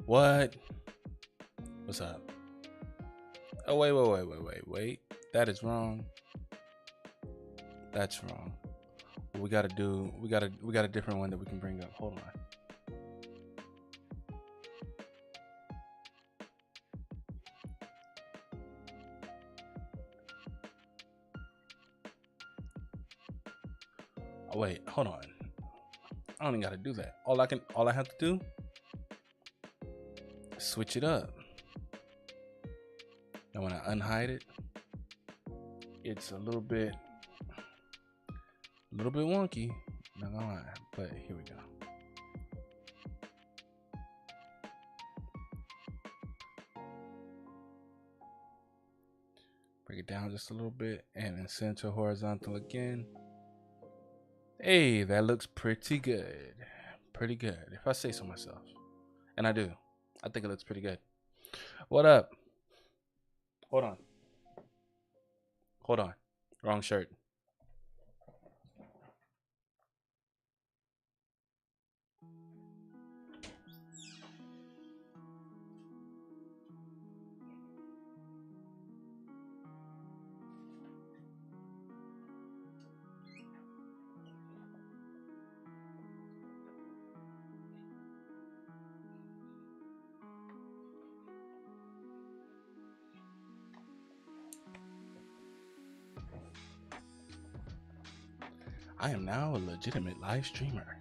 What? What's up? Oh, wait. That is wrong. That's wrong. What we gotta do, we got a different one that we can bring up. Hold on. Oh, wait, hold on. I don't even gotta do that. All I have to do is switch it up. And when I unhide it, it's a little bit wonky. Not gonna lie, but here we go. Break it down just a little bit and then center horizontal again. Hey, that looks pretty good. Pretty good, if I say so myself. And I do. I think it looks pretty good. What up? Hold on. Wrong shirt. I am now a legitimate live streamer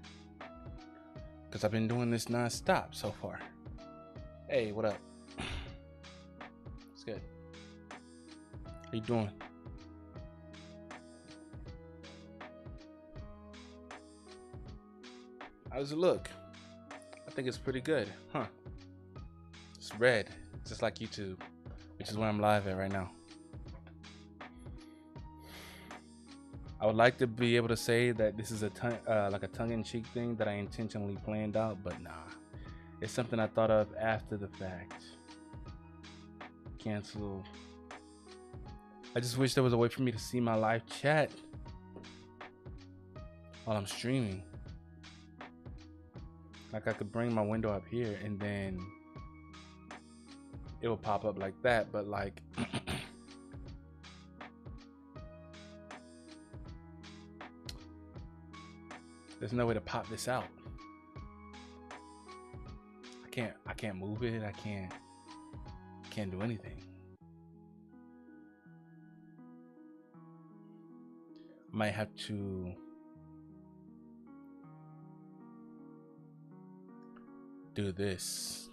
because I've been doing this non-stop so far. Hey, what up? It's good. How you doing? How does it look? I think it's pretty good, huh? It's red, just like YouTube, which is where I'm live at right now. I would like to be able to say that this is like a tongue-in-cheek thing that I intentionally planned out, but nah. It's something I thought of after the fact. Cancel. I just wish there was a way for me to see my live chat while I'm streaming. Like I could bring my window up here and then it will pop up like that, but like there's no way to pop this out. I can't move it. I can't do anything. Might have to do this.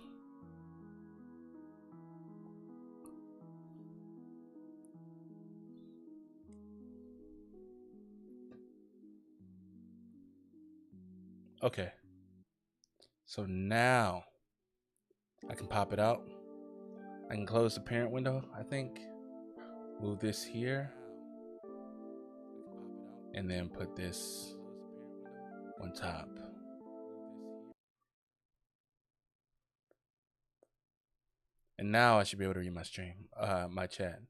Okay. So now I can pop it out. I can close the parent window, I think. Move this here. And then put this on top. And now I should be able to read my stream, my chat. And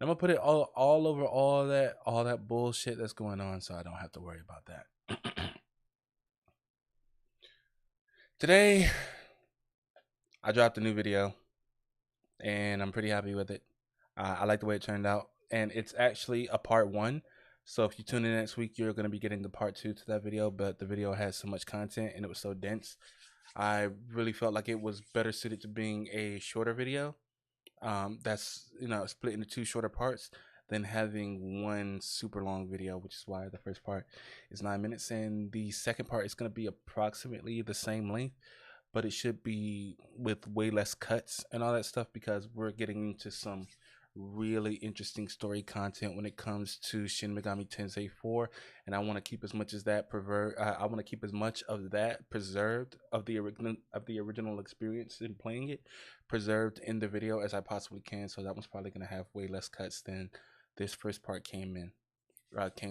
I'm gonna put it all over all that bullshit that's going on, so I don't have to worry about that. Today, I dropped a new video, and I'm pretty happy with it. I like the way it turned out, and it's actually a part 1. So if you tune in next week, you're gonna be getting the part 2 to that video. But the video has so much content, and it was so dense. I really felt like it was better suited to being a shorter video. That's split into 2 shorter parts than having one super long video, which is why the first part is 9 minutes and the second part is going to be approximately the same length, but it should be with way less cuts and all that stuff because we're getting into some really interesting story content when it comes to Shin Megami Tensei 4, and I want to keep as much as that I want to keep as much of that preserved of the original experience in playing it preserved in the video as I possibly can. So that one's probably going to have way less cuts than this first part came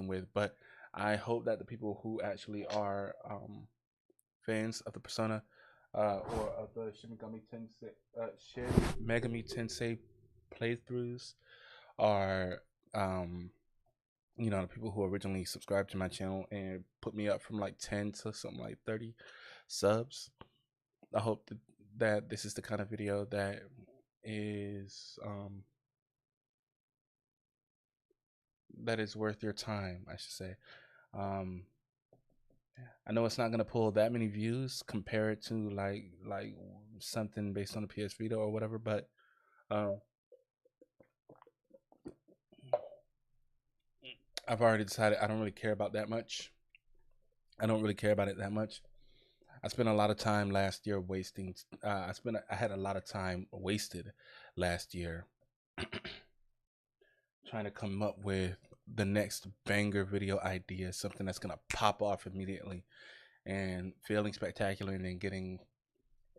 with. But I hope that the people who actually are fans of the Persona or of the Shin Megami Tensei playthroughs are the people who originally subscribed to my channel and put me up from like 10 to something like 30 subs. I hope that that this is the kind of video that is worth your time, I should say. Um, I know it's not gonna pull that many views compared to like something based on the PS Vita or whatever, but I've already decided I don't really care about that much. I don't really care about it that much. I spent a lot of time last year wasting. I had a lot of time wasted last year trying to come up with the next banger video idea, something that's gonna pop off immediately, and failing spectacular, and then getting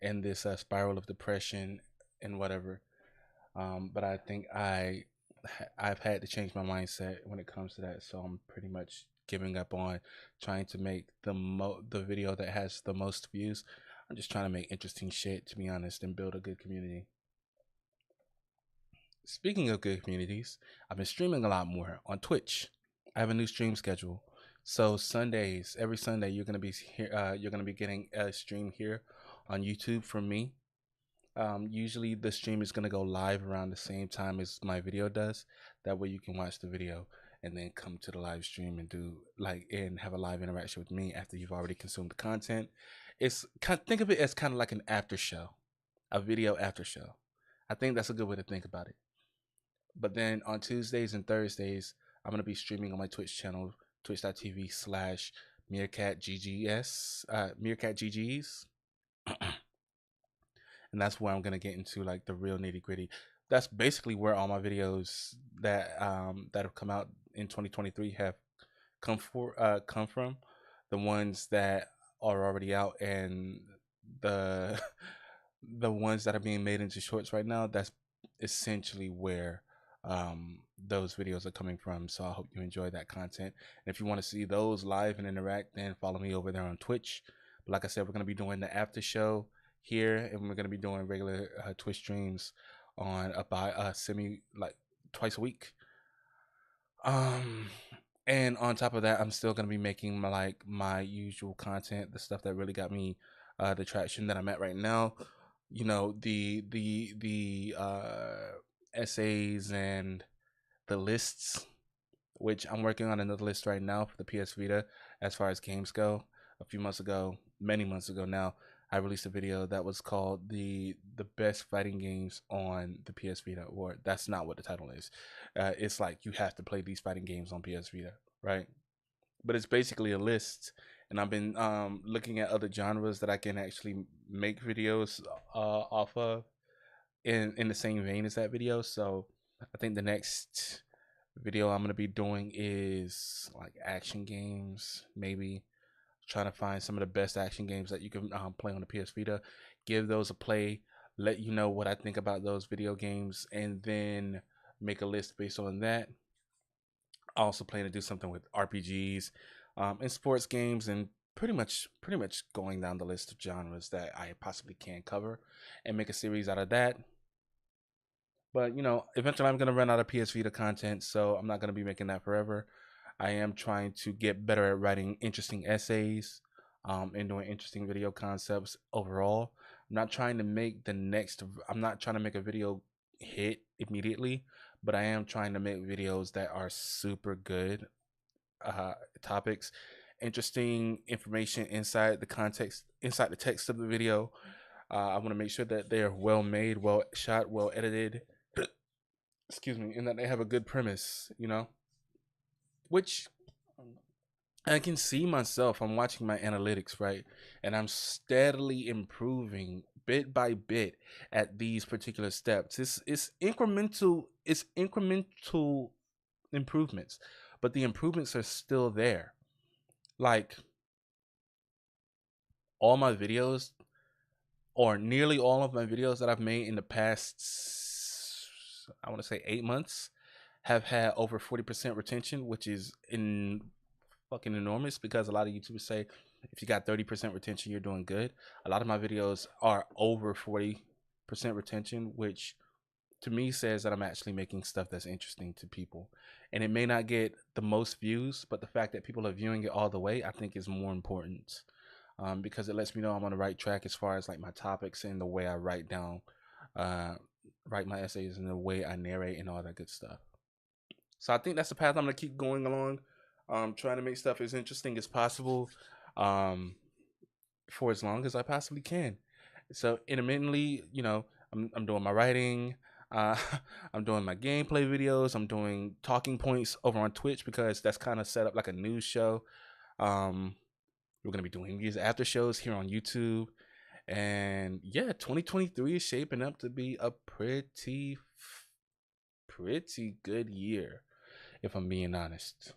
in this spiral of depression and whatever. But I think I've had to change my mindset when it comes to that, so I'm pretty much giving up on trying to make the video that has the most views. I'm just trying to make interesting shit, to be honest, and build a good community. Speaking of good communities, I've been streaming a lot more on Twitch. I have a new stream schedule. So Sundays, every Sunday, you're gonna be here. You're gonna be getting a stream here on YouTube from me. Usually the stream is gonna go live around the same time as my video does. That way you can watch the video and then come to the live stream and do and have a live interaction with me after you've already consumed the content. Think of it as kind of like an after show, a video after show. I think that's a good way to think about it. But then on Tuesdays and Thursdays, I'm gonna be streaming on my Twitch channel, twitch.tv/meerkatggs, meerkatggs. And that's where I'm gonna get into like the real nitty gritty. That's basically where all my videos that have come out in 2023 have come from. The ones that are already out and the the ones that are being made into shorts right now. That's essentially where those videos are coming from. So I hope you enjoy that content. And if you want to see those live and interact, then follow me over there on Twitch. But like I said, we're gonna be doing the after show here, and we're gonna be doing regular Twitch streams on semi like twice a week. And on top of that, I'm still gonna be making my usual content, the stuff that really got me the traction that I'm at right now. You know, the essays and the lists, which I'm working on another list right now for the PS Vita as far as games go. A few months ago, many months ago now, I released a video that was called the best fighting games on the PS Vita. Or that's not what the title is. It's like you have to play these fighting games on PS Vita, right? But it's basically a list, and I've been looking at other genres that I can actually make videos off of in the same vein as that video. So I think the next video I'm gonna be doing is like action games, maybe trying to find some of the best action games that you can play on the PS Vita, give those a play, let you know what I think about those video games, and then make a list based on that. I also plan to do something with RPGs and sports games, and pretty much going down the list of genres that I possibly can cover and make a series out of that. But you know, eventually I'm gonna run out of PS Vita content, so I'm not gonna be making that forever. I am trying to get better at writing interesting essays and doing interesting video concepts overall. I'm not trying to make a video hit immediately, but I am trying to make videos that are super good topics, interesting information inside the context, inside the text of the video. I want to make sure that they are well made, well shot, well edited. Excuse me, and that they have a good premise, you know, which I can see myself. I'm watching my analytics, right, and I'm steadily improving bit by bit at these particular steps. It's incremental. It's incremental improvements, but the improvements are still there. Like all my videos, or nearly all of my videos that I've made in the past, I want to say 8 months, have had over 40% retention, which is fucking enormous, because a lot of YouTubers say if you got 30% retention, you're doing good. A lot of my videos are over 40% retention, which to me says that I'm actually making stuff that's interesting to people. And it may not get the most views, but the fact that people are viewing it all the way, I think is more important. because it lets me know I'm on the right track as far as like my topics and the way I write down, uh, write my essays and the way I narrate and all that good stuff. So I think that's the path I'm gonna keep going along, trying to make stuff as interesting as possible, um, for as long as I possibly can. So intermittently, I'm doing my writing. Uh, I'm doing my gameplay videos. I'm doing talking points over on Twitch because that's kind of set up like a news show. Um, we're gonna be doing these after shows here on YouTube, and yeah, 2023 is shaping up to be a pretty good year, if I'm being honest.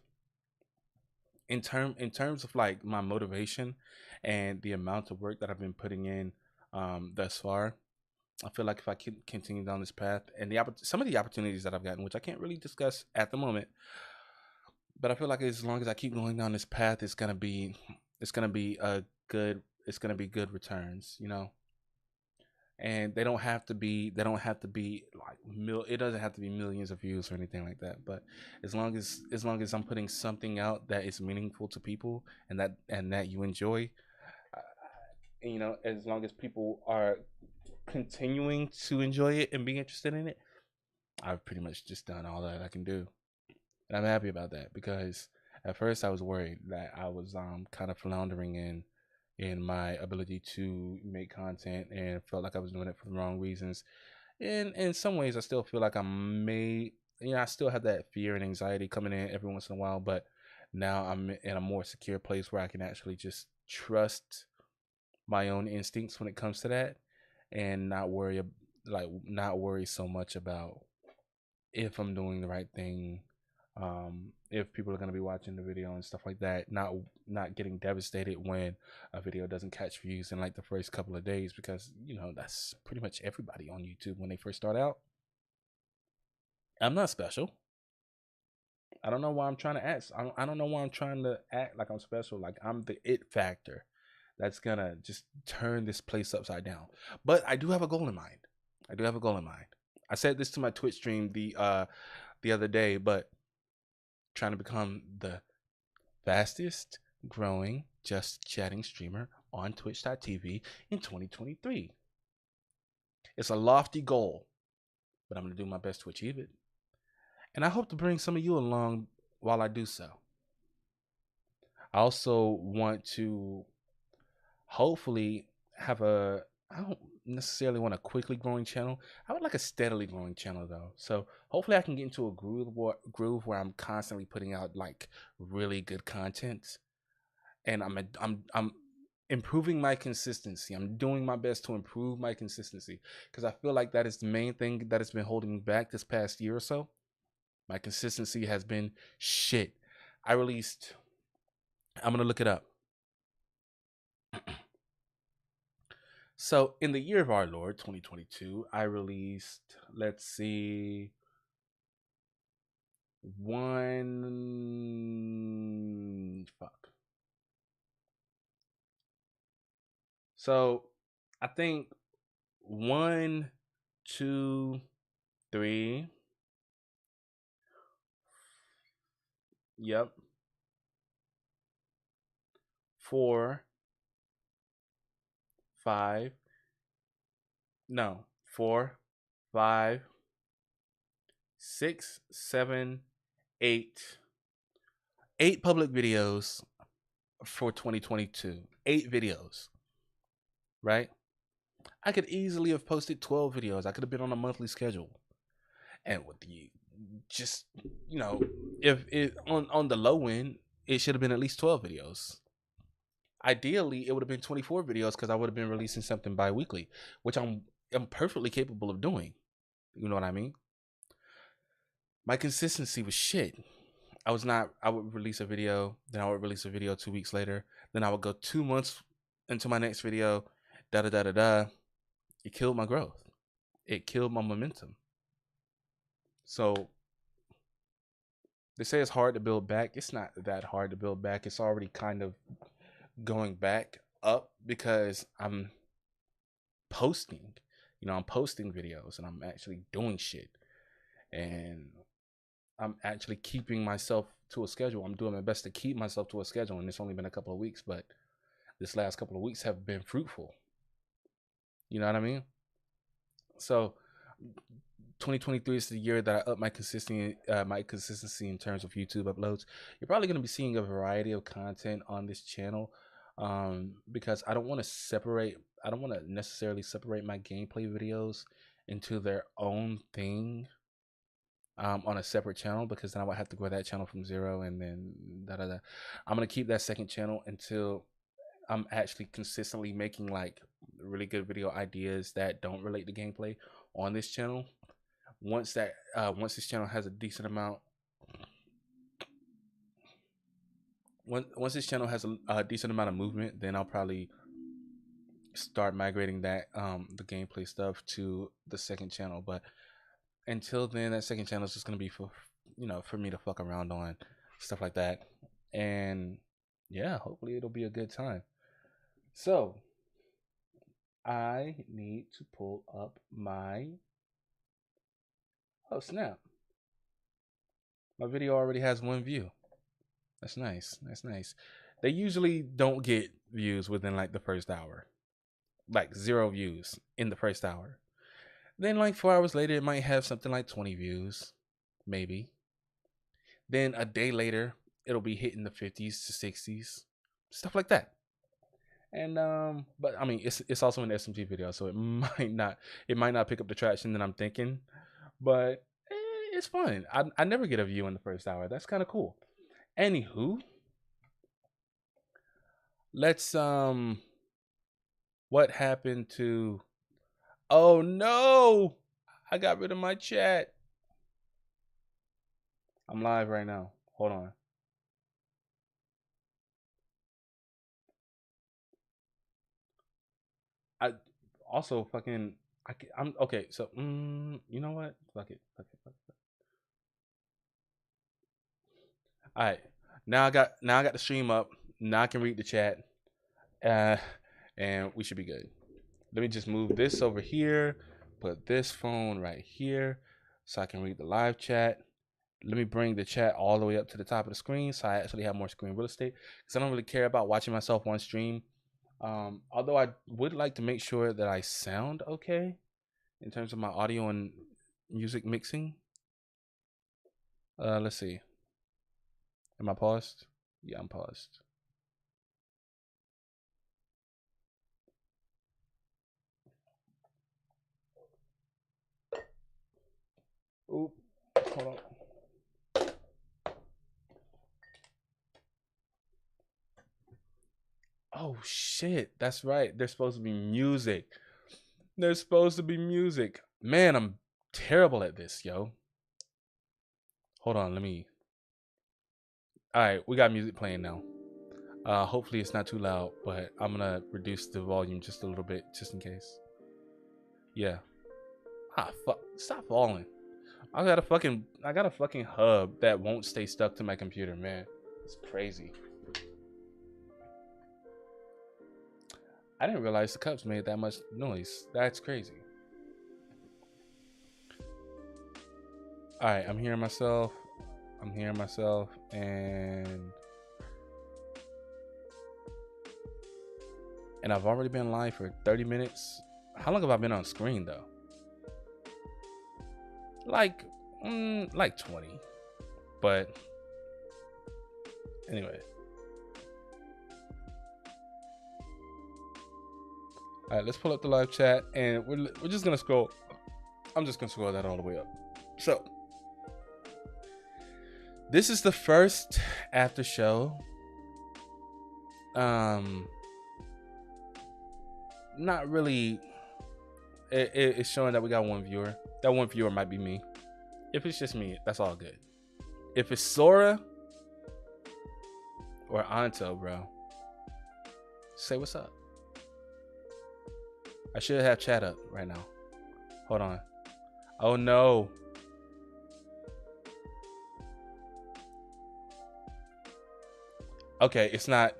In terms of like my motivation and the amount of work that I've been putting in, thus far, I feel like if I can continue down this path and some of the opportunities that I've gotten, which I can't really discuss at the moment, but I feel like as long as I keep going down this path, it's gonna be good returns, and they don't have to be like it doesn't have to be millions of views or anything like that, but as long as I'm putting something out that is meaningful to people and that you enjoy, uh, as long as people are continuing to enjoy it and be interested in it, I've pretty much just done all that I can do, and I'm happy about that because at first I was worried that I was kind of floundering in my ability to make content and felt like I was doing it for the wrong reasons. And in some ways, I still feel like I still have that fear and anxiety coming in every once in a while, but now I'm in a more secure place where I can actually just trust my own instincts when it comes to that and not worry so much about if I'm doing the right thing, if people are going to be watching the video and stuff like that, not getting devastated when a video doesn't catch views in like the first couple of days, because that's pretty much everybody on YouTube when they first start out. I'm not special. I don't know why I'm trying to act. I don't know why I'm trying to act like I'm special. Like I'm the it factor that's gonna just turn this place upside down. But I do have a goal in mind. I said this to my Twitch stream the other day, but trying to become the fastest growing just chatting streamer on twitch.tv in 2023. It's a lofty goal, but I'm going to do my best to achieve it. And I hope to bring some of you along while I do so. I also want to hopefully I don't necessarily want a quickly growing channel. I would like a steadily growing channel though. So hopefully I can get into a groove where I'm constantly putting out like really good content, and I'm improving my consistency. I'm doing my best to improve my consistency because I feel like that is the main thing that has been holding me back this past year or so. My consistency has been shit. I'm gonna look it up. So in the year of our Lord 2022, I released, let's see, one fuck. So I think 1, 2, 3. Yep. 4, 5. No, 4, 5, 6, 7, 8. 8 public videos for 2022. 8 videos, right? I could easily have posted 12 videos. I could have been on a monthly schedule. And with the just, if it on the low end, it should have been at least 12 videos. Ideally, it would have been 24 videos because I would have been releasing something bi-weekly, which I'm perfectly capable of doing. You know what I mean? My consistency was shit. I would release a video, then I would release a video 2 weeks later, then I would go 2 months into my next video, da da da da da. It killed my growth. It killed my momentum. So they say it's hard to build back. It's not that hard to build back. It's already kind of going back up because I'm posting. I'm posting videos and I'm actually doing shit. And I'm actually keeping myself to a schedule. I'm doing my best to keep myself to a schedule, and it's only been a couple of weeks, but this last couple of weeks have been fruitful. You know what I mean? So 2023 is the year that I up my consistency in terms of YouTube uploads. You're probably going to be seeing a variety of content on this channel, because I don't want to necessarily separate my gameplay videos into their own thing, on a separate channel, because then I would have to grow that channel from zero, and then da da da. I'm gonna keep that second channel until I'm actually consistently making like really good video ideas that don't relate to gameplay on this channel. Once this channel has a decent amount, once this channel has a decent amount of movement, then I'll probably start migrating that the gameplay stuff to the second channel. But until then, that second channel is just gonna be for for me to fuck around on, stuff like that. And yeah, hopefully it'll be a good time. So I need to pull up my, oh snap, my video already has 1 view. That's nice. That's nice. They usually don't get views within like the first hour, like 0 views in the first hour. Then like 4 hours later, it might have something like 20 views, maybe. Then a day later, it'll be hitting the 50s to 60s, stuff like that. And but I mean, it's also an SMG video, so it might not pick up the traction that I'm thinking, but it's fun. I never get a view in the first hour. That's kind of cool. Anywho, let's what happened to, oh no, I got rid of my chat. I'm live right now. Hold on. I also fucking I'm okay. So you know what? Fuck it. Fuck it. Fuck it. All right. Now I got the stream up. Now I can read the chat. And we should be good. Let me just move this over here. Put this phone right here so I can read the live chat. Let me bring the chat all the way up to the top of the screen so I actually have more screen real estate, because I don't really care about watching myself on stream. Although I would like to make sure that I sound okay in terms of my audio and music mixing. Let's see. Am I paused? Yeah, I'm paused. Oop, hold on. Oh shit, that's right. There's supposed to be music. There's supposed to be music. Man, I'm terrible at this, yo. Hold on, let me. All right, we got music playing now. Hopefully it's not too loud, but I'm gonna reduce the volume just a little bit, just in case. Yeah. Ah, fuck! Stop falling. I got a fucking hub that won't stay stuck to my computer, man. It's crazy. I didn't realize the cups made that much noise. That's crazy. All right, I'm hearing myself, and I've already been live for 30 minutes. How long have I been on screen though? Like 20. But anyway. All right, let's pull up the live chat, and we're just gonna scroll. I'm just gonna scroll that all the way up. So this is the first after show. Not really. It's showing that we got 1 viewer. That 1 viewer might be me. If it's just me, that's all good. If it's Sora or Anto, bro, say what's up. I should have chat up right now. Hold on. Oh no. Okay, it's not.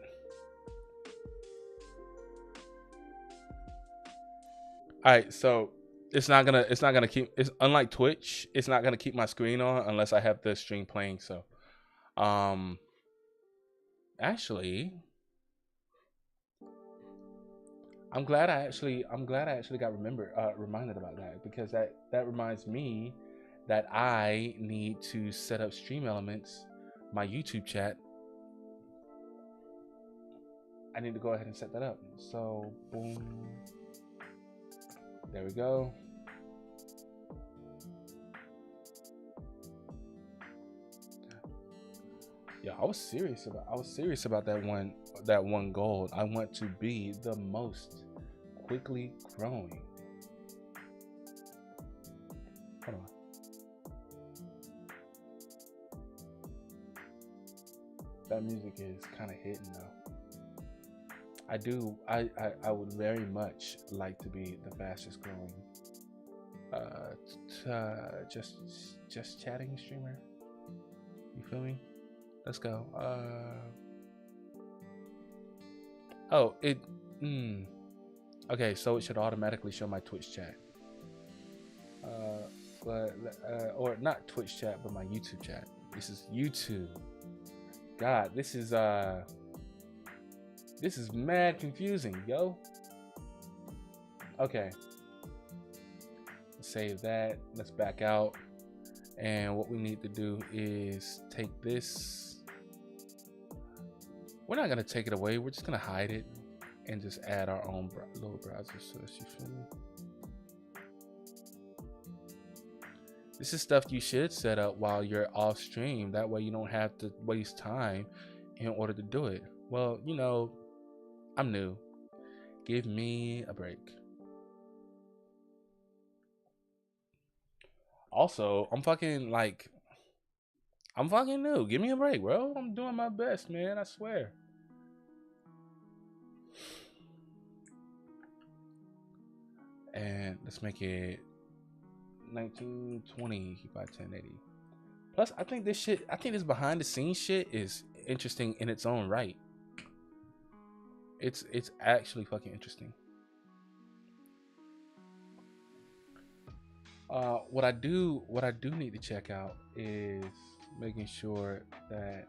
All right, so it's not gonna keep. It's unlike Twitch. It's not gonna keep my screen on unless I have the stream playing. So, actually, I'm glad I actually got reminded about that, because that reminds me that I need to set up Stream Elements, my YouTube chat. I need to go ahead and set that up. So boom, there we go. Yeah, I was serious about that one goal. I want to be the most quickly growing. Hold on. That music is kind of hitting though. I would very much like to be the fastest growing just chatting streamer. You feel me? Let's go. Oh, okay, so it should automatically show my Twitch chat. Or not Twitch chat, but my YouTube chat. This is YouTube. God, this is mad confusing, yo. Okay. Let's save that. Let's back out. And what we need to do is take this. We're not gonna take it away. We're just gonna hide it and just add our own little browser source. You feel me? This is stuff you should set up while you're off stream. That way you don't have to waste time in order to do it. Well, you know, I'm new. Give me a break. Also, I'm fucking new. Give me a break, bro. I'm doing my best, man. I swear. And let's make it 1920 by 1080. Plus, I think this behind the scenes shit is interesting in its own right. It's actually fucking interesting. What I do need to check out is making sure that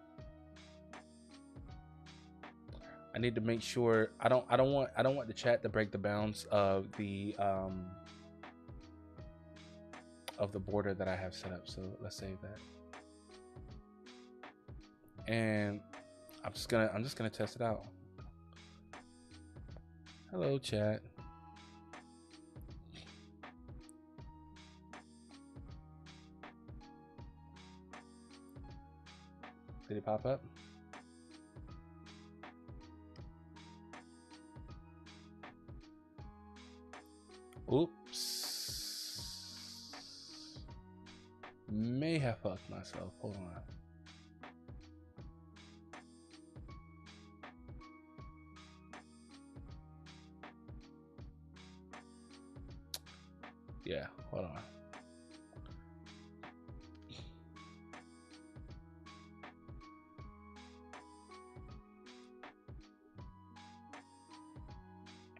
I need to make sure I don't want the chat to break the bounds of the border that I have set up. So let's save that. And I'm just gonna test it out. Hello, chat. Did it pop up? Oops. May have fucked myself. Hold on. Yeah, hold on.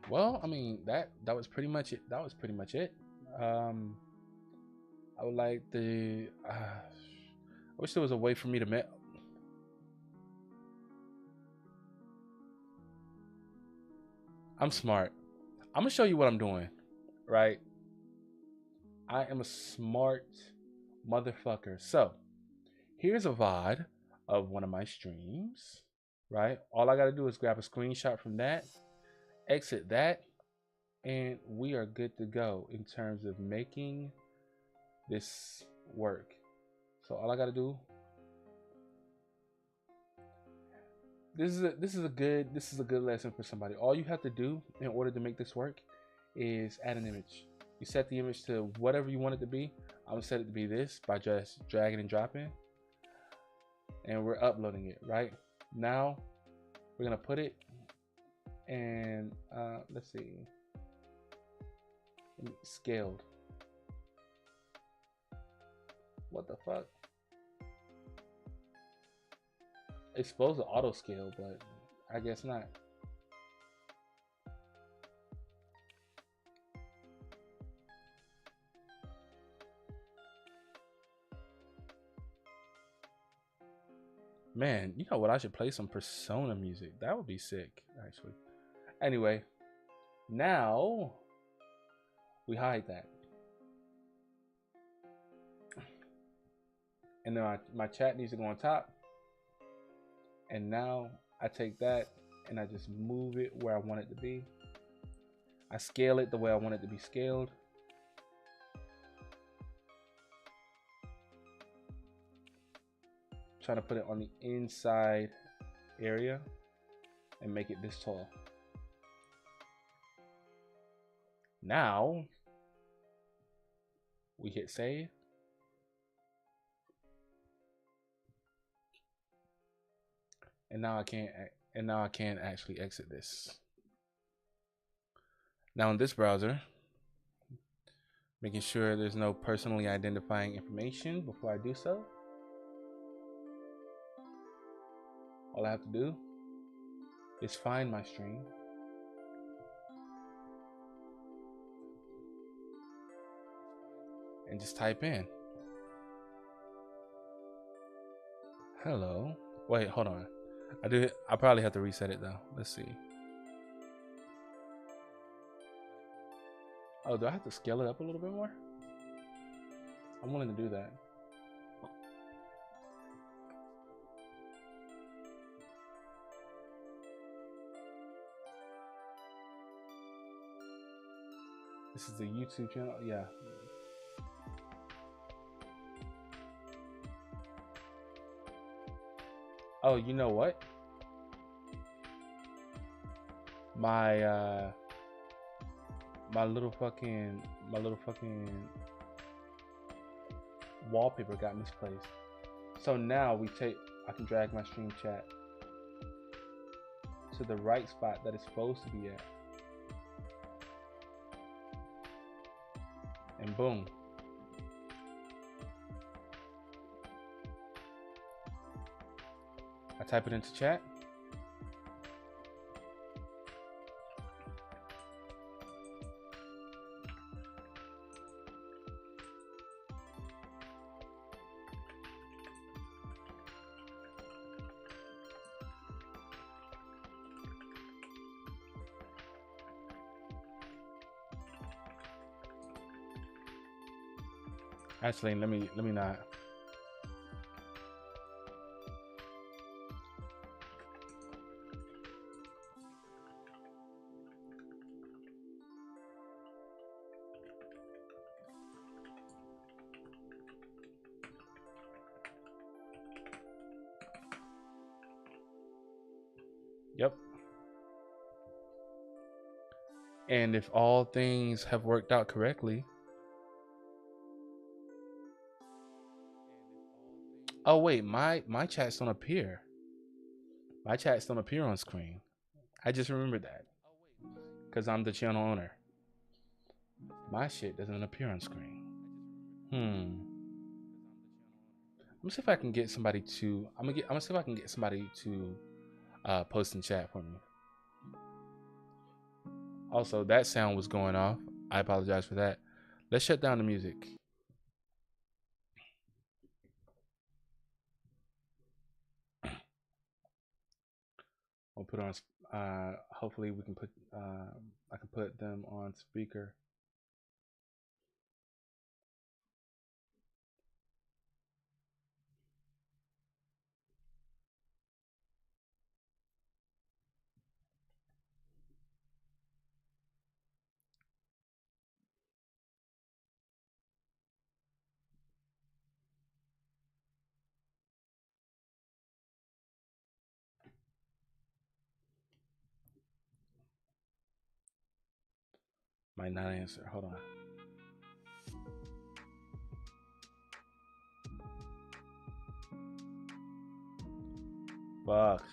Well, I mean, that was pretty much it. That was pretty much it. I would like the. I wish there was a way for me to I'm smart. I'm gonna show you what I'm doing, right? I am a smart motherfucker. So, here's a VOD of one of my streams, right? All I gotta do is grab a screenshot from that, exit that, and we are good to go in terms of making this work. So all I gotta do. This is a good lesson for somebody. All you have to do in order to make this work is add an image. You set the image to whatever you want it to be. I'm gonna set it to be this by just dragging and dropping, and we're uploading it. Right now, we're gonna put it, and let's see, scaled. What the fuck? It's supposed to auto scale, but I guess not. Man, you know what? I should play some Persona music. That would be sick, actually. Anyway, Now we hide that. And then my chat needs to go on top. And now I take that and I just move it where I want it to be. I scale it the way I want it to be scaled. Trying to put it on the inside area and make it this tall. Now we hit save. And now I can't actually exit this. Now in this browser, making sure there's no personally identifying information before I do so. All I have to do is find my stream. And just type in. Hello. Wait, hold on. I probably have to reset it though. Let's see. Oh, do I have to scale it up a little bit more? I'm willing to do that. This is the YouTube channel. Yeah. Oh, you know what? My little fucking wallpaper got misplaced. So now I can drag my stream chat to the right spot that it's supposed to be at. And boom. I type it into chat. Actually, let me not. Yep. And if all things have worked out correctly. Oh wait, my chats don't appear. My chats don't appear on screen. I just remembered that. Because I'm the channel owner. My shit doesn't appear on screen. Let me see if I can get somebody to I'm gonna see if I can get somebody to post in chat for me. Also, that sound was going off. I apologize for that. Let's shut down the music. We'll put on hopefully we can put I can put them on speaker. Might not answer. Hold on. Fuck.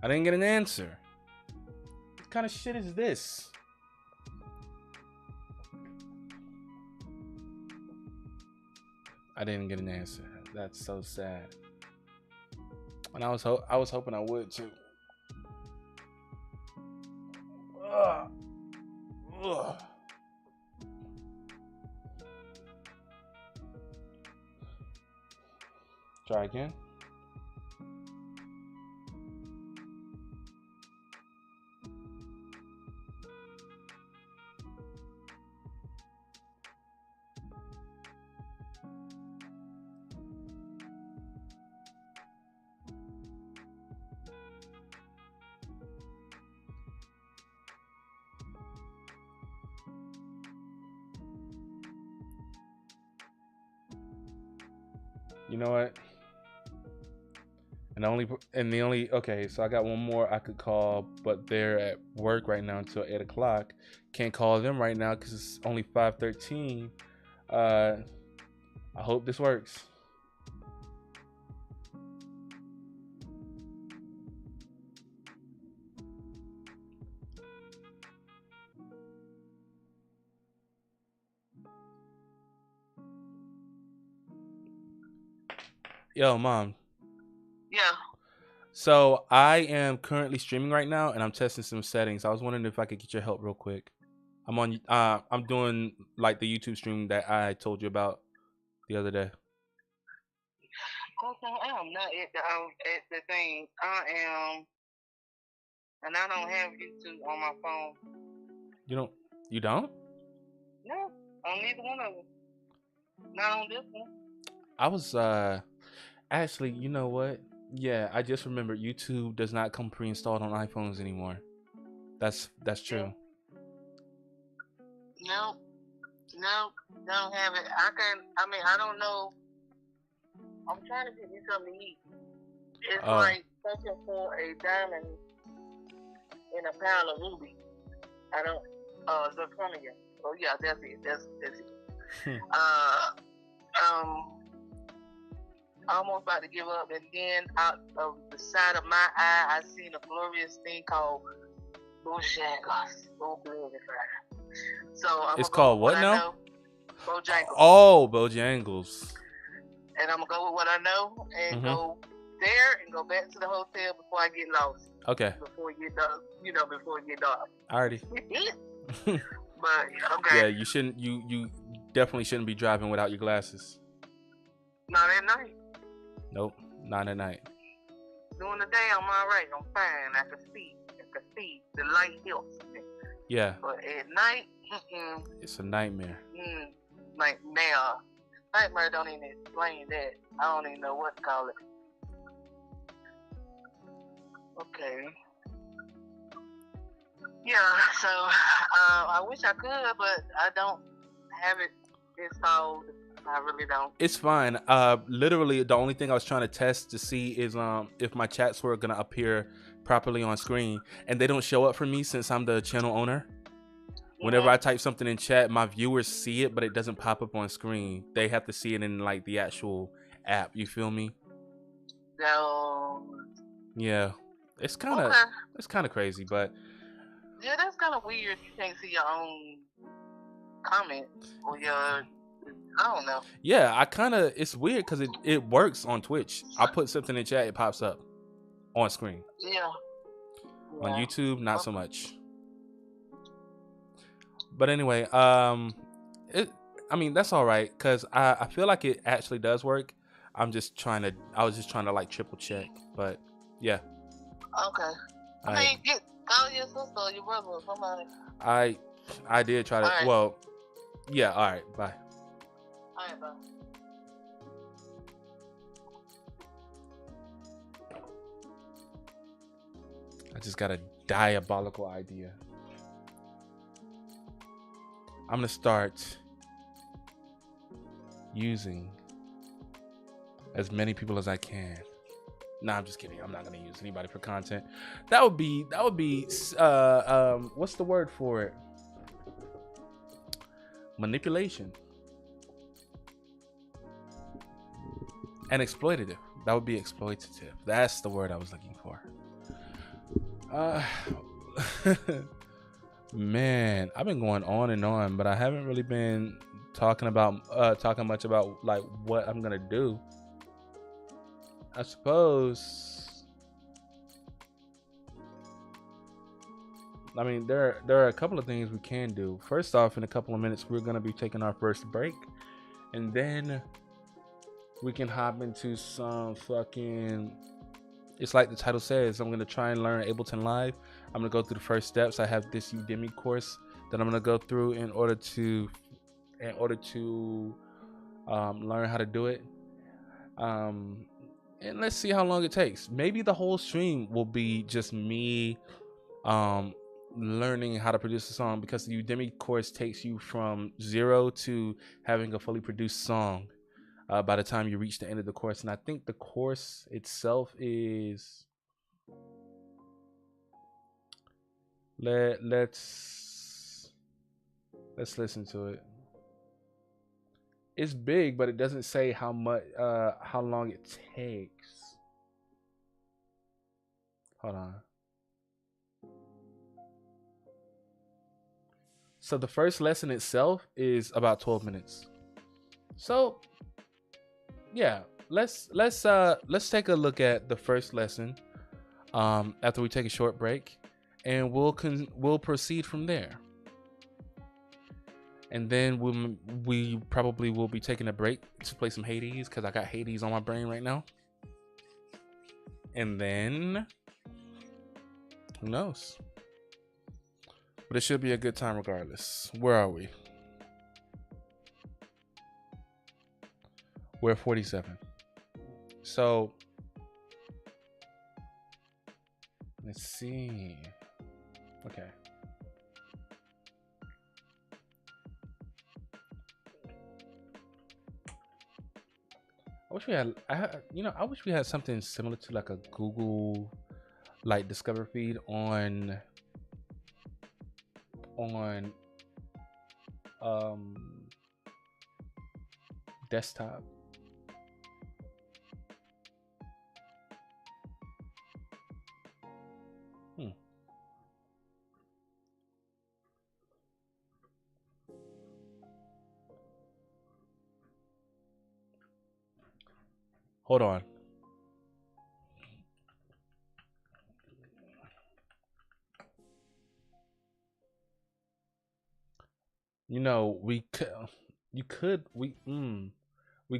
I didn't get an answer. What kind of shit is this? I didn't get an answer. That's so sad. And I was hoping I would too. Ugh. Ugh. Try again. You know what? Okay, so I got one more I could call, but they're at work right now until 8 o'clock. Can't call them right now because it's only 5:13. I hope this works. Yo, mom. Yeah. So I am currently streaming right now, and I'm testing some settings. I was wondering if I could get your help real quick. I'm doing like the YouTube stream that I told you about the other day. Okay, I am not at the thing. I am, and I don't have YouTube on my phone. You don't? No, on neither one of them. Not on this one. I was actually, you know what? Yeah, I just remembered YouTube does not come pre-installed on iPhones anymore. That's true. No, don't have it. I don't know. I'm trying to get you something to eat. It's like searching for a diamond in a pile of rubies. I don't. Zirconia. Oh yeah, that's it. That's it. Almost about to give up, and then out of the side of my eye, I seen a glorious thing called Bojangles. So it's called what now? Bojangles. Oh, Bojangles. And I'm gonna go with what I know and go there and go back to the hotel before I get lost. Okay. Before it get dark, before it get dark. Alrighty. But okay. Yeah, you shouldn't. You definitely shouldn't be driving without your glasses. Not at night. Nope, not at night. During the day, I'm all right. I'm fine. I can see. The light helps me. Yeah. But at night, it's a nightmare. Nightmare don't even explain that. I don't even know what to call it. Okay. Yeah, so I wish I could, but I don't have it installed. I really don't. It's fine. Literally, the only thing I was trying to test to see is if my chats were gonna appear properly on screen, and they don't show up for me since I'm the channel owner. Whenever I type something in chat, my viewers see it, but it doesn't pop up on screen. They have to see it in like the actual app. You feel me? No. Yeah, it's kind of crazy, but yeah, that's kind of weird. You can't see your own comments or your. I don't know. Yeah, it's weird because it works on Twitch. I put something in chat, it pops up on screen. Yeah. On YouTube, not so much. But anyway, that's all right because I feel like it actually does work. I was just trying to like triple check, but yeah. Okay. Call your sister or your brother or somebody. I did try to. Right. Well, yeah. All right. Bye. All right. Bye. I just got a diabolical idea. I'm gonna start using as many people as I can. Nah, I'm just kidding. I'm not gonna use anybody for content. That would be what's the word for it? Manipulation. And exploitative. That would be exploitative. That's the word I was looking for. Man, I've been going on and on, but I haven't really been talking much about like what I'm gonna do. I suppose. I mean, there are a couple of things we can do. First off, in a couple of minutes, we're gonna be taking our first break, and then we can hop into some fucking. It's like the title says. I'm gonna try and learn Ableton Live. I'm gonna go through the first steps. I have this Udemy course that I'm gonna go through in order to learn how to do it. And let's see how long it takes. Maybe the whole stream will be just me learning how to produce a song, because the Udemy course takes you from 0 to having a fully produced song. by the time you reach the end of the course. And I think the course itself is let's listen to it. It's big, but it doesn't say how long it takes. Hold on. So the first lesson itself is about 12 minutes. So yeah, let's take a look at the first lesson after we take a short break, and we'll proceed from there. And then we probably will be taking a break to play some Hades, because I got Hades on my brain right now. And then who knows? But it should be a good time regardless. Where are we? We're 47. So let's see. Okay. I wish we had. I wish we had something similar to like a Google, like Discover feed on desktop. Hold on. We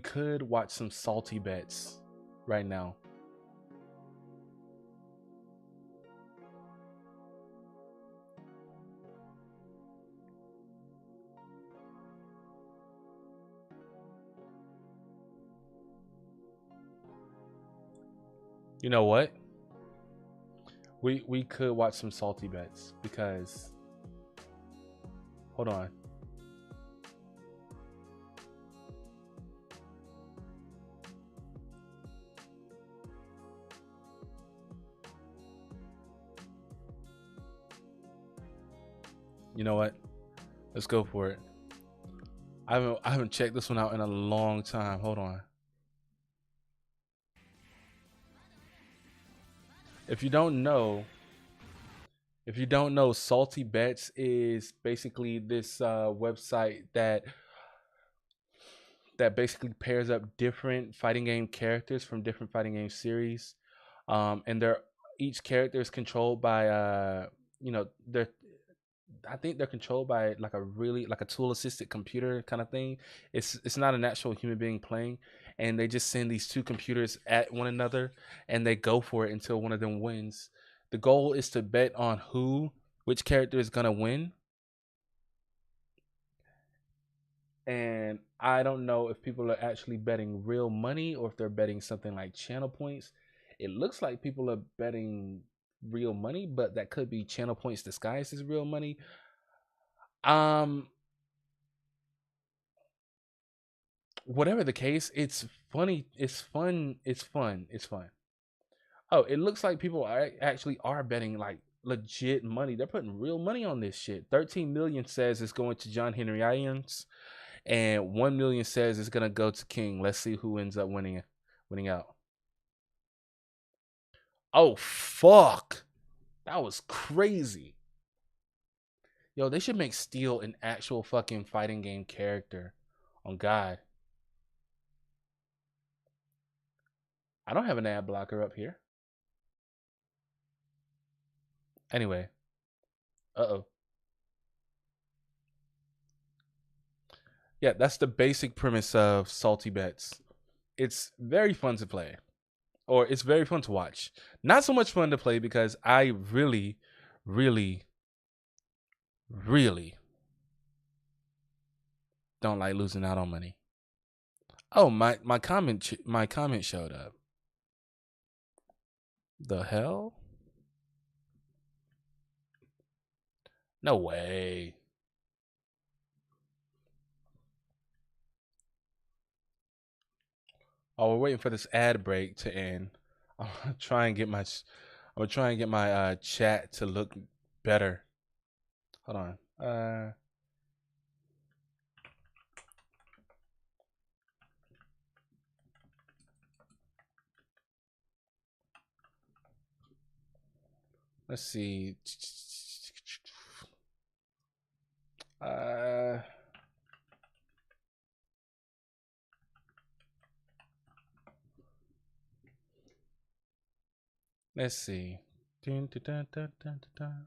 could watch some salty bets right now. You know what? We could watch some salty bets, because hold on. You know what? Let's go for it. I haven't checked this one out in a long time. Hold on. If you don't know, Salty Bets is basically this website that basically pairs up different fighting game characters from different fighting game series, and each character is controlled by I think they're controlled by like a tool assisted computer kind of thing. It's not an actual human being playing, and they just send these two computers at one another, and they go for it until one of them wins. The goal is to bet on which character is gonna win. And I don't know if people are actually betting real money or if they're betting something like channel points. It looks like people are betting real money, but that could be channel points disguised as real money. Whatever the case, it's funny. It's fun. Oh, it looks like people actually are betting like legit money. They're putting real money on this shit. 13 million says it's going to John Henry Irons, and 1 million says it's gonna go to King. Let's see who ends up winning out. Oh fuck, that was crazy. Yo, they should make Steel an actual fucking fighting game character. On God. I don't have an ad blocker up here. Anyway. Uh-oh. Yeah, that's the basic premise of Salty Bets. It's very fun to play. Or it's very fun to watch. Not so much fun to play, because I really, really, really don't like losing out on money. Oh, my comment showed up. The hell? No way. Oh, we're waiting for this ad break to end. I'm gonna try and get my chat to look better. Hold on. Let's see. Let's see. Dun, dun, dun, dun, dun, dun, dun.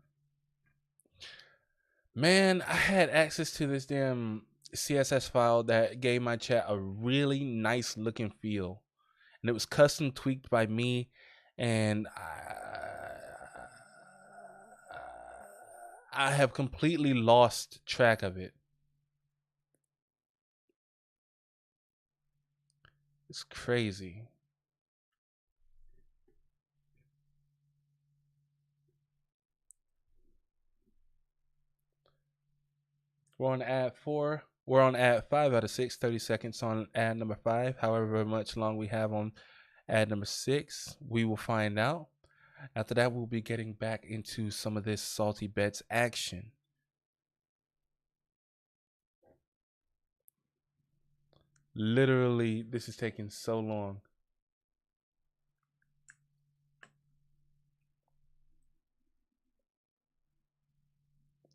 Man, I had access to this damn CSS file that gave my chat a really nice looking feel, and it was custom tweaked by me, and I have completely lost track of it. It's crazy. We're on ad 4. We're on ad 5 out of 6. 30 seconds on ad number 5. However much long we have on ad number 6, we will find out. After that, we'll be getting back into some of this Salty Bets action. Literally, this is taking so long.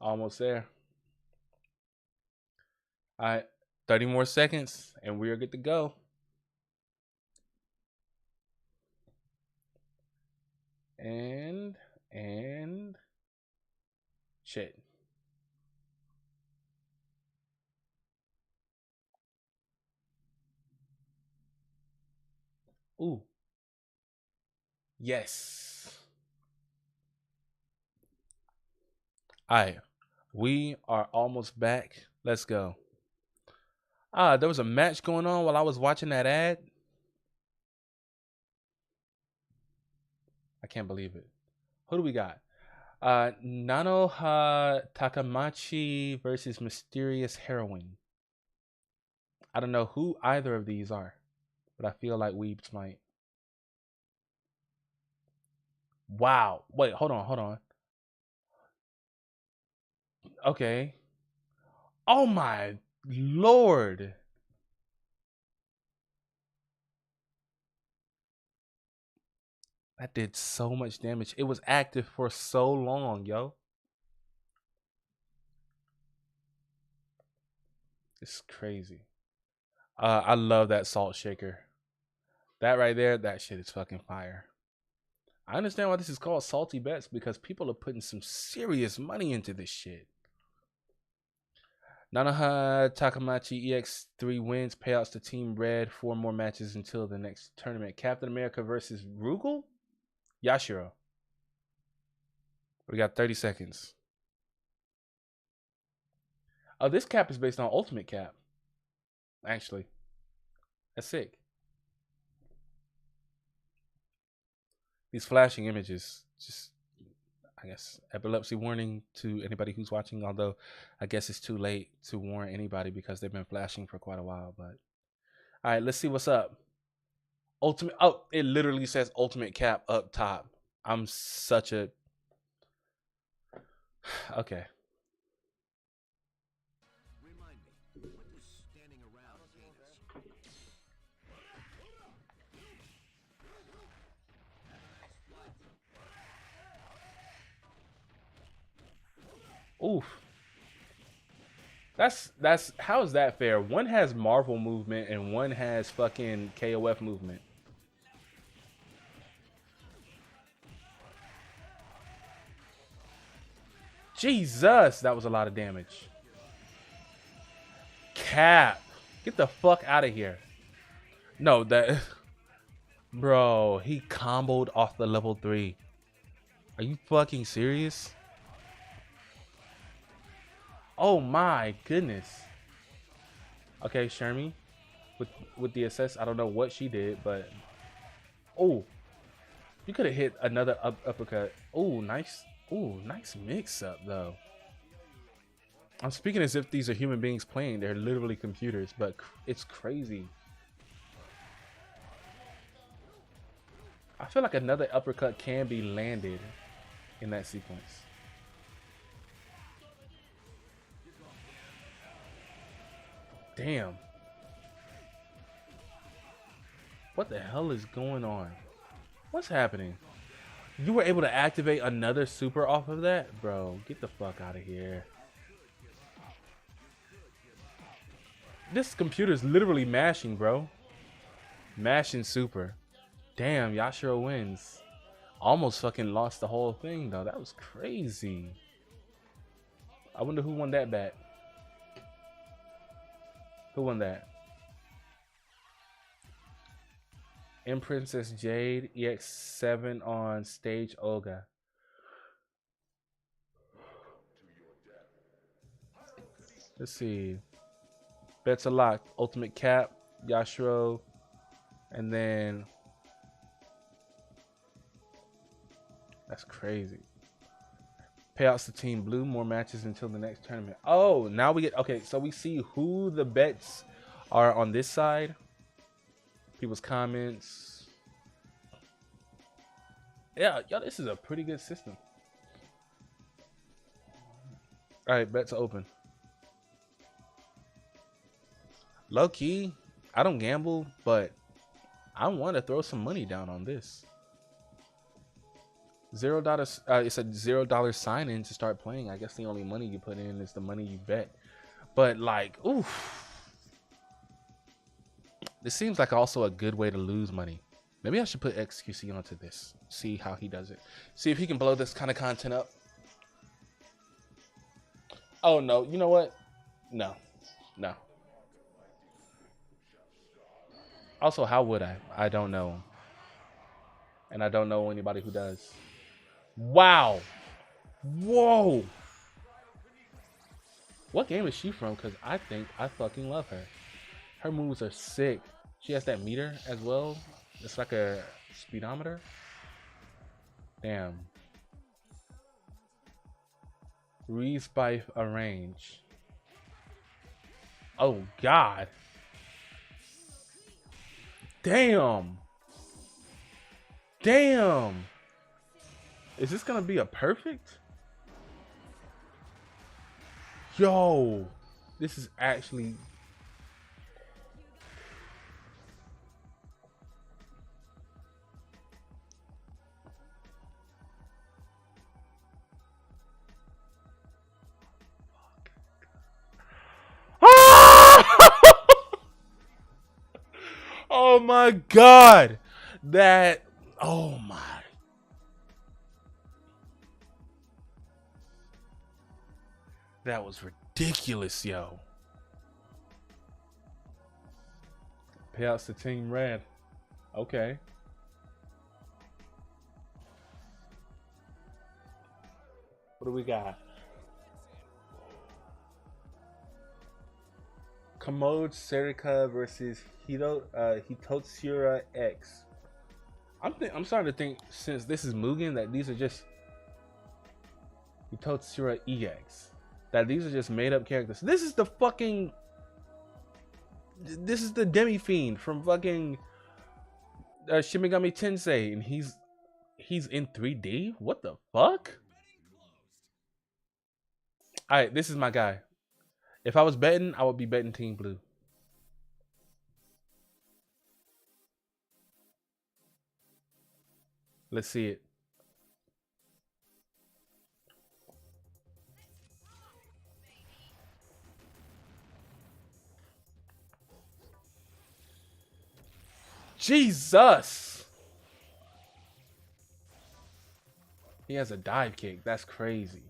Almost there. All right, 30 more seconds, and we are good to go. And shit. Ooh. Yes. All right, we are almost back. Let's go. There was a match going on while I was watching that ad. I can't believe it. Who do we got? Nanoha Takamachi versus Mysterious Heroine. I don't know who either of these are, but I feel like Weebs might. Wow. Wait, hold on. Okay. Oh my lord. That did so much damage. It was active for so long, yo. It's crazy. I love that salt shaker. That right there, that shit is fucking fire. I understand why this is called Salty Bets, because people are putting some serious money into this shit. Nanaha Takamachi EX3 wins, payouts to Team Red, 4 more matches until the next tournament. Captain America versus Rugal? Yashiro. We got 30 seconds. Oh, this cap is based on Ultimate Cap. Actually. That's sick. These flashing images, just, I guess, epilepsy warning to anybody who's watching, although I guess it's too late to warn anybody because they've been flashing for quite a while. But all right, let's see what's up. Ultimate, oh, it literally says Ultimate Cap up top. I'm such a, okay. Oof. That's how is that fair? One has Marvel movement and one has fucking KOF movement. Jesus, that was a lot of damage. Cap, get the fuck out of here. No, that, bro, he comboed off the level 3. Are you fucking serious? Oh my goodness. Okay, Shermie, with the assess, I don't know what she did, but oh, you could have hit another uppercut. Oh, nice. Oh, nice mix up though. I'm speaking as if these are human beings playing. They're literally computers, but it's crazy. I feel like another uppercut can be landed in that sequence. Damn. What the hell is going on? What's happening? You were able to activate another super off of that? Bro, get the fuck out of here. This computer's literally mashing, bro. Mashing super. Damn, Yashiro wins. Almost fucking lost the whole thing, though. That was crazy. I wonder who won that bet. Who won that? M Princess Jade, EX7 on stage Olga. Let's see. Bets a lot. Ultimate Cap, Yashiro, and then that's crazy. Payouts to Team Blue. More matches until the next tournament. Oh, now we get okay. So we see who the bets are on this side. People's comments. Yeah, yo, this is a pretty good system. All right, bets open. Low key, I don't gamble, but I want to throw some money down on this. $0. It's a $0 sign in to start playing. I guess the only money you put in is the money you bet. But like, oof. This seems like also a good way to lose money. Maybe I should put XQC onto this. See how he does it. See if he can blow this kind of content up. Oh no, you know what? No. Also, how would I? I don't know. And I don't know anybody who does. Wow. Whoa. What game is she from? Because I think I fucking love her. Her moves are sick. She has that meter as well. It's like a speedometer. Damn. Respife arrange. Oh God. Damn. Damn. Is this gonna be a perfect? Yo. This is actually. Oh my God. That. Oh my. That was ridiculous, yo. Payouts to Team Red. Okay. What do we got? Commode Serika versus Hitotsura X. I'm starting to think, since this is Mugen, that these are just Hitotsura EX. That these are just made up characters. This is the fucking. This is the Demi Fiend from fucking Shin Megami Tensei, and he's in 3D. What the fuck? All right, this is my guy. If I was betting, I would be betting Team Blue. Let's see it. Jesus! He has a dive kick. That's crazy.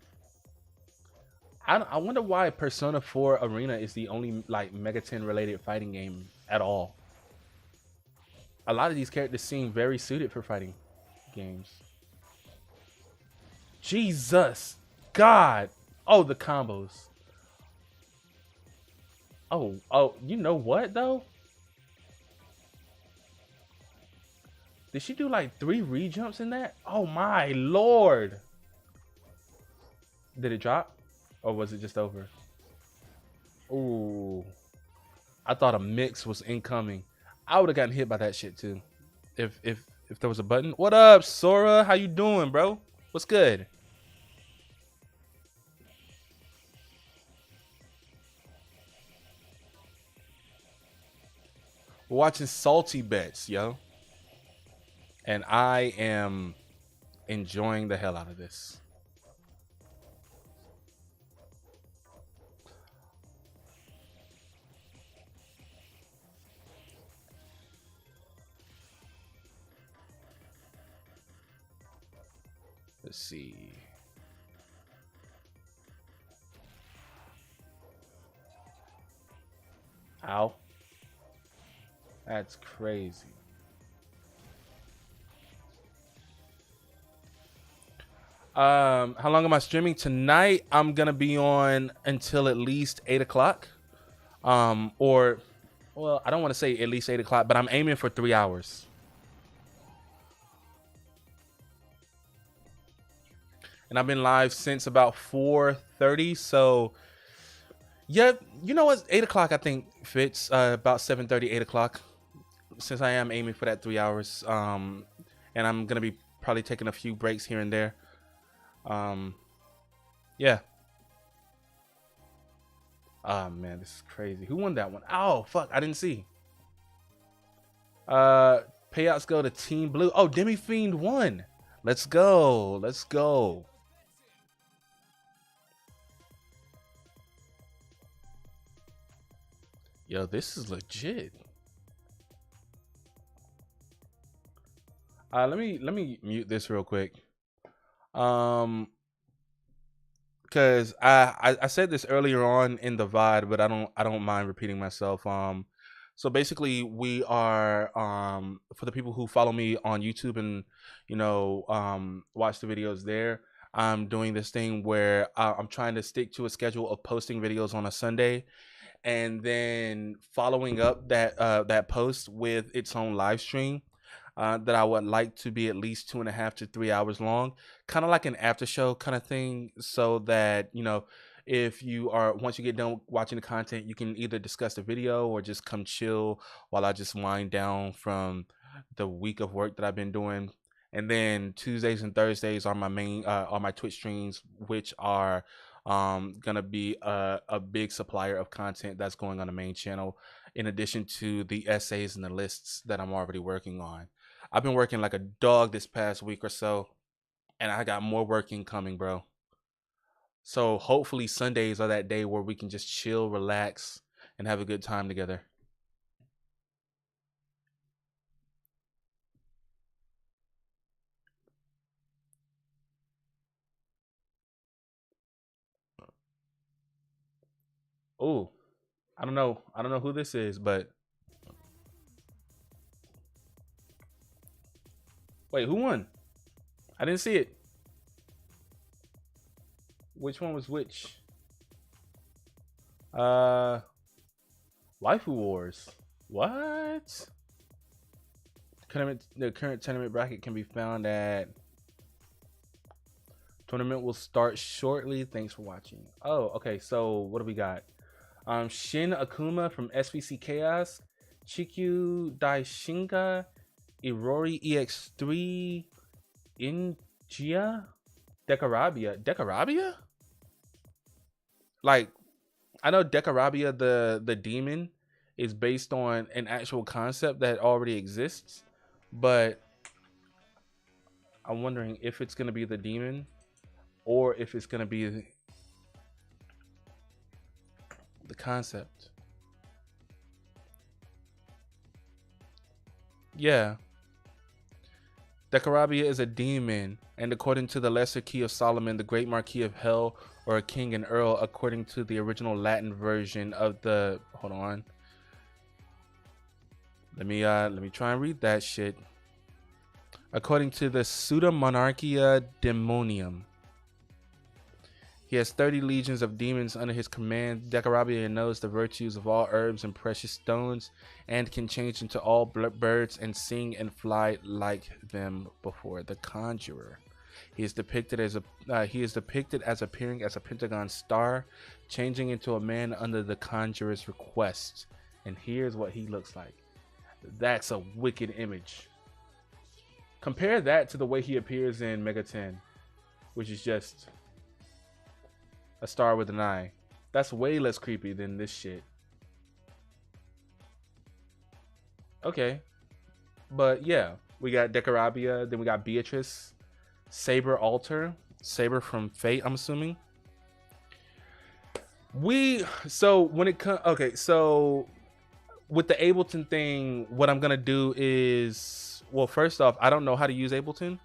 I wonder why Persona 4 Arena is the only like Megaten related fighting game at all. A lot of these characters seem very suited for fighting games. Jesus! God! Oh, the combos. Oh, you know what though? Did she do like 3 re-jumps in that? Oh my lord! Did it drop? Or was it just over? Ooh. I thought a mix was incoming. I would have gotten hit by that shit too. If if there was a button. What up, Sora? How you doing, bro? What's good? We're watching Salty Bets, yo. And I am enjoying the hell out of this. Let's see. Ow. That's crazy. How long am I streaming tonight? I'm gonna be on until at least 8 o'clock. Or well, I don't want to say at least 8 o'clock, but I'm aiming for 3 hours. And I've been live since about 4:30. So yeah, you know what? 8 o'clock I think fits. About 7:30, 8 o'clock. Since I am aiming for that 3 hours. And I'm gonna be probably taking a few breaks here and there. Yeah. Oh man, this is crazy. Who won that one? Oh fuck, I didn't see. Payouts go to Team Blue. Oh, Demi Fiend won. Let's go. Let's go. Yo, this is legit. Let me mute this real quick. Because I said this earlier on in the VOD, but I don't mind repeating myself. So basically we are for the people who follow me on YouTube and watch the videos there. I'm doing this thing where I'm trying to stick to a schedule of posting videos on a Sunday, and then following up that post with its own live stream. That I would like to be at least 2.5 to 3 hours long, kind of like an after show kind of thing, so that if you are once you get done watching the content, you can either discuss the video or just come chill while I just wind down from the week of work that I've been doing. And then Tuesdays and Thursdays are my main are my Twitch streams, which are gonna be a big supplier of content that's going on the main channel, in addition to the essays and the lists that I'm already working on. I've been working like a dog this past week or so, and I got more work incoming, bro. So hopefully Sundays are that day where we can just chill, relax, and have a good time together. Oh, I don't know. I don't know who this is, but wait, who won? I didn't see it. Which one was which? Waifu Wars. What? The current tournament bracket can be found at. Tournament will start shortly. Thanks for watching. Oh, okay. So what do we got? Shin Akuma from SVC Chaos, Chikyu Daishinga, Irori EX3, Injia, Decarabia. Decarabia? Like, I know Decarabia, the demon, is based on an actual concept that already exists, but I'm wondering if it's gonna be the demon or if it's gonna be the concept. Yeah. Decarabia is a demon, and according to the Lesser Key of Solomon, the Great Marquis of Hell, or a king and earl, according to the original Latin version of the. Hold on. Let me try and read that shit. According to the Pseudo Monarchia Demonium, he has 30 legions of demons under his command. Decarabia knows the virtues of all herbs and precious stones, and can change into all birds and sing and fly like them before the conjurer. He is depicted as appearing as a pentagon star, changing into a man under the conjurer's request. And here's what he looks like. That's a wicked image. Compare that to the way he appears in Mega 10, which is just a star with an eye. That's way less creepy than this shit. Okay. But yeah, we got Decarabia, then we got Beatrice, Saber Alter, Saber from Fate, I'm assuming. So when it comes, okay, so with the Ableton thing, what I'm gonna do is, well, first off, I don't know how to use Ableton,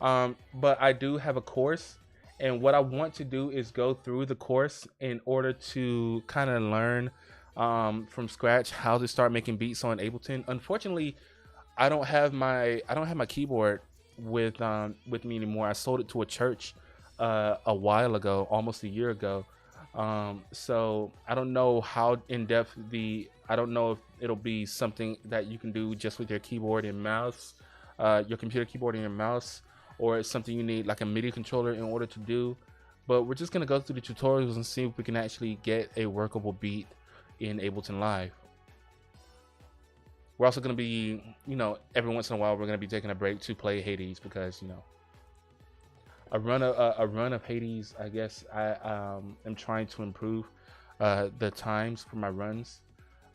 but I do have a course, and what I want to do is go through the course in order to kind of learn from scratch how to start making beats on Ableton. Unfortunately, I don't have my keyboard with me anymore. I sold it to a church a while ago, almost a year ago. So I don't know how in depth I don't know if it'll be something that you can do just with your keyboard and mouse, your computer keyboard and your mouse, or it's something you need like a MIDI controller in order to do. But we're just gonna go through the tutorials and see if we can actually get a workable beat in Ableton Live. We're also going to be, every once in a while, we're going to be taking a break to play Hades because, a run of Hades. I guess I am trying to improve the times for my runs.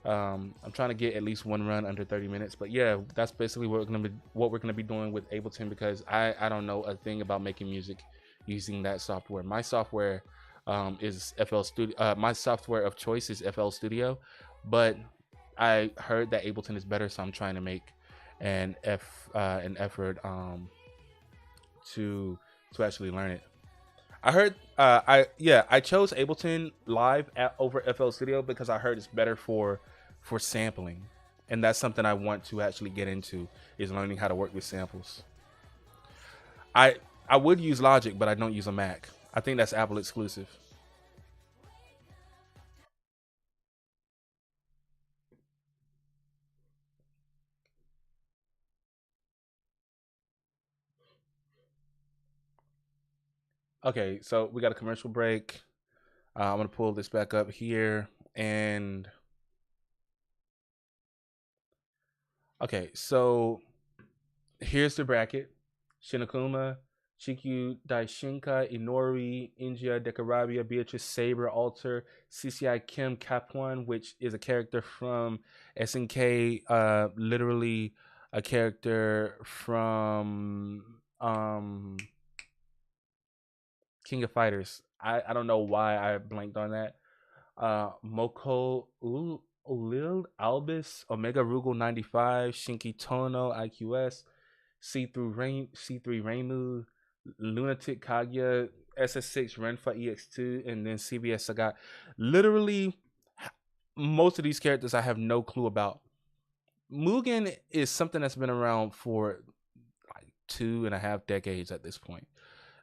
I'm trying to get at least one run under 30 minutes. But yeah, that's basically what we're gonna be doing with Ableton because I don't know a thing about making music using that software. My software is FL Studio. My software of choice is FL Studio, but I heard that Ableton is better, so I'm trying to make an effort to actually learn it. I heard I chose Ableton Live over FL Studio because I heard it's better for sampling, and that's something I want to actually get into is learning how to work with samples. I I would use Logic, but I don't use a Mac. I think that's Apple exclusive. Okay, so we got a commercial break. I'm gonna pull this back up here, and okay, so here's the bracket: Shinakuma, Shikyu, Daishinka, Inori, India, Dekarabia, Beatrice, Saber, Alter, CCI Kim, Capuan, which is a character from SNK, literally a character from King of Fighters. I don't know why I blanked on that. Moko Ulil Albus, Omega Rugal 95, Shinki Tono, IQS, C3 Reimu, Lunatic Kaguya, SS6 Renfa EX2, and then CBS Sagat. Literally, most of these characters I have no clue about. Mugen is something that's been around for like 2.5 decades at this point.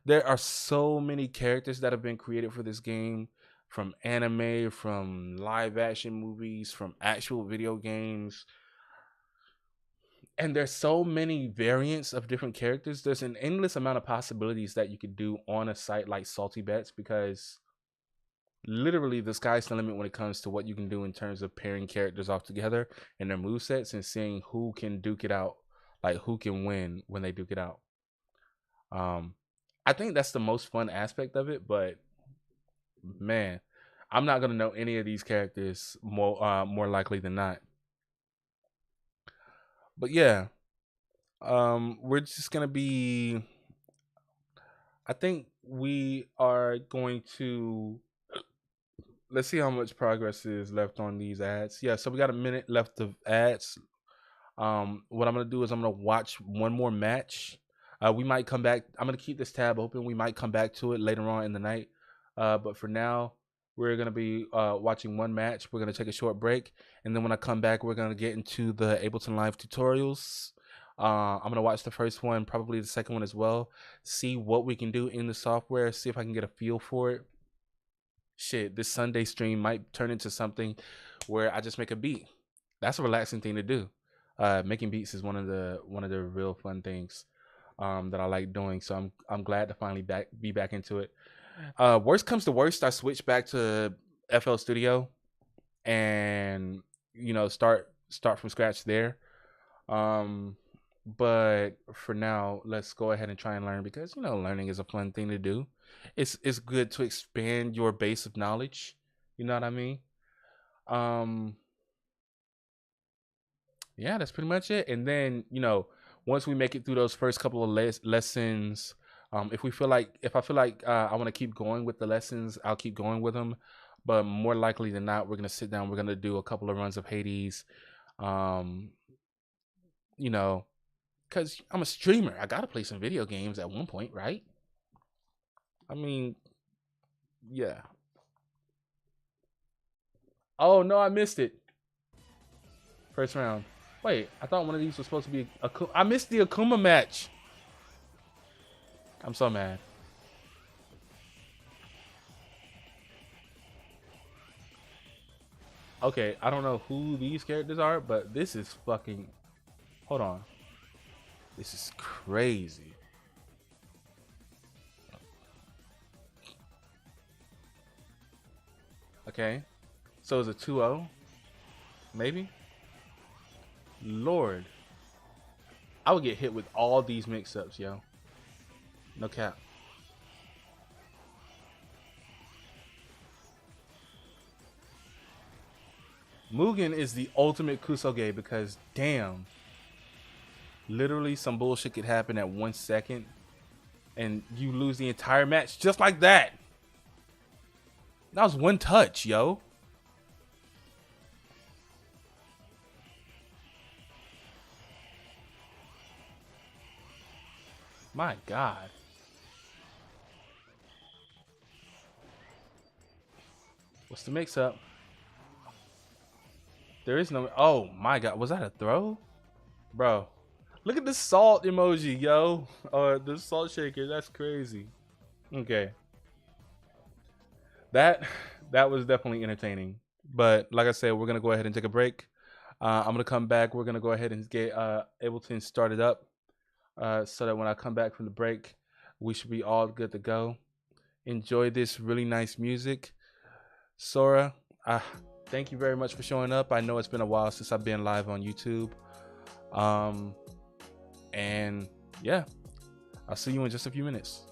There are so many characters that have been created for this game, from anime, from live action movies, from actual video games, and there's so many variants of different characters. There's an endless amount of possibilities that you could do on a site like Salty Bets because literally the sky's the limit when it comes to what you can do in terms of pairing characters off together and their movesets and seeing who can duke it out, like who can win when they duke it out. um I think that's the most fun aspect of it, but man, I'm not gonna know any of these characters more likely than not. But yeah, we're just gonna be. I think we are going to. Let's see how much progress is left on these ads. Yeah, so we got a minute left of ads. What I'm gonna do is I'm gonna watch one more match. We might come back. I'm gonna keep this tab open. We might come back to it later on in the night. But for now, we're gonna be watching one match. We're gonna take a short break, and then when I come back, we're gonna get into the Ableton Live tutorials. I'm gonna watch the first one, probably the second one as well. See what we can do in the software. See if I can get a feel for it. Shit, this Sunday stream might turn into something where I just make a beat. That's a relaxing thing to do. Making beats is one of the real fun things that I like doing. So I'm glad to finally be back into it. Worst comes to worst, I switch back to FL Studio and start from scratch there. Um, But for now, let's go ahead and try and learn, because learning is a fun thing to do. It's good to expand your base of knowledge. You know what I mean? Um, yeah, that's pretty much it. And then once we make it through those first couple of lessons, if I feel like I want to keep going with the lessons, I'll keep going with them. But more likely than not, we're gonna sit down. We're gonna do a couple of runs of Hades. Um, you know, because I'm a streamer. I gotta play some video games at one point, right? I mean, yeah. Oh no, I missed it. First round. Wait, I thought one of these was supposed to be I missed the Akuma match. I'm so mad. Okay, I don't know who these characters are, but this is fucking. Hold on. This is crazy. Okay, so it's a 2-0, maybe. Lord, I would get hit with all these mix-ups, yo. No cap. Mugen is the ultimate Kusoge because damn, literally some bullshit could happen at 1 second and you lose the entire match just like that. That was one touch, yo. My God. What's the mix up? There is no. Oh my God. Was that a throw? Bro. Look at the salt emoji, yo. Or the salt shaker. That's crazy. Okay. That was definitely entertaining. But like I said, we're gonna go ahead and take a break. I'm gonna come back. We're gonna go ahead and get Ableton started up, so that when I come back from the break, we should be all good to go. Enjoy this really nice music. Sora, thank you very much for showing up. I know it's been a while since I've been live on YouTube. And yeah, I'll see you in just a few minutes.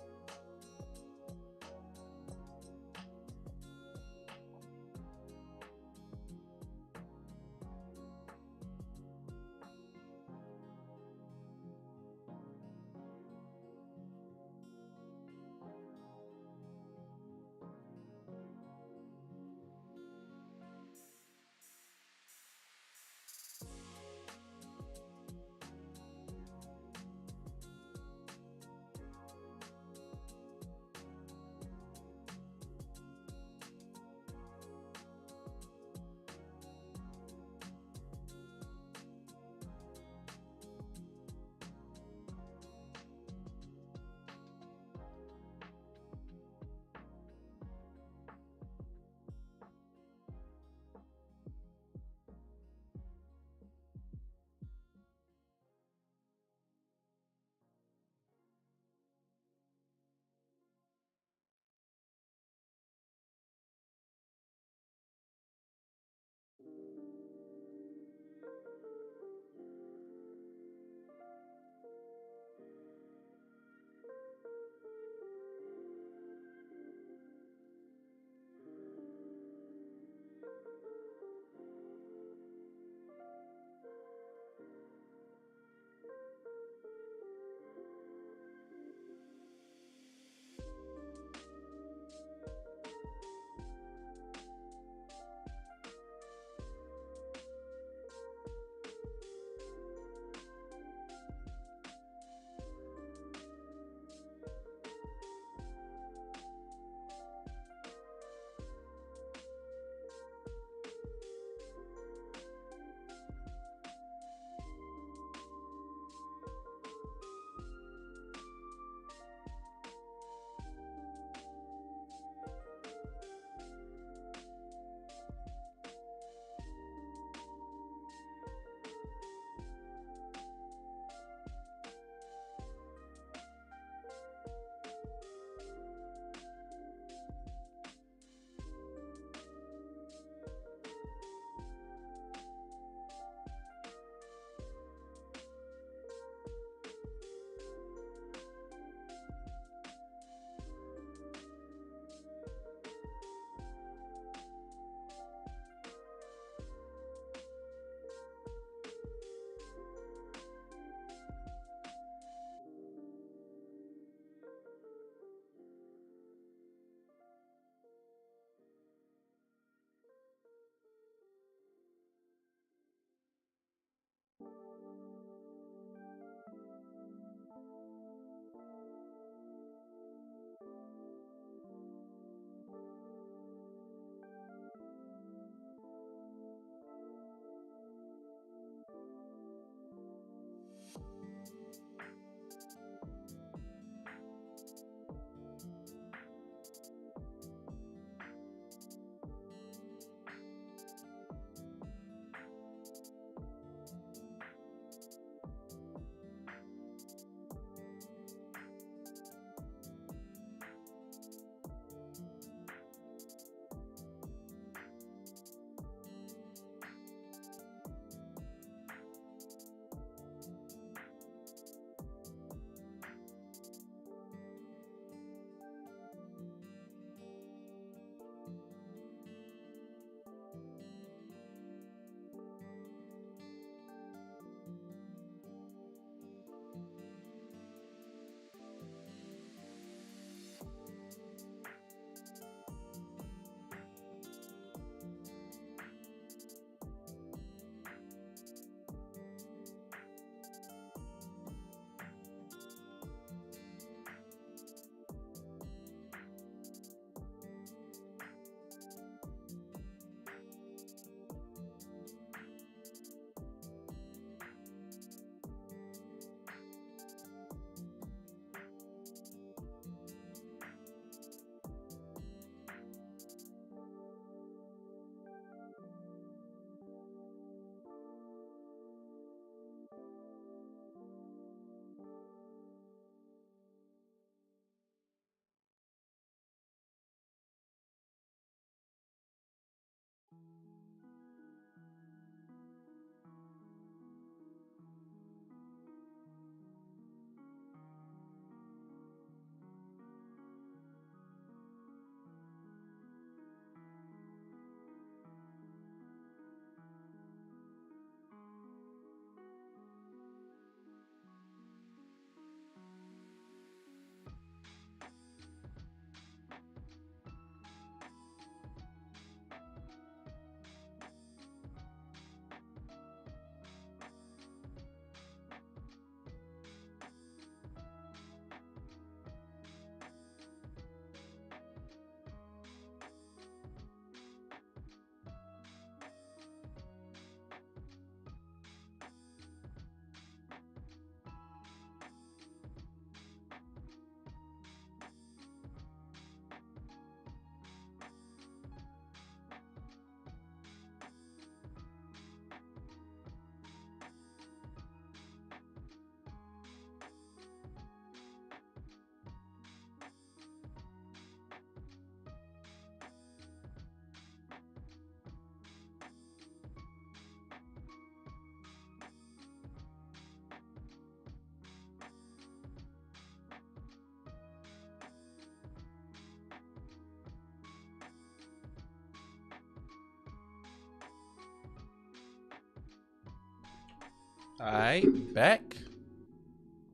Alright, back.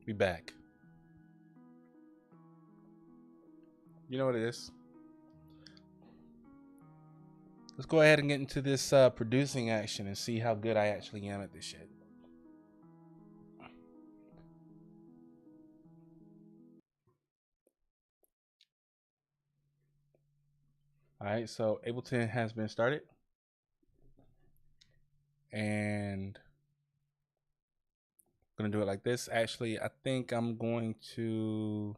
We back. You know what it is. Let's go ahead and get into this producing action and see how good I actually am at this shit. Alright, so Ableton has been started. And I'm gonna do it like this. Actually, I think I'm going to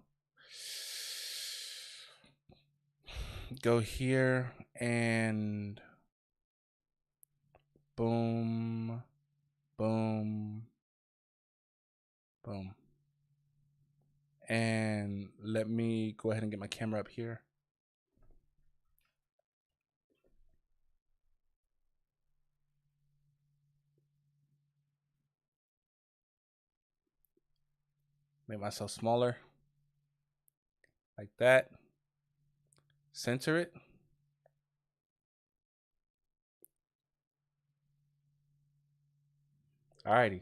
go here and boom, boom, boom. And let me go ahead and get my camera up here. Make myself smaller. Like that. Center it. Alrighty.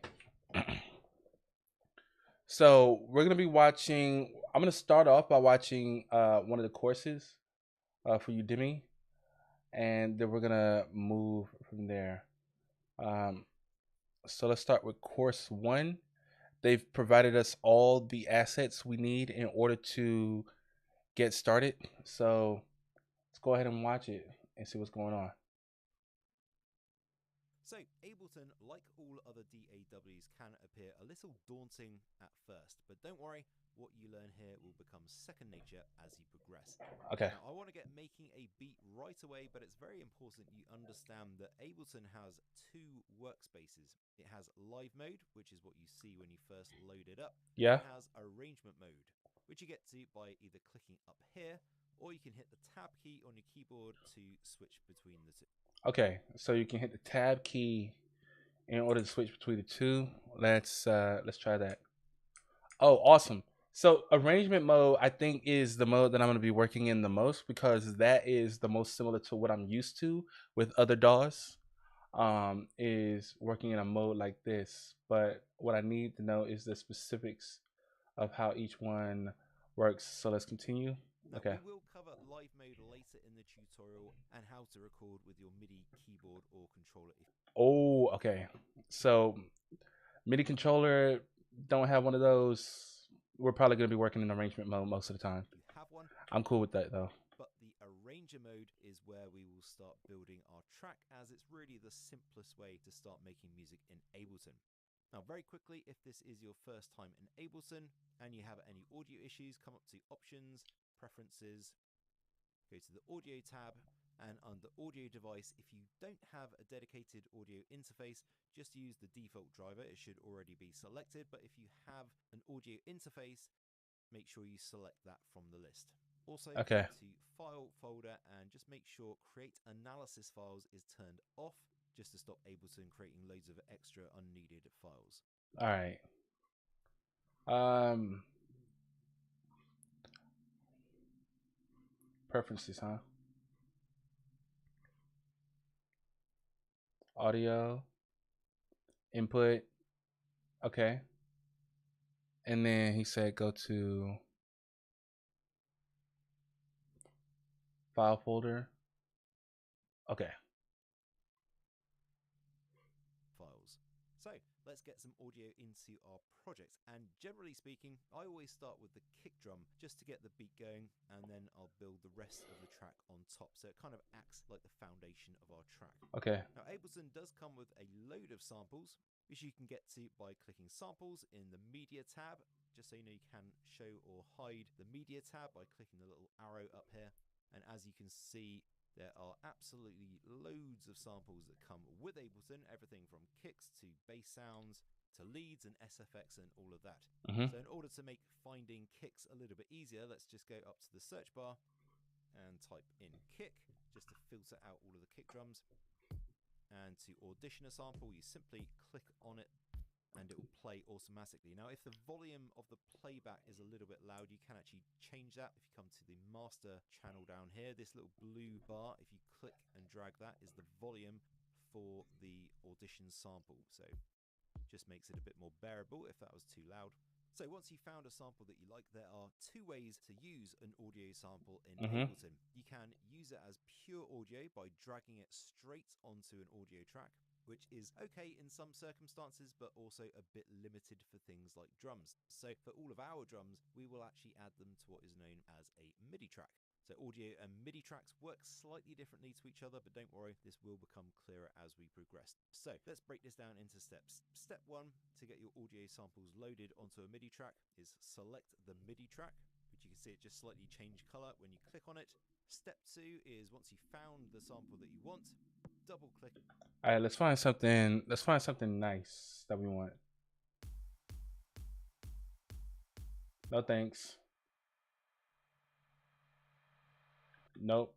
So we're gonna be watching. I'm gonna start off by watching one of the courses for Udemy, and then we're gonna move from there. So let's start with course 1. They've provided us all the assets we need in order to get started. So let's go ahead and watch it and see what's going on. So, Ableton, like all other DAWs, can appear a little daunting at first, but don't worry, what you learn here will become second nature as you progress. Okay. Now, I want to get making a beat right away, but it's very important you understand that Ableton has 2 workspaces. It has live mode, which is what you see when you first load it up. Yeah. It has arrangement mode, which you get to by either clicking up here, or you can hit the tab key on your keyboard to switch between the 2. Okay, so you can hit the tab key in order to switch between the 2. Let's try that. Oh, awesome. So arrangement mode, I think, is the mode that I'm going to be working in the most because that is the most similar to what I'm used to with other DAWs. Is working in a mode like this. But what I need to know is the specifics of how each one works. So let's continue. Now, Okay. we will cover live mode later in the tutorial and how to record with your MIDI keyboard or controller. Oh, okay. So MIDI controller, don't have one of those. We're probably going to be working in arrangement mode most of the time. You have one. I'm cool with that though. But the arranger mode is where we will start building our track, as it's really the simplest way to start making music in Ableton. Now, very quickly, if this is your first time in Ableton and you have any audio issues, come up to Options, Preferences, go to the Audio tab, and under Audio Device, if you don't have a dedicated audio interface, just use the default driver. It should already be selected, but if you have an audio interface, make sure you select that from the list. Also, Okay. go to File folder and just make sure Create Analysis Files is turned off, just to stop Ableton creating loads of extra unneeded files. All right. Preferences, huh? Audio, input. Okay. And then he said go to file folder. Okay. Files. So let's get some audio into our project. And generally speaking, I always start with the kick drum just to get the beat going, and then I'll build the rest of the track on top. So it kind of acts like the foundation of our track. Okay. Now, Ableton does come with a load of samples, which you can get to by clicking Samples in the Media tab. Just so you know, you can show or hide the Media tab by clicking the little arrow up here. And as you can see, there are absolutely loads of samples that come with Ableton, everything from kicks to bass sounds to leads and SFX and all of that. So in order to make finding kicks a little bit easier, let's just go up to the search bar and type in kick, just to filter out all of the kick drums. And to audition a sample, you simply click on it and it will play automatically. Now, if the volume of the playback is a little bit loud, you can actually change that. If you come to the master channel down here, this little blue bar, if you click and drag that, is the volume for the audition sample. So just makes it a bit more bearable if that was too loud. So once you've found a sample that you like, there are two ways to use an audio sample in Ableton. You can use it as pure audio by dragging it straight onto an audio track, which is okay in some circumstances, but also a bit limited for things like drums. So for all of our drums, we will actually add them to what is known as a MIDI track. So audio and MIDI tracks work slightly differently to each other, but don't worry, this will become clearer as we progress. So let's break this down into steps. Step 1, to get your audio samples loaded onto a MIDI track, is select the MIDI track, which you can see it just slightly change color when you click on it. Step 2 is once you've found the sample that you want, double click. All right, let's find something nice that we want. No thanks. Nope.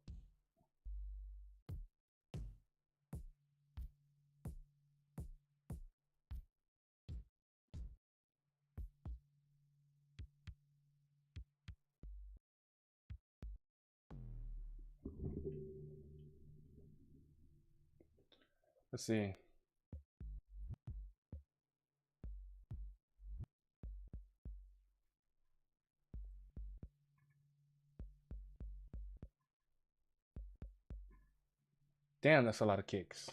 Let's see. Damn, that's a lot of kicks.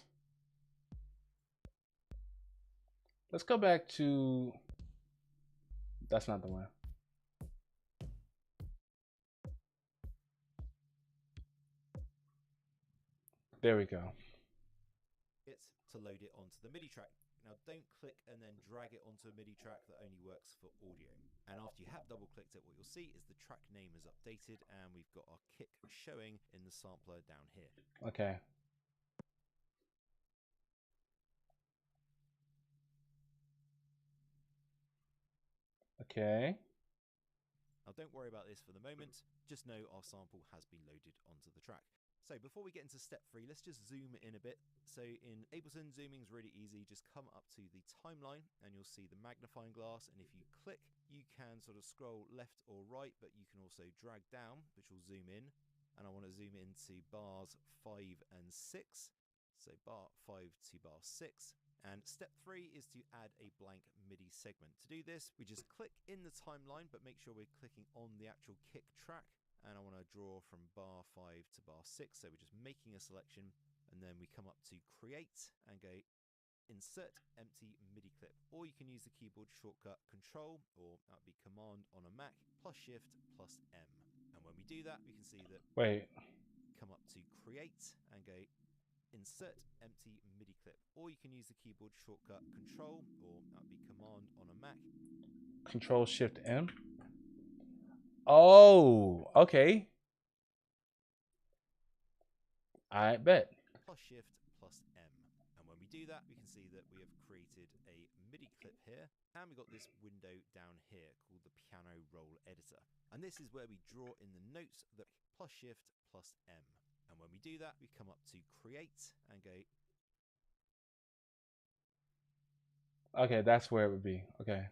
Let's go back to, that's not the one. There we go. It's to load it onto the MIDI track. Now don't click and then drag it onto a MIDI track that only works for audio. And after you have double clicked it, what you'll see is the track name is updated and we've got our kick showing in the sampler down here. Okay. Okay. Now don't worry about this for the moment, just know our sample has been loaded onto the track. So before we get into step 3, let's just zoom in a bit. So in Ableton, zooming is really easy. Just come up to the timeline and you'll see the magnifying glass. And if you click, you can sort of scroll left or right, but you can also drag down, which will zoom in. And I want to zoom into bars 5 and 6. So bar 5 to bar 6. And step 3 is to add a blank MIDI segment. To do this, we just click in the timeline, but make sure we're clicking on the actual kick track. And I want to draw from bar 5 to bar 6. So we're just making a selection. And then we come up to create and go insert empty MIDI clip. Or you can use the keyboard shortcut Control, or that would be Command on a Mac, plus Shift, plus M. And when we do that, we can see that come up to create and go insert empty MIDI clip, or you can use the keyboard shortcut Control, or that would be Command on a Mac. Control Shift M. Oh, okay. I bet. Plus Shift plus M. And when we do that, we can see that we have created a MIDI clip here, and we've got this window down here called the Piano Roll Editor. And this is where we draw in the notes that plus Shift plus M. And when we do that, we come up to create and go. Okay, that's where it would be. Okay.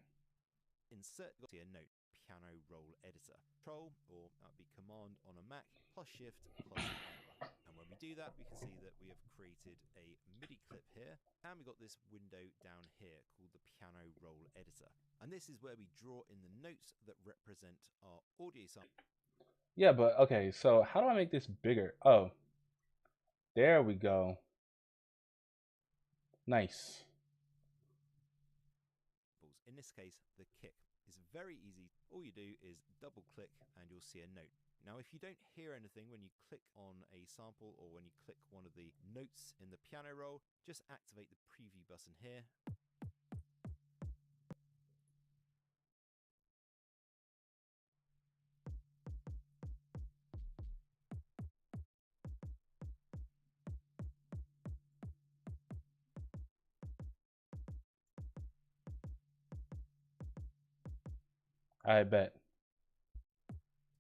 Insert a note, Piano Roll Editor. Control, or that would be Command on a Mac, plus Shift plus M. And when we do that, we can see that we have created a MIDI clip here, and we've got this window down here called the Piano Roll Editor. And this is where we draw in the notes that represent our audio sample. Yeah, but okay, so how do I make this bigger? Oh, there we go. Nice. In this case, the kick is very easy. All you do is double click and you'll see a note. Now, if you don't hear anything when you click on a sample or when you click one of the notes in the piano roll, just activate the preview button here. I bet.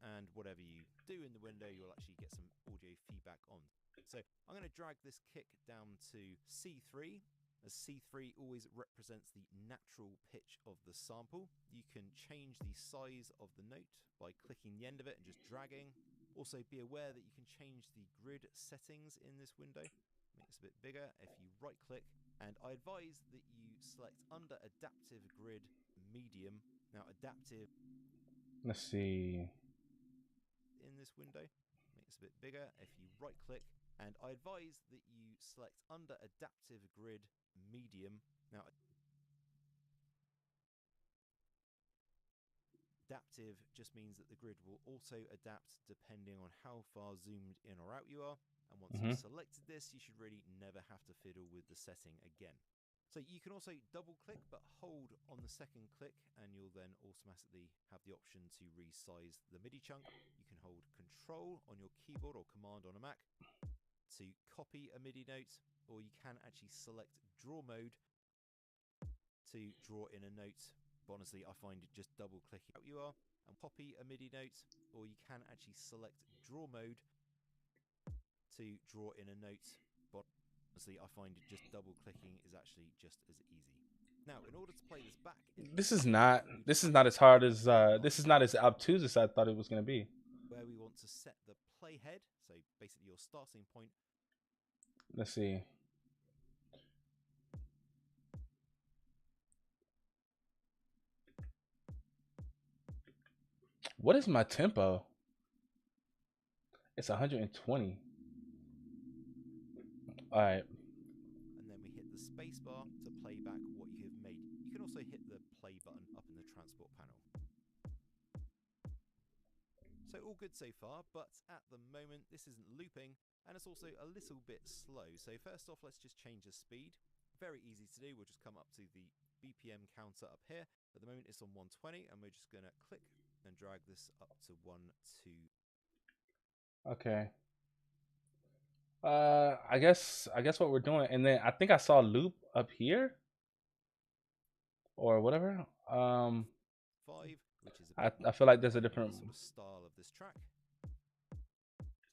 And whatever you do in the window, you'll actually get some audio feedback on. So I'm going to drag this kick down to C3, as C3 always represents the natural pitch of the sample. You can change the size of the note by clicking the end of it and just dragging. Also be aware that you can change the grid settings in this window. makes it a bit bigger if you right click, and I advise that you select under adaptive grid medium. Now adaptive, let's see, in this window, makes it a bit bigger if you right click, and I advise that you select under adaptive grid medium. Now adaptive just means that the grid will auto adapt depending on how far zoomed in or out you are, and once you've selected this, you should really never have to fiddle with the setting again. So you can also double click but hold on the second click, and you'll then automatically have the option to resize the MIDI chunk. You can hold Control on your keyboard or Command on a Mac to copy a MIDI note, or you can actually select draw mode to draw in a note. But honestly, I find it just double clicking out you are and copy a MIDI note, or you can actually select draw mode to draw in a note. But honestly, I find it just double clicking is actually just as easy. Now, in order to play this back, this is not as hard as this is not as obtuse as I thought it was going to be. Where we want to set the playhead, so basically your starting point. Let's see. What is my tempo? It's 120. All right. And then we hit the space bar to play back what you have made. You can also hit the play button up in the transport panel. So all good so far, but at the moment this isn't looping, and it's also a little bit slow. So first off, let's just change the speed. Very easy to do. We'll just come up to the BPM counter up here. At the moment it's on 120, and we're just going to click and drag this up to 1, 2. Okay. I guess what we're doing, and then I think I saw loop up here or whatever. 5, which is I feel like there's a different sort of style of this track.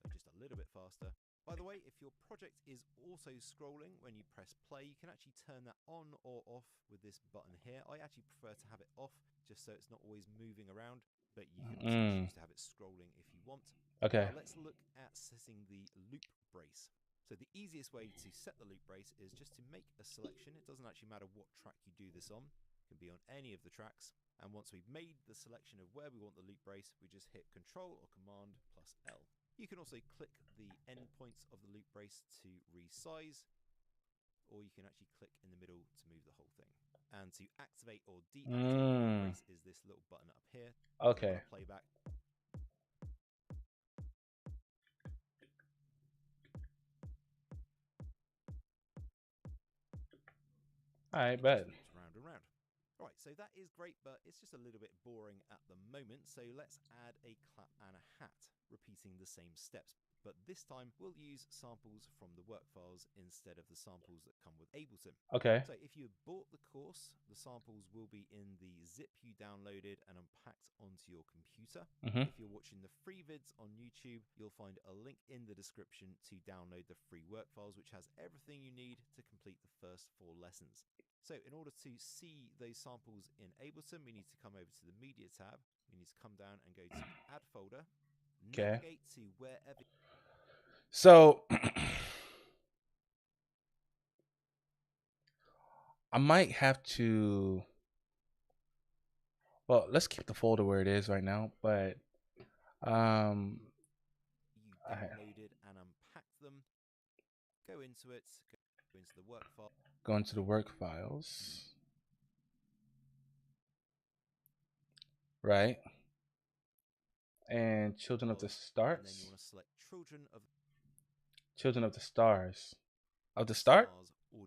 So just a little bit faster. By the way, if your project is auto scrolling when you press play, you can actually turn that on or off with this button here. I actually prefer to have it off just so it's not always moving around, but you can also choose to have it scrolling if you want. Okay. Now let's look at setting the loop brace. So the easiest way to set the loop brace is just to make a selection. It doesn't actually matter what track you do this on. It can be on any of the tracks. And once we've made the selection of where we want the loop brace, we just hit Control or Command plus L. You can also click the endpoints of the loop brace to resize, or you can actually click in the middle to move the whole thing. And to activate or deactivate the loop brace is this little button up here. Okay. Playback. All right, bet. Round and round. All right, so that is great, but it's just a little bit boring at the moment. So let's add a clap and a hat, repeating the same steps. But this time we'll use samples from the work files instead of the samples that come with Ableton. Okay. So if you bought the course, the samples will be in the zip you downloaded and unpacked onto your computer. If you're watching the free vids on YouTube, you'll find a link in the description to download the free work files, which has everything you need to complete the first 4 lessons. So in order to see those samples in Ableton, we need to come over to the Media tab. We need to come down and go to Add Folder, navigate to wherever. So I might have to, well, let's keep the folder where it is right now, but You downloaded and unpacked them. Go into it, go into the work file. Go into the work files. Right. And Children of the Stars. And then you want to select Children of the Stars. Of the Start? Audio,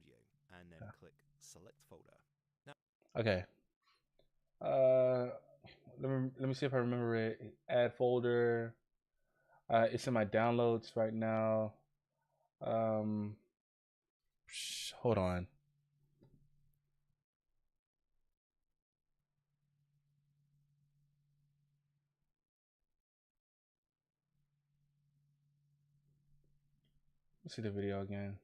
and then click Select Folder. Now, okay. Let me see if I remember it. Add folder. It's in my downloads right now. Hold on. Let's see the video again.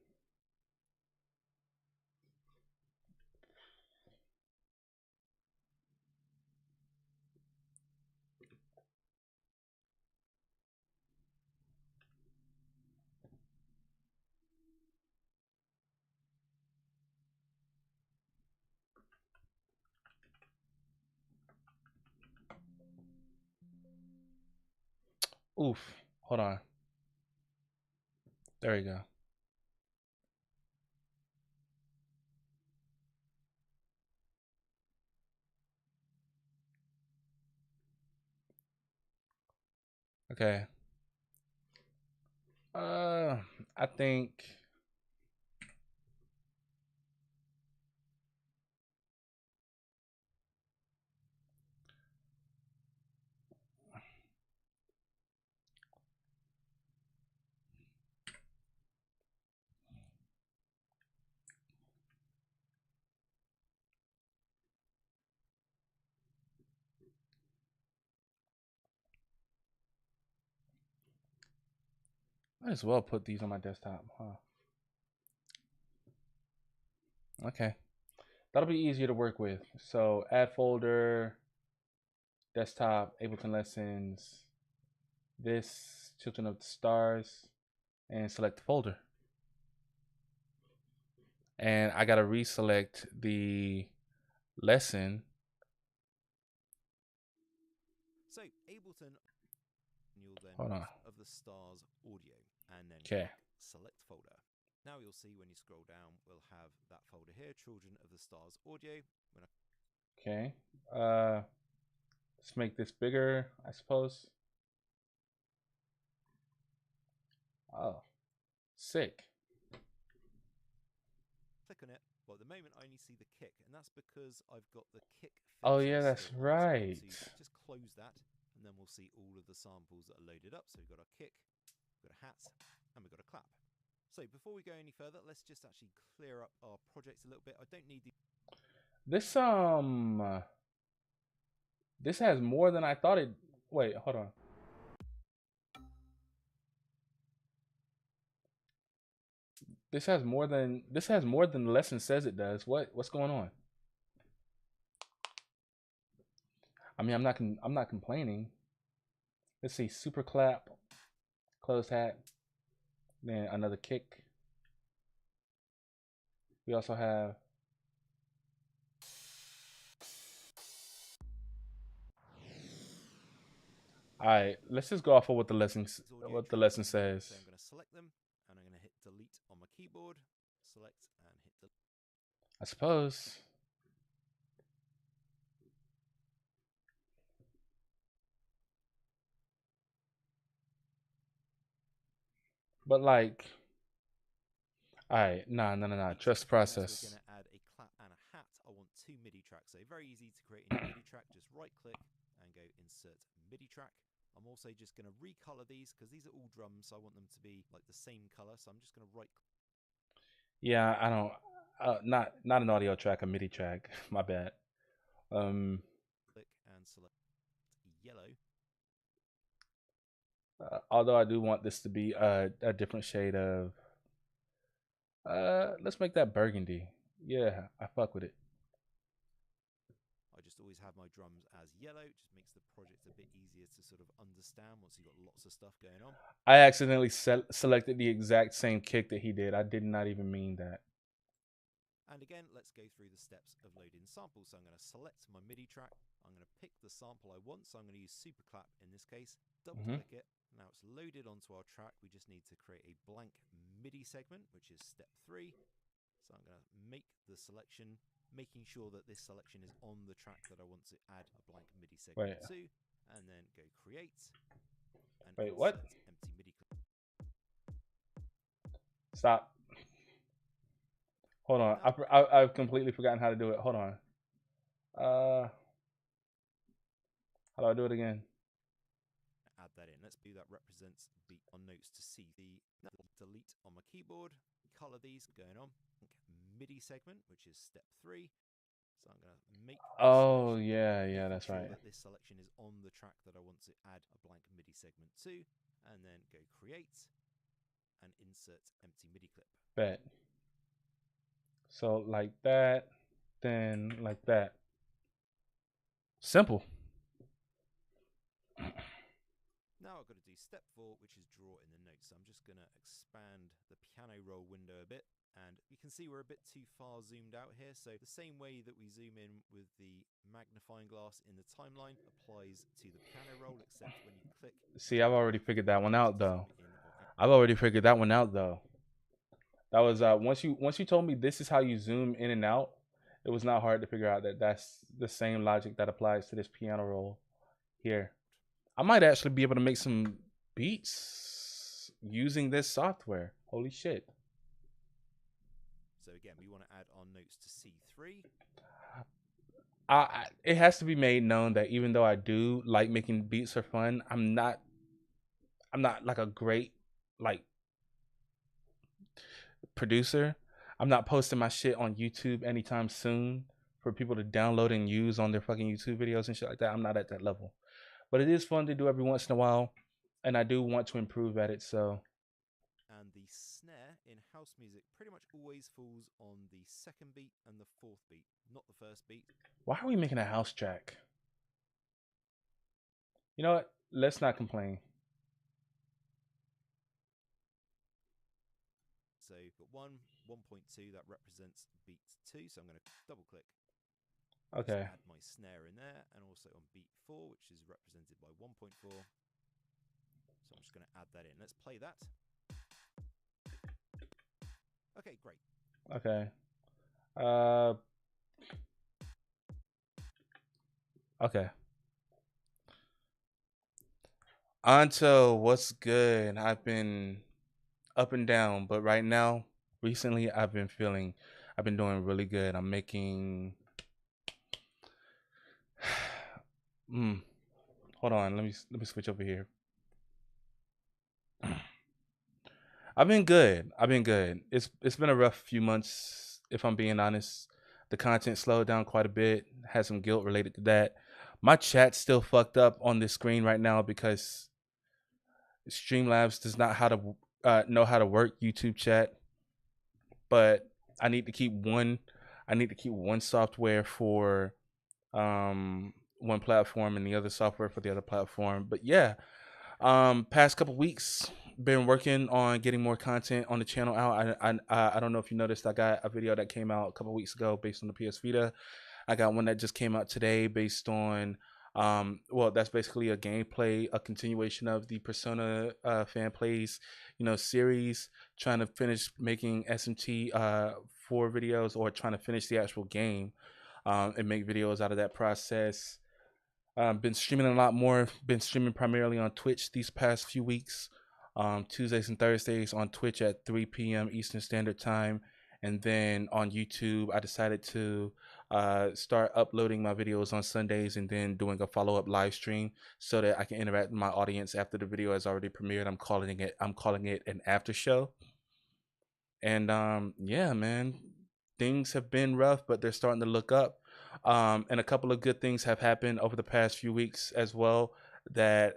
Oof. Hold on. There we go. Okay. I think might as well put these on my desktop, huh? Okay. That'll be easier to work with. So add folder, desktop, Ableton Lessons, this, Children of the Stars, and select the folder. And I gotta reselect the lesson. So Ableton, you'll then Hold on. of the Stars audio, and then Okay. select folder. Now you'll see when you scroll down, we'll have that folder here, Children of the Stars audio. Okay. Let's make this bigger, I suppose. Oh, sick. Click on it. Well, at the moment I only see the kick, and that's because I've got the kick Oh filter yeah, that's still on. right. So just close that, and then we'll see all of the samples that are loaded up. So we've got our kick, we've got a hat, and we've got a clap. So before we go any further, let's just actually clear up our project a little bit. I don't need the... This has more than I thought it. Wait, hold on. This has more than the lesson says it does. What's going on? I mean, I'm not complaining. Let's see, super clap, closed hat, then another kick. We also have all right. Let's just go off of what the lesson says. So I'm going to select them, and I'm going to hit delete on my keyboard. Select and hit delete. I suppose. But like, all right, nah. Trust the process. We're going to add a clap and a hat. I want 2 MIDI tracks. So very easy to create a new MIDI track. Just right click and go insert MIDI track. I'm also just going to recolor these because these are all drums. So I want them to be like the same color. So I'm just going to right. Yeah, I don't. Not an audio track, a MIDI track. My bad. Click and select yellow. Although I do want this to be a different shade of. Let's make that burgundy. Yeah, I fuck with it. I just always have my drums as yellow. It just makes the project a bit easier to sort of understand once you've got lots of stuff going on. I accidentally selected the exact same kick that he did. I did not even mean that. And again, let's go through the steps of loading samples. So I'm going to select my MIDI track. I'm going to pick the sample I want. So I'm going to use Superclap in this case. Double click it. Now it's loaded onto our track. We just need to create a blank MIDI segment, which is step 3. So I'm going to make the selection, making sure that this selection is on the track that I want to add a blank MIDI segment to, and then go create and Wait, insert what? empty MIDI clip. Stop. Hold on. I've completely forgotten how to do it. Hold on. How do I do it again? Add that in. Let's do that represents the on notes to see the delete on my keyboard. Color these going on. MIDI segment, which is step 3. So I'm going to make. Oh yeah, that's right. That this selection is on the track that I want to add a blank MIDI segment to, and then go create and insert empty MIDI clip. Bet. So like that, then like that. Simple. Now I've got to do step 4, which is draw in the notes. So I'm just going to expand the piano piano roll window a bit, and you can see we're a bit too far zoomed out here. So the same way that we zoom in with the magnifying glass in the timeline applies to the piano roll, except when you click. See, I've already figured that one out though. I've already figured that one out though. That was once you told me this is how you zoom in and out, it was not hard to figure out that that's the same logic that applies to this piano roll here. I might actually be able to make some beats using this software. Holy shit. So again, we want to add our notes to C3. It has to be made known that even though I do like making beats for fun, I'm not like a great like producer. I'm not posting my shit on YouTube anytime soon for people to download and use on their fucking YouTube videos and shit like that. I'm not at that level. But it is fun to do every once in a while, and I do want to improve at it, so. And the snare in house music pretty much always falls on the second beat and the fourth beat, not the first beat. Why are we making a house track? You know what? Let's not complain. So you've got 1.2 that represents beat 2, so I'm going to double click. Okay. Add my snare in there, and also on beat 4, which is represented by 1.4. So I'm just going to add that in. Let's play that. Okay, great. Okay. Okay. Anto, what's good? I've been up and down, but right now, recently, I've been doing really good. I'm making. Hold on, let me switch over here. I've been good. It's been a rough few months, if I'm being honest. The content slowed down quite a bit. Had some guilt related to that. My chat's still fucked up on this screen right now because Streamlabs does not know how to work YouTube chat. But I need to keep one software for one platform and the other software for the other platform. But yeah, past couple weeks been working on getting more content on the channel out. I don't know if you noticed, I got a video that came out a couple weeks ago based on the PS Vita. I got one that just came out today based on well, that's basically a gameplay, a continuation of the Persona fan plays, series, trying to finish making SMT 4 videos, or trying to finish the actual game and make videos out of that process. Been streaming a lot more. Been streaming primarily on Twitch these past few weeks. Tuesdays and Thursdays on Twitch at 3 p.m. Eastern Standard Time. And then on YouTube, I decided to start uploading my videos on Sundays and then doing a follow-up live stream so that I can interact with my audience after the video has already premiered. I'm calling it an after show. And yeah, man, things have been rough, but they're starting to look up. And a couple of good things have happened over the past few weeks as well that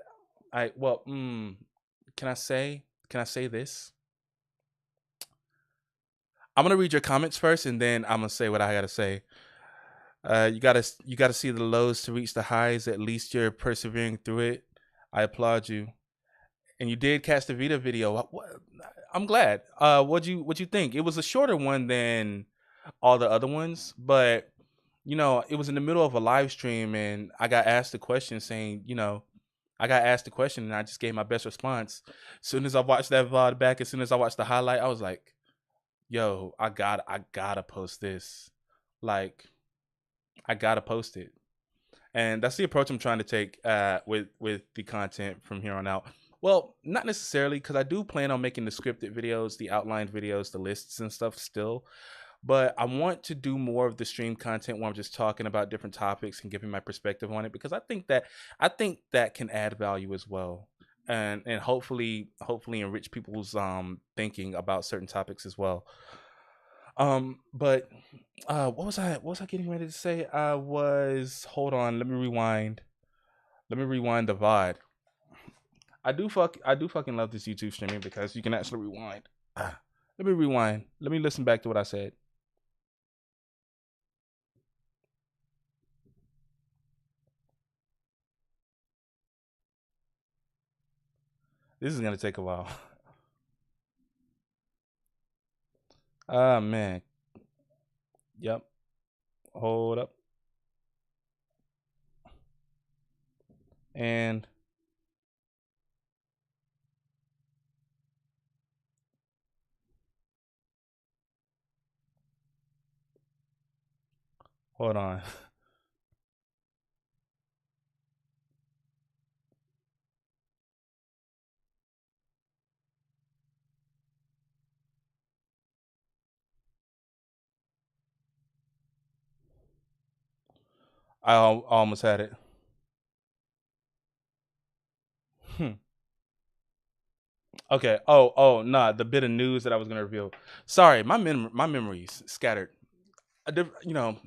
can I say this? I'm gonna read your comments first, and then I'm gonna say what I gotta say. You gotta see the lows to reach the highs. At least you're persevering through it. I applaud you. And you did catch the Vita video. I'm glad. What'd you think? It was a shorter one than all the other ones, but it was in the middle of a live stream, and I got asked a question saying, I got asked a question, and I just gave my best response. As soon as I watched that VOD back, as soon as I watched the highlight, I was like, yo, I gotta post this. Like, I gotta post it. And that's the approach I'm trying to take with the content from here on out. Well, not necessarily, because I do plan on making the scripted videos, the outlined videos, the lists and stuff still. But I want to do more of the stream content where I'm just talking about different topics and giving my perspective on it, because I think that can add value as well, and hopefully enrich people's thinking about certain topics as well. But what was I getting ready to say? Hold on, let me rewind the VOD. I do fucking love this YouTube streaming because you can actually rewind. Let me rewind. Let me listen back to what I said. This is gonna take a while. Ah, man. Yep. Hold up. And hold on. I almost had it. Hmm. Okay. Oh, nah. The bit of news that I was gonna reveal. Sorry, my memory's scattered. You know,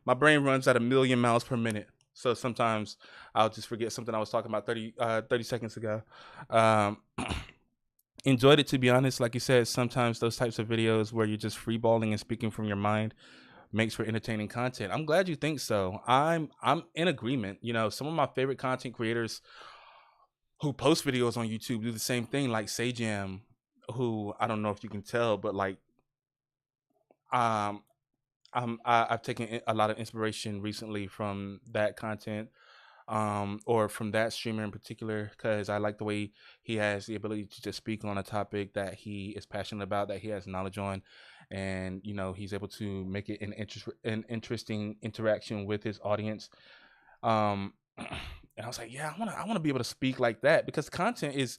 my brain runs at 1,000,000 miles per minute. So sometimes I'll just forget something I was talking about 30 seconds ago. Um, enjoyed it, to be honest. Like you said, sometimes those types of videos where you're just freeballing and speaking from your mind makes for entertaining content. I'm glad you think so. I'm in agreement. You know, some of my favorite content creators who post videos on YouTube do the same thing, like Sajam, who I don't know if you can tell, but like um I've taken a lot of inspiration recently from that content, or from that streamer in particular, because I like the way he has the ability to just speak on a topic that he is passionate about, that he has knowledge on, and you know he's able to make it an interesting interaction with his audience. And I was like, yeah, I want to be able to speak like that because content is,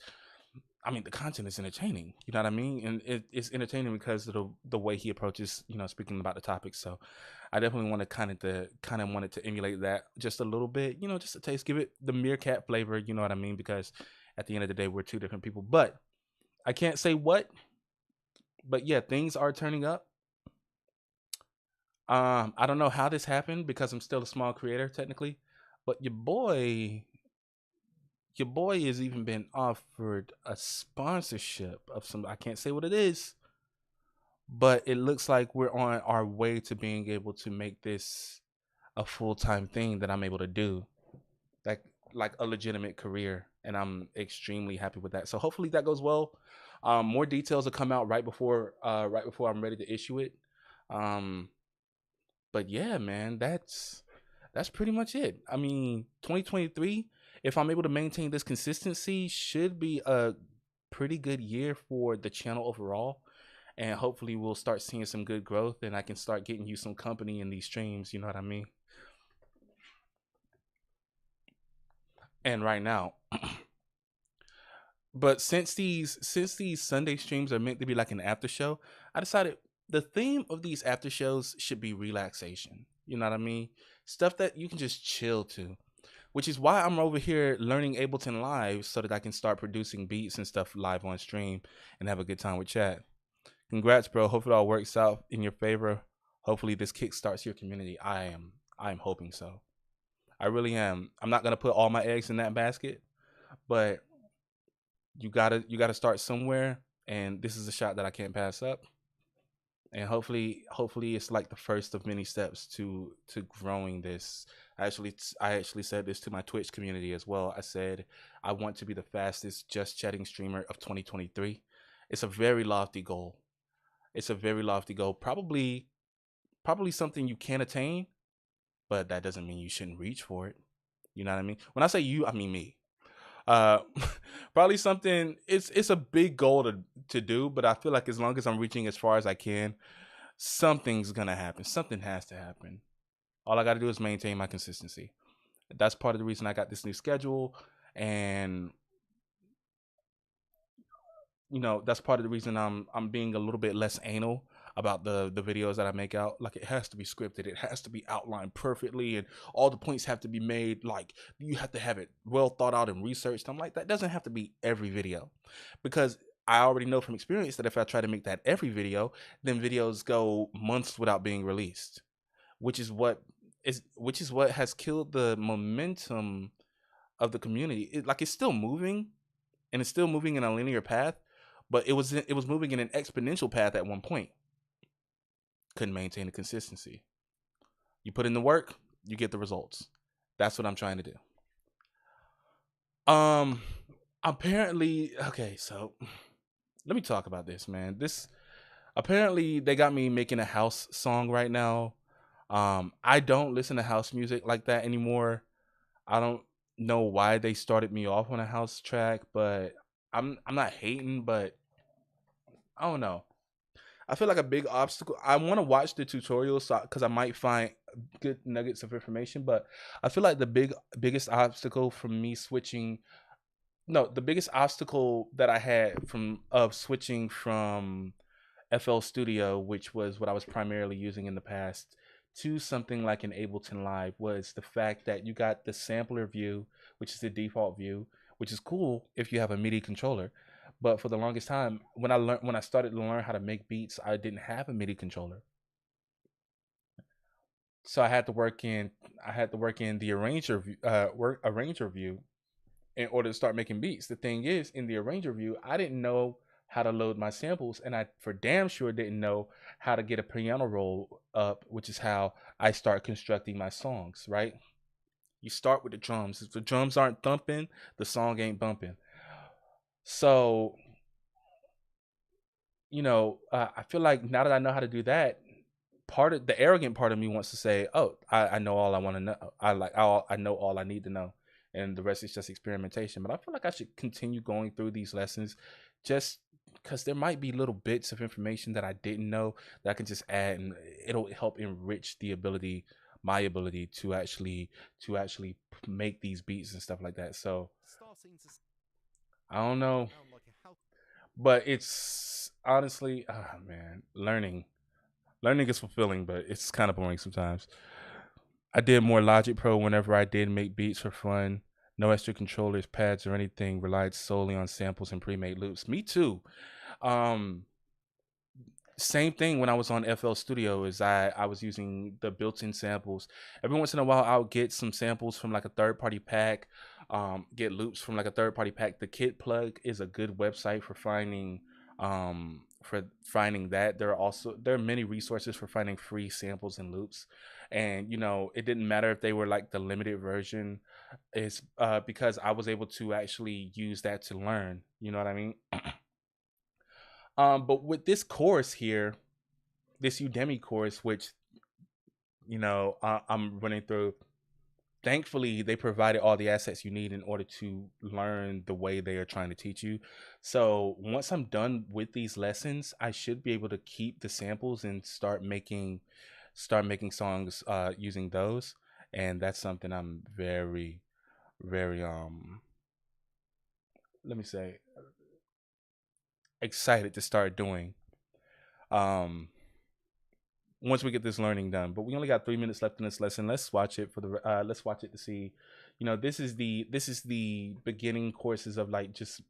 I mean, the content is entertaining. You know what I mean? And it's entertaining because of the way he approaches, you know, speaking about the topic. So I definitely want to kind of wanted to emulate that just a little bit, you know, just a taste, give it the meerkat flavor. You know what I mean? Because at the end of the day, we're two different people. But I can't say what. But yeah, things are turning up. I don't know how this happened because I'm still a small creator technically, but your boy has even been offered a sponsorship of some, I can't say what it is, but it looks like we're on our way to being able to make this a full-time thing that I'm able to do, like like a legitimate career, and I'm extremely happy with that. So hopefully that goes well. More details will come out right before I'm ready to issue it. Um, but yeah, man, that's pretty much it. I mean, 2023, if I'm able to maintain this consistency, should be a pretty good year for the channel overall. And hopefully we'll start seeing some good growth and I can start getting you some company in these streams, you know what I mean? And right now, but since these Sunday streams are meant to be like an after show, I decided the theme of these after shows should be relaxation. You know what I mean? Stuff that you can just chill to, which is why I'm over here learning Ableton Live so that I can start producing beats and stuff live on stream and have a good time with chat. Congrats, bro. Hope it all works out in your favor. Hopefully this kickstarts your community. I'm hoping so. I really am. I'm not gonna put all my eggs in that basket, but you gotta start somewhere, and this is a shot that I can't pass up. And hopefully it's like the first of many steps to growing this. I actually said this to my Twitch community as well. I said I want to be the fastest just chatting streamer of 2023. It's a very lofty goal. It's a very lofty goal. Probably something you can attain, but that doesn't mean you shouldn't reach for it. You know what I mean? When I say you, I mean me. Uh, probably something. It's a big goal to do, but I feel like as long as I'm reaching as far as I can, something's gonna happen. Something has to happen. All I got to do is maintain my consistency. That's part of the reason I got this new schedule, and you know that's part of the reason I'm being a little bit less anal about the videos that I make out. Like, it has to be scripted, it has to be outlined perfectly, and all the points have to be made. Like, you have to have it well thought out and researched. I'm like, that doesn't have to be every video, because I already know from experience that if I try to make that every video, then videos go months without being released, which is what has killed the momentum of the community. It's still moving, and it's still moving in a linear path, but it was moving in an exponential path at one point. Couldn't maintain the consistency. You put in the work, you get the results. That's what I'm trying to do. Um, apparently, okay, so let me talk about this, man. Apparently, they got me making a house song right now. I don't listen to house music like that anymore. I don't know why they started me off on a house track, but I'm not hating, but I don't know. I feel like a big obstacle. I want to watch the tutorial so because I might find good nuggets of information, but I feel like the biggest obstacle from me switching no, the biggest obstacle that I had from of switching from FL Studio, which was what I was primarily using in the past, to something like an Ableton Live was the fact that you got the sampler view, which is the default view, which is cool if you have a MIDI controller. But for the longest time, when I started to learn how to make beats, I didn't have a MIDI controller. So I had to work in the arranger view in order to start making beats. The thing is, in the arranger view, I didn't know how to load my samples, and I for damn sure didn't know how to get a piano roll up, which is how I start constructing my songs, right? You start with the drums. If the drums aren't thumping, the song ain't bumping. So, I feel like now that I know how to do that, part of the arrogant part of me wants to say, "Oh, I know all I want to know. I know all I need to know, and the rest is just experimentation." But I feel like I should continue going through these lessons, just because there might be little bits of information that I didn't know that I can just add, and it'll help enrich my ability to actually make these beats and stuff like that. So I don't know, but it's honestly, ah man, learning is fulfilling, but it's kind of boring sometimes. I did more Logic Pro whenever I did make beats for fun. No extra controllers, pads, or anything. Relied solely on samples and pre-made loops. Me too. Um, Same thing when I was on FL Studio is I was using the built-in samples. Every once in a while I'll get some samples from like a third-party pack, get loops from like a third-party pack. The Kit Plug is a good website for finding that. There are many resources for finding free samples and loops. And it didn't matter if they were like the limited version, is because I was able to actually use that to learn. You know what I mean? But with this course here, this Udemy course, which I'm running through. Thankfully, they provided all the assets you need in order to learn the way they are trying to teach you. So once I'm done with these lessons, I should be able to keep the samples and start making songs using those. And that's something I'm very, very let me say, excited to start doing. Um, Once we get this learning done. But we only got 3 minutes left in this lesson. Let's watch it to see. This is the beginning courses of like just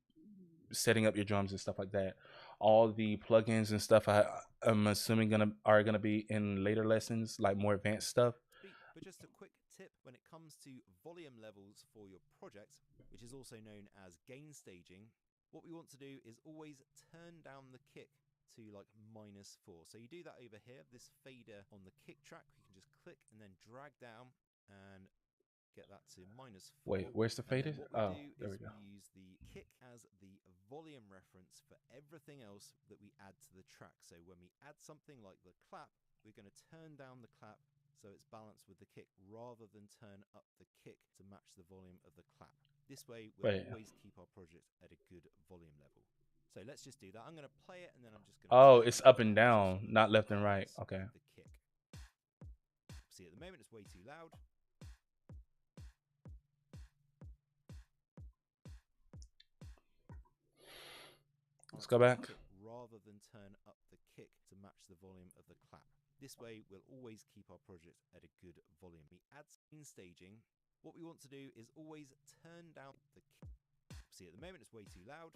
setting up your drums and stuff like that. All the plugins and stuff I'm assuming are gonna be in later lessons, like more advanced stuff. But just a quick tip when it comes to volume levels for your project, which is also known as gain staging, what we want to do is always turn down the kick to like -4. So you do that over here, this fader on the kick track, we can just click and then drag down and get that to -4. Wait, where's the fader? What we Oh, do there is we go. we use the kick as the volume reference for everything else that we add to the track. So when we add something like the clap, we're going to turn down the clap so it's balanced with the kick rather than turn up the kick to match the volume of the clap. This way we'll Wait. always keep our project at a good volume level. So let's just do that. I'm going to play it and then I'm just going to Oh, it's up and down, not left and right. Okay. the kick. See, at the moment it's way too loud. Let's go back. Rather than turn up the kick to match the volume of the clap. This way we'll always keep our project at a good volume. We add scene staging. What we want to do is always turn down the kick. See, at the moment it's way too loud.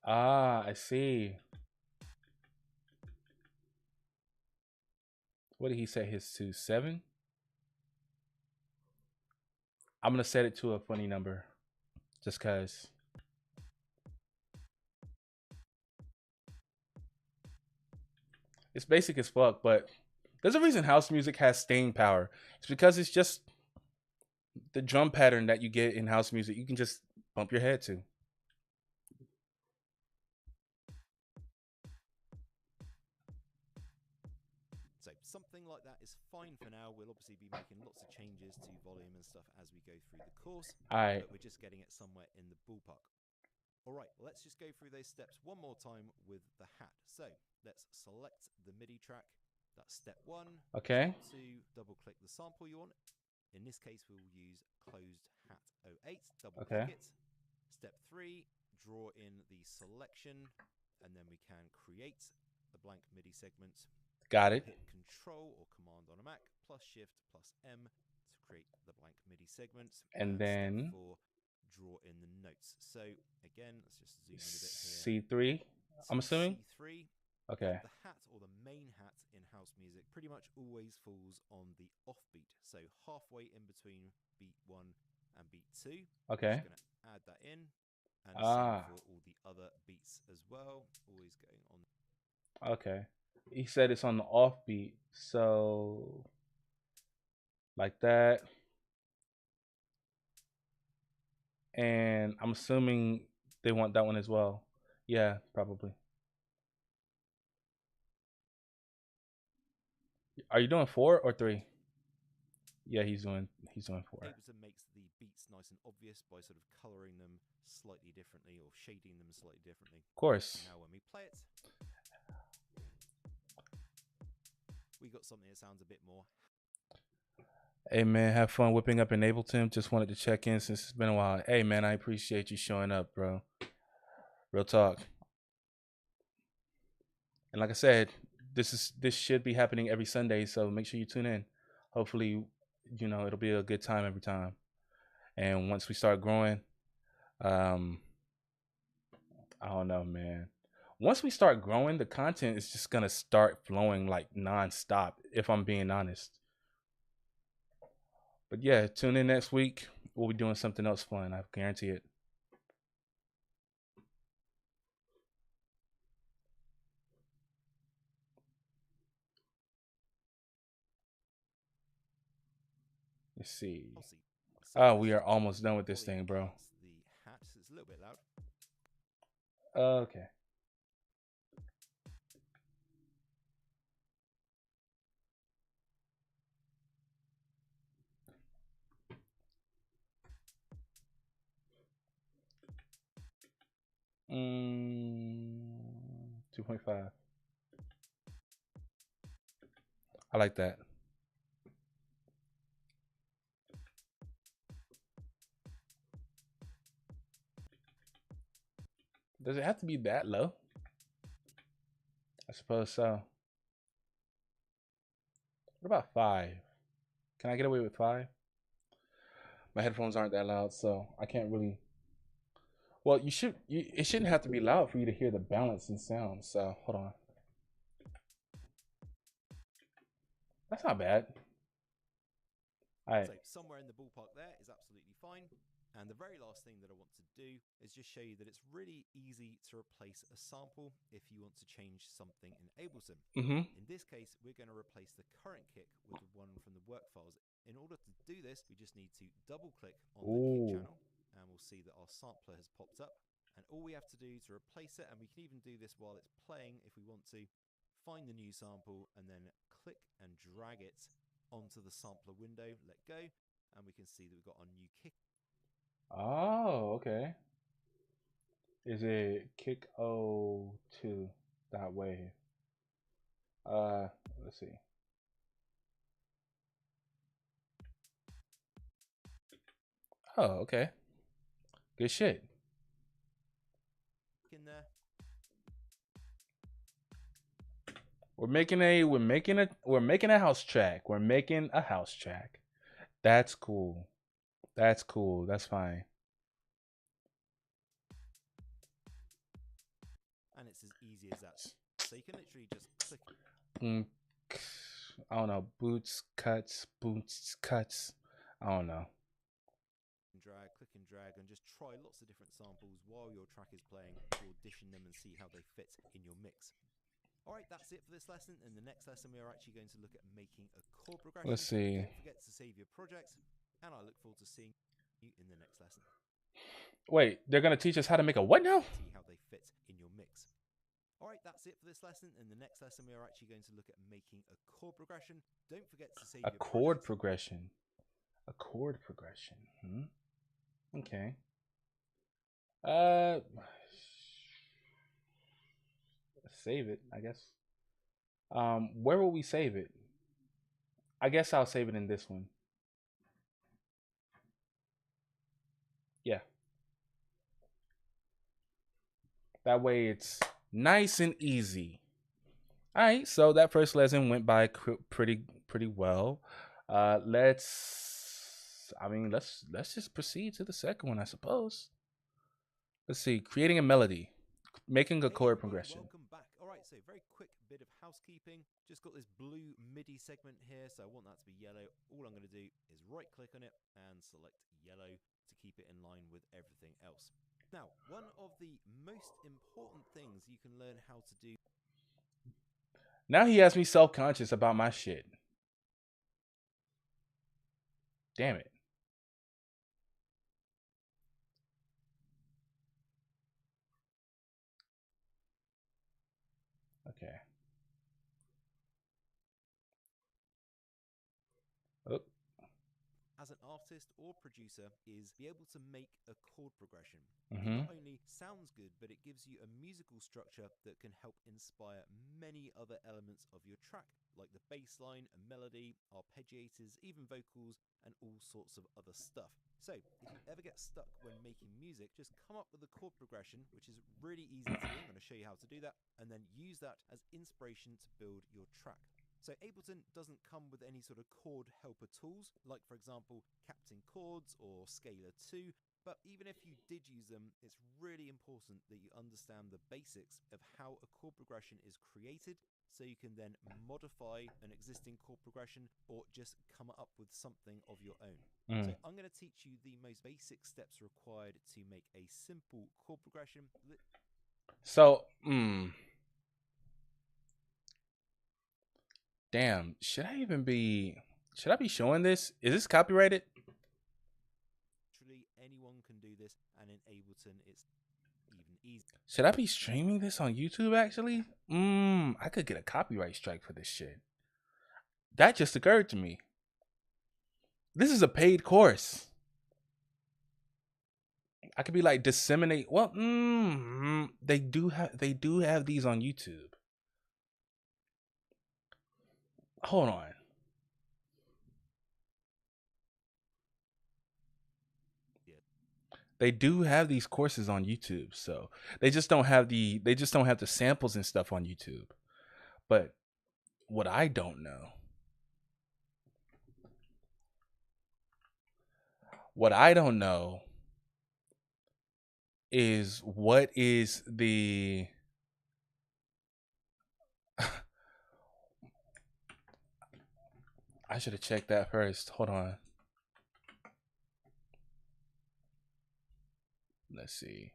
Ah, I see. What did he set his to? 7? I'm gonna set it to a funny number, just cause. It's basic as fuck, but there's a reason house music has staying power. It's because it's just the drum pattern that you get in house music. You can just bump your head to. So something like that is fine for now. We'll obviously be making lots of changes to volume and stuff as we go through the course, but we're just getting it somewhere in the ballpark. All right, let's just go through those steps one more time with the hat. So let's select the MIDI track. That's step 1. Okay. Step 2, double click the sample you want. In this case, we'll use closed hat 08, double click it. Step 3, draw in the selection, and then we can create the blank MIDI segment. Got it. Hit Control or Command on a Mac, plus Shift, plus M to create the blank MIDI segment. And then step 4, draw in the notes. So again, let's just zoom in a bit here. C3, I'm assuming? C3. Okay. The hat or the main hat in house music pretty much always falls on the offbeat. So halfway in between beat 1 and beat 2. Okay. I'm just going to add that in. And same for all the other beats as well. Always going on. Okay. He said it's on the offbeat. So like that. And I'm assuming they want that one as well. Yeah, probably. Are you doing 4 or 3? Yeah, he's doing 4. Ableton makes the beats nice and obvious by sort of coloring them slightly differently or shading them slightly differently. Of course. Now when we play it, we got something that sounds a bit more. Hey man, have fun whipping up in Ableton. Just wanted to check in since it's been a while. Hey man, I appreciate you showing up, bro. Real talk. And like I said, this should be happening every Sunday, so make sure you tune in. Hopefully, you know, it'll be a good time every time. And once we start growing, I don't know, man. Once we start growing, the content is just gonna start flowing like nonstop, if I'm being honest. But yeah, tune in next week. We'll be doing something else fun. I guarantee it. Let's see. Oh, we are almost done with this thing, bro. The hat is a little bit loud. Okay. Mm, 2.5. I like that. Does it have to be that low? I suppose so. What about 5? Can I get away with 5? My headphones aren't that loud, so I can't really. Well, it shouldn't have to be loud for you to hear the balance in sound. So hold on. That's not bad. All right. So somewhere in the ballpark there is absolutely fine. And the very last thing that I want to do is just show you that it's really easy to replace a sample if you want to change something in Ableton. In this case, we're going to replace the current kick with the one from the work files. In order to do this, we just need to double click on the kick channel and we'll see that our sampler has popped up. And all we have to do to replace it, and we can even do this while it's playing if we want to, find the new sample and then click and drag it onto the sampler window, let go, and we can see that we've got our new kick. Oh, okay. Is it kick 02 dot wave? Let's see. Oh, okay. Good shit. In there. We're making a house track. We're making a house track. That's cool. That's cool. That's fine. And it's as easy as that. So you can literally just click. I don't know. Boots, cuts. I don't know. Click and drag, and just try lots of different samples while your track is playing to audition them and see how they fit in your mix. Alright, that's it for this lesson. In the next lesson, we are actually going to look at making a chord progression. Let's see. Don't forget to save your project, and I look forward to seeing you in the next lesson. Wait, they're going to teach us how to make a what now? See how they fit in your mix. Alright, that's it for this lesson. In the next lesson, we are actually going to look at making a chord progression. Don't forget to save A your chord project. progression. A chord progression. Okay. Save it, I guess. Where will we save it? I guess I'll save it in this one. Yeah. That way it's nice and easy. All right, so that first lesson went by pretty well. Let's just proceed to the second one, I suppose. Let's see, creating a melody, making a Hey chord everybody, progression. welcome back. Alright, so very quick bit of housekeeping. Just got this blue MIDI segment here, so I want that to be yellow. All I'm going to do is right click on it and select yellow to keep it in line with everything else. Now, one of the most important things you can learn how to do. Now he has me self-conscious about my shit. Damn it. Okay. Oh. As an artist or producer is be able to make a chord progression. It Mm-hmm. not only sounds good, but it gives you a musical structure that can help inspire many other elements of your track, like the bass line, a melody, arpeggiators, even vocals, and all sorts of other stuff. So, if you ever get stuck when making music, just come up with a chord progression, which is really easy to do. I'm going to show you how to do that, and then use that as inspiration to build your track. So Ableton doesn't come with any sort of chord helper tools, like for example, Captain Chords or Scalar 2, but even if you did use them, it's really important that you understand the basics of how a chord progression is created, so you can then modify an existing chord progression or just come up with something of your own. So I'm going to teach you the most basic steps required to make a simple chord progression. So, damn, should I be showing this? Is this copyrighted? Literally anyone can do this, and in Ableton it's even easier. Should I be streaming this on YouTube actually? I could get a copyright strike for this shit. That just occurred to me. This is a paid course. I could be like disseminate. Well, they do have these on YouTube. Hold on. They do have these courses on YouTube, so they just don't have the samples and stuff on YouTube. But what I don't know, is what is the I should have checked that first. Hold on. Let's see.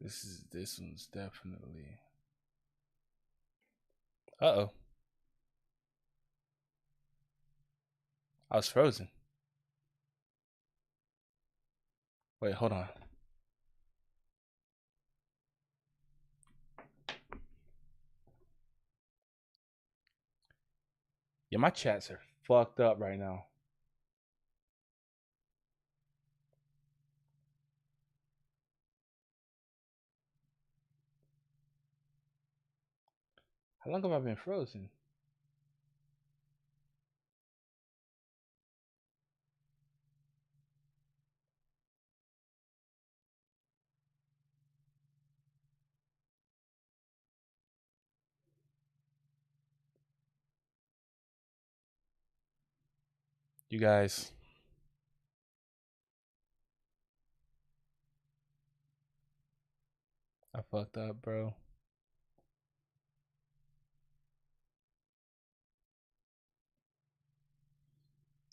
This one's definitely. Uh-oh. I was frozen. Wait, hold on. Yeah, my chats are fucked up right now. How long have I been frozen? You guys. I fucked up, bro.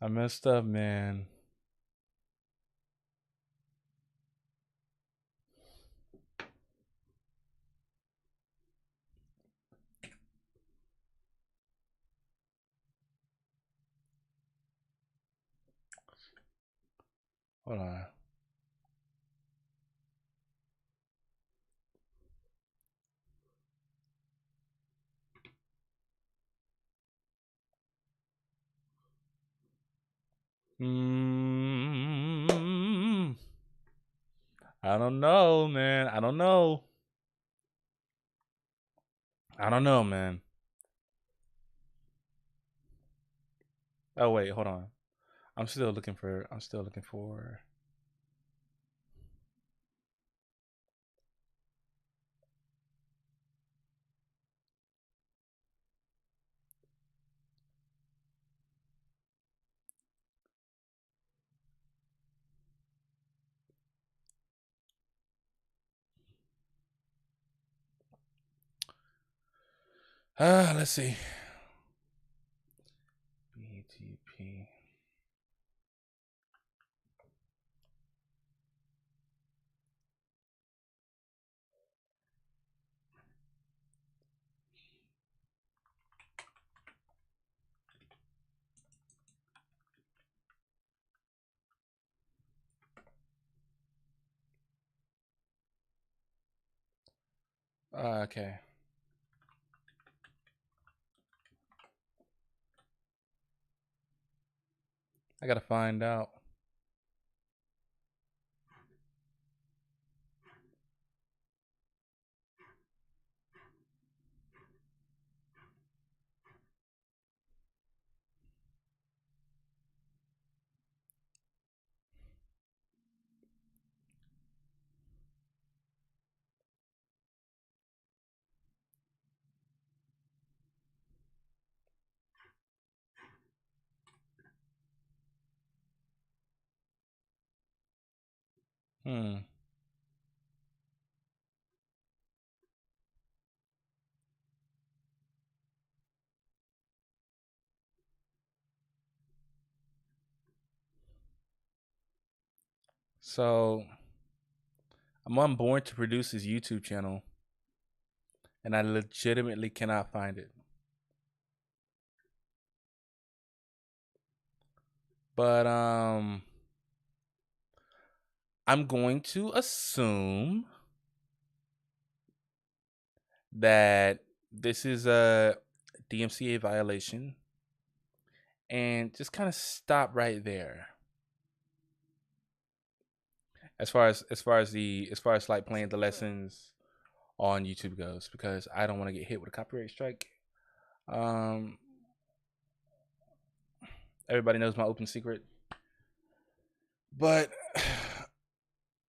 I messed up, man. Hold on. I don't know, man. I don't know. I don't know, man. Oh wait, hold on. I'm still looking for. I'm still looking for. Let's see. BTP. Okay. I gotta find out. Hmm. So I'm unborn to produce his YouTube channel, and I legitimately cannot find it. But I'm going to assume that this is a DMCA violation, and just kind of stop right there. As far as like playing the lessons on YouTube goes, because I don't want to get hit with a copyright strike. Everybody knows my open secret, but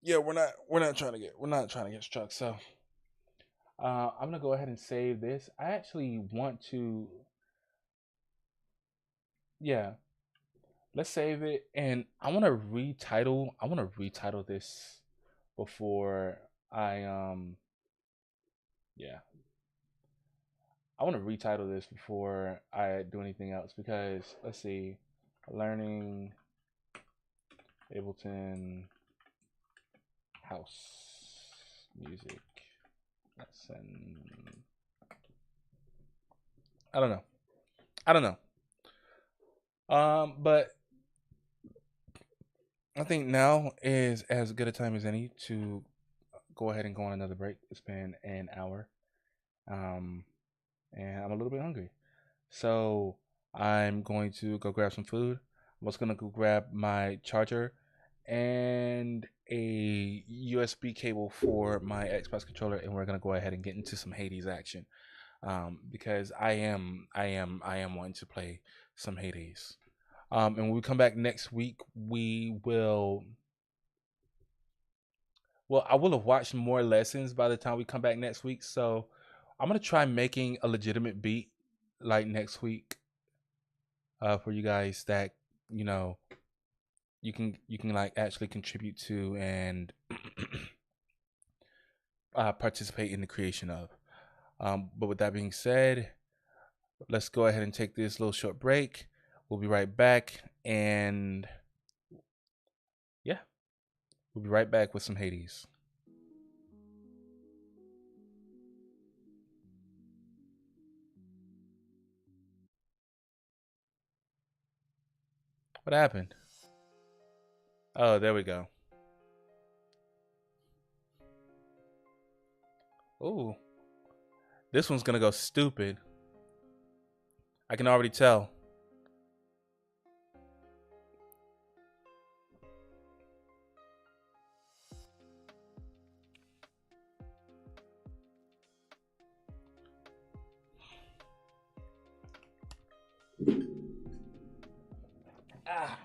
yeah, we're not trying to get struck. So I'm gonna go ahead and save this. I actually want to, yeah, let's save it, and I want to retitle. I want to retitle this before I yeah, I want to retitle this before I do anything else, because let's see, learning Ableton house music lesson. I don't know. I don't know. But I think now is as good a time as any to go ahead and go on another break. It's been an hour. Um, and I'm a little bit hungry. So I'm going to go grab some food. I'm also gonna go grab my charger and a USB cable for my Xbox controller, and we're gonna go ahead and get into some Hades action. Because I am wanting to play some Hades. And when we come back next week, we will. Well, I will have watched more lessons by the time we come back next week. So I'm gonna try making a legitimate beat like next week, for you guys that you know you can like actually contribute to and participate in the creation of. But with that being said, let's go ahead and take this little short break. We'll be right back, and yeah, we'll be right back with some Hades. What happened? Oh, there we go. Ooh. This one's gonna go stupid. I can already tell. Ah.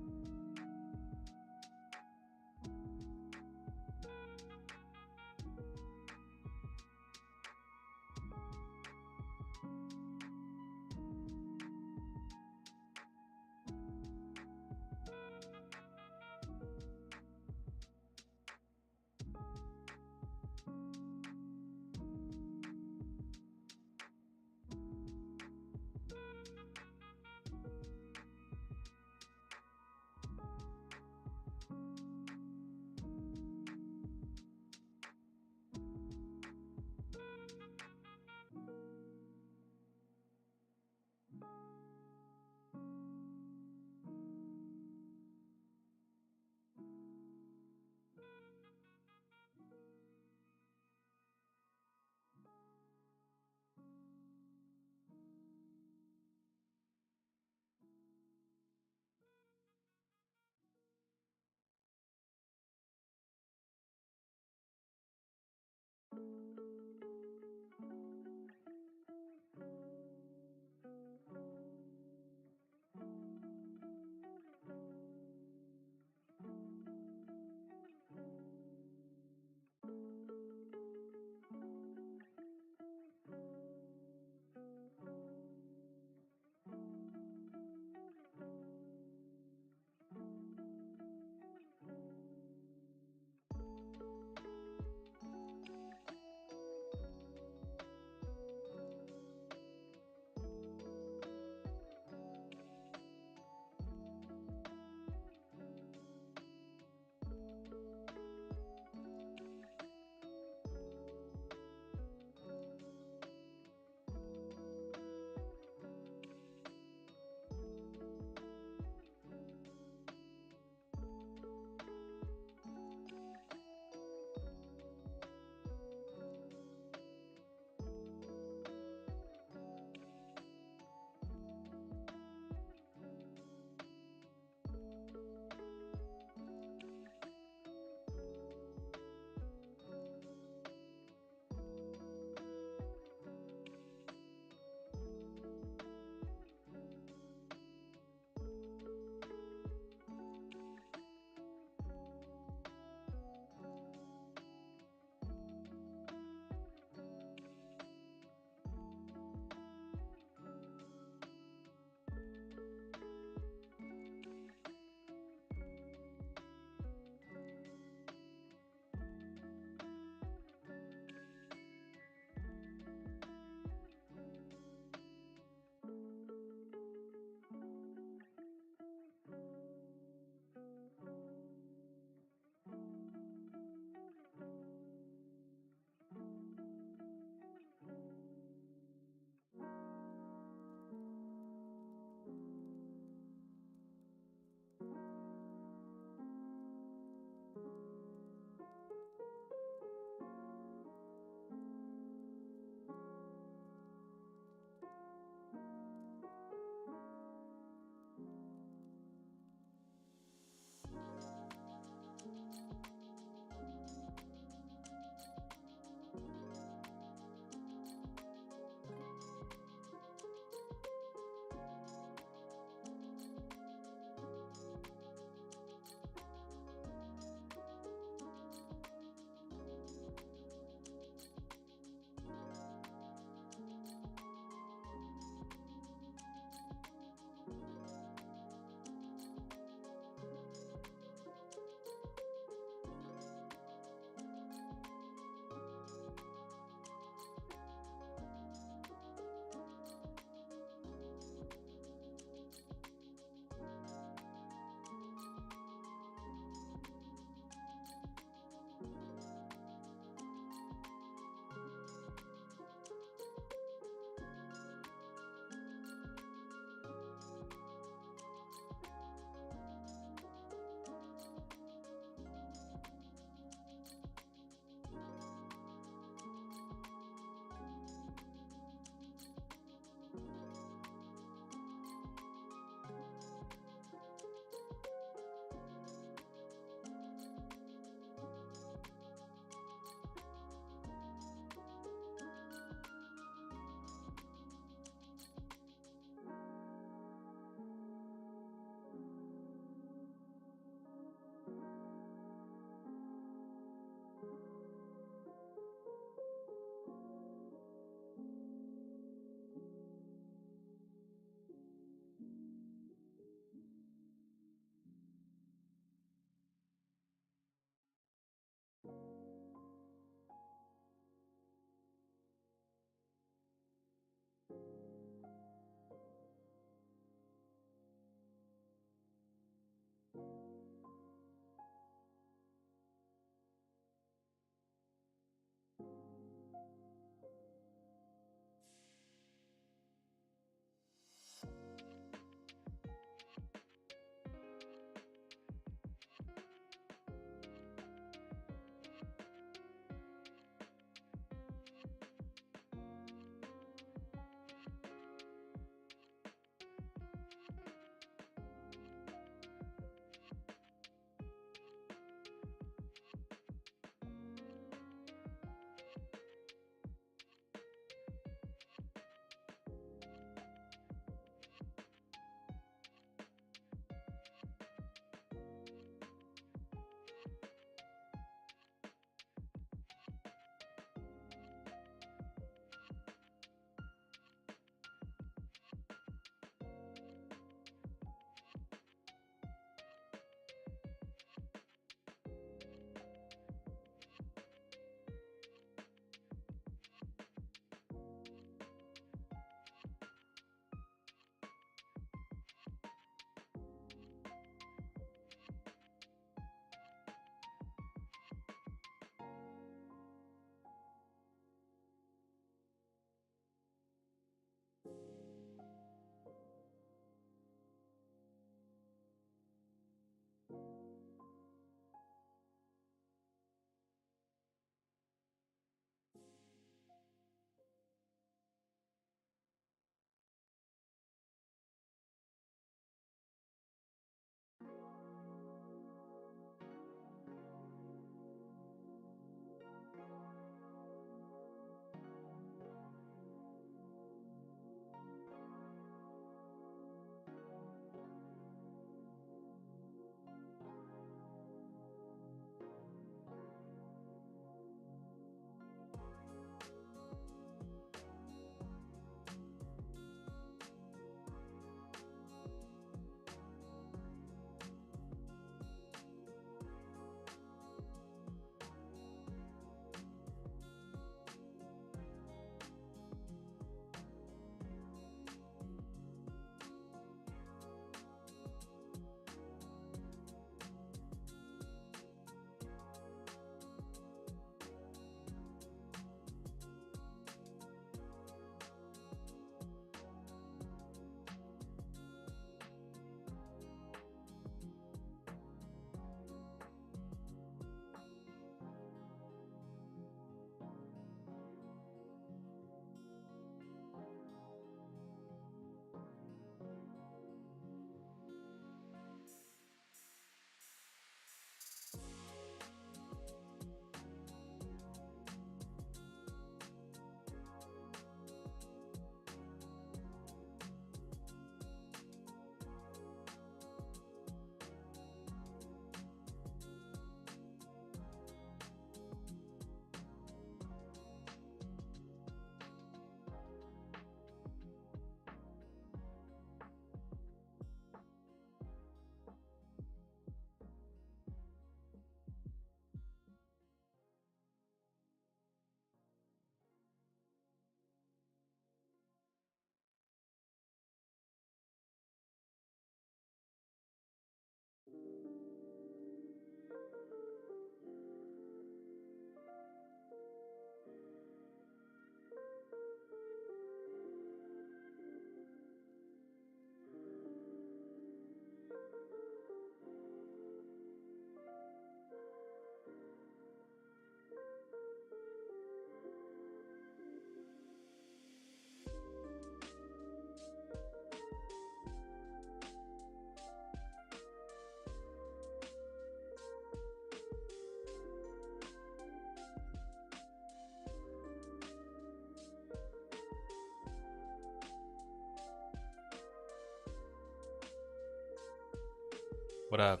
What up?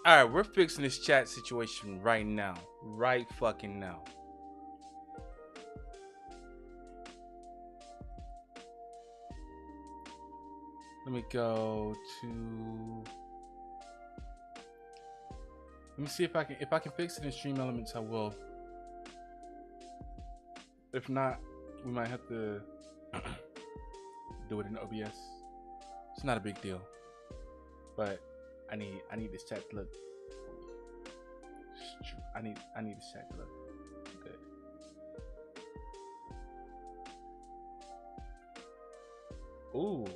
All right, we're fixing this chat situation right now. Right fucking now. Let me go to. Let me see if I can fix it in Stream Elements. I will. If not, we might have to do it in OBS. It's not a big deal, but I need this chat to look. I need this chat to look good. Ooh.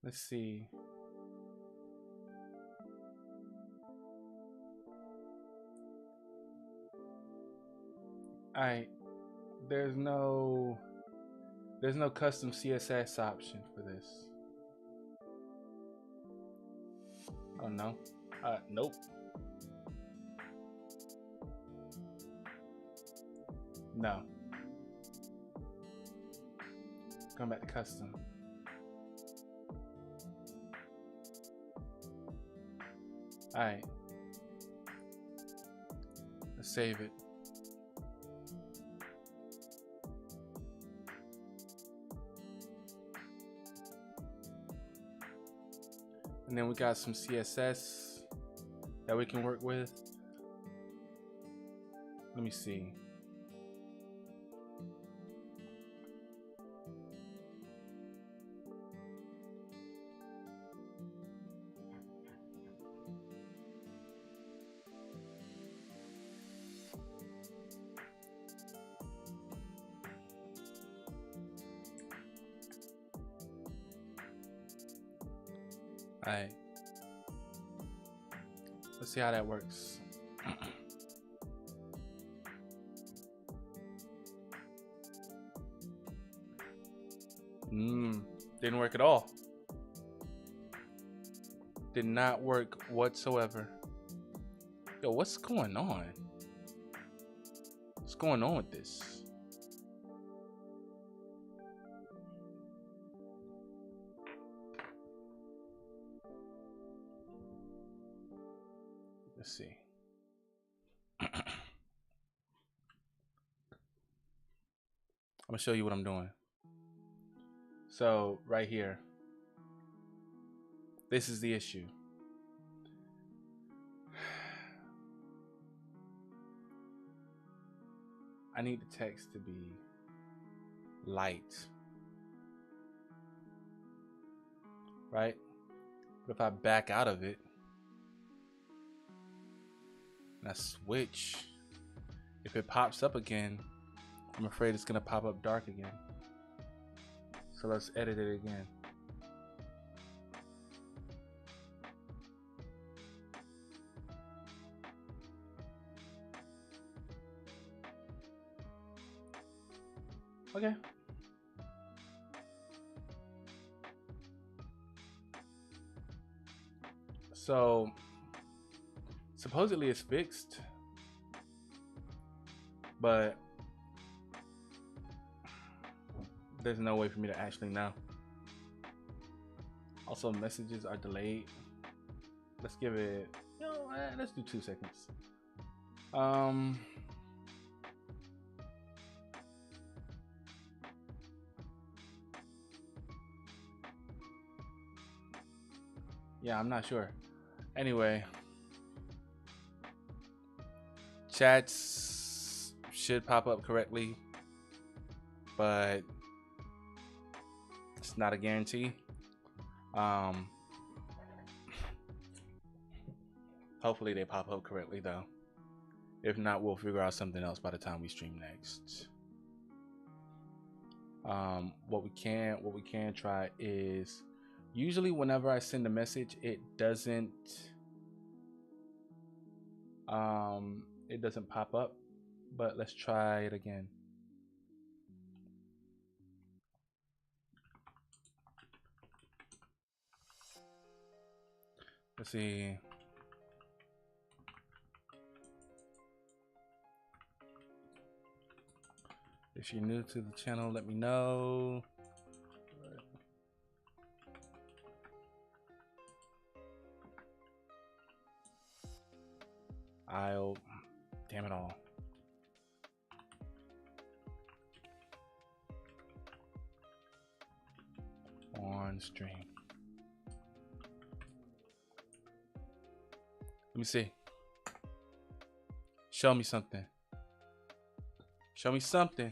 Let's see. Alright. There's no custom CSS option for this. Oh no. Nope. No. Come back to custom. Alright. Let's save it. And then we got some CSS that we can work with. Let me see. Alright. Let's see how that works. Didn't work at all. Did not work whatsoever. Yo, what's going on? What's going on with this? Let's see. I'm gonna show you what I'm doing. So right here, this is the issue. I need the text to be light, right? But if I back out of it and I switch, if it pops up again, I'm afraid it's gonna pop up dark again. So let's edit it again. Okay. So supposedly it's fixed, but there's no way for me to actually know. Also, messages are delayed. Let's give it, let's do 2 seconds. Yeah, I'm not sure. Anyway, chats should pop up correctly, but it's not a guarantee. Hopefully they pop up correctly though. If not, we'll figure out something else by the time we stream next. What we can try is, usually whenever I send a message, it doesn't pop up, but let's try it again. Let's see. If you're new to the channel, let me know. I'll damn it all. On stream. Let me see. Show me something. Show me something.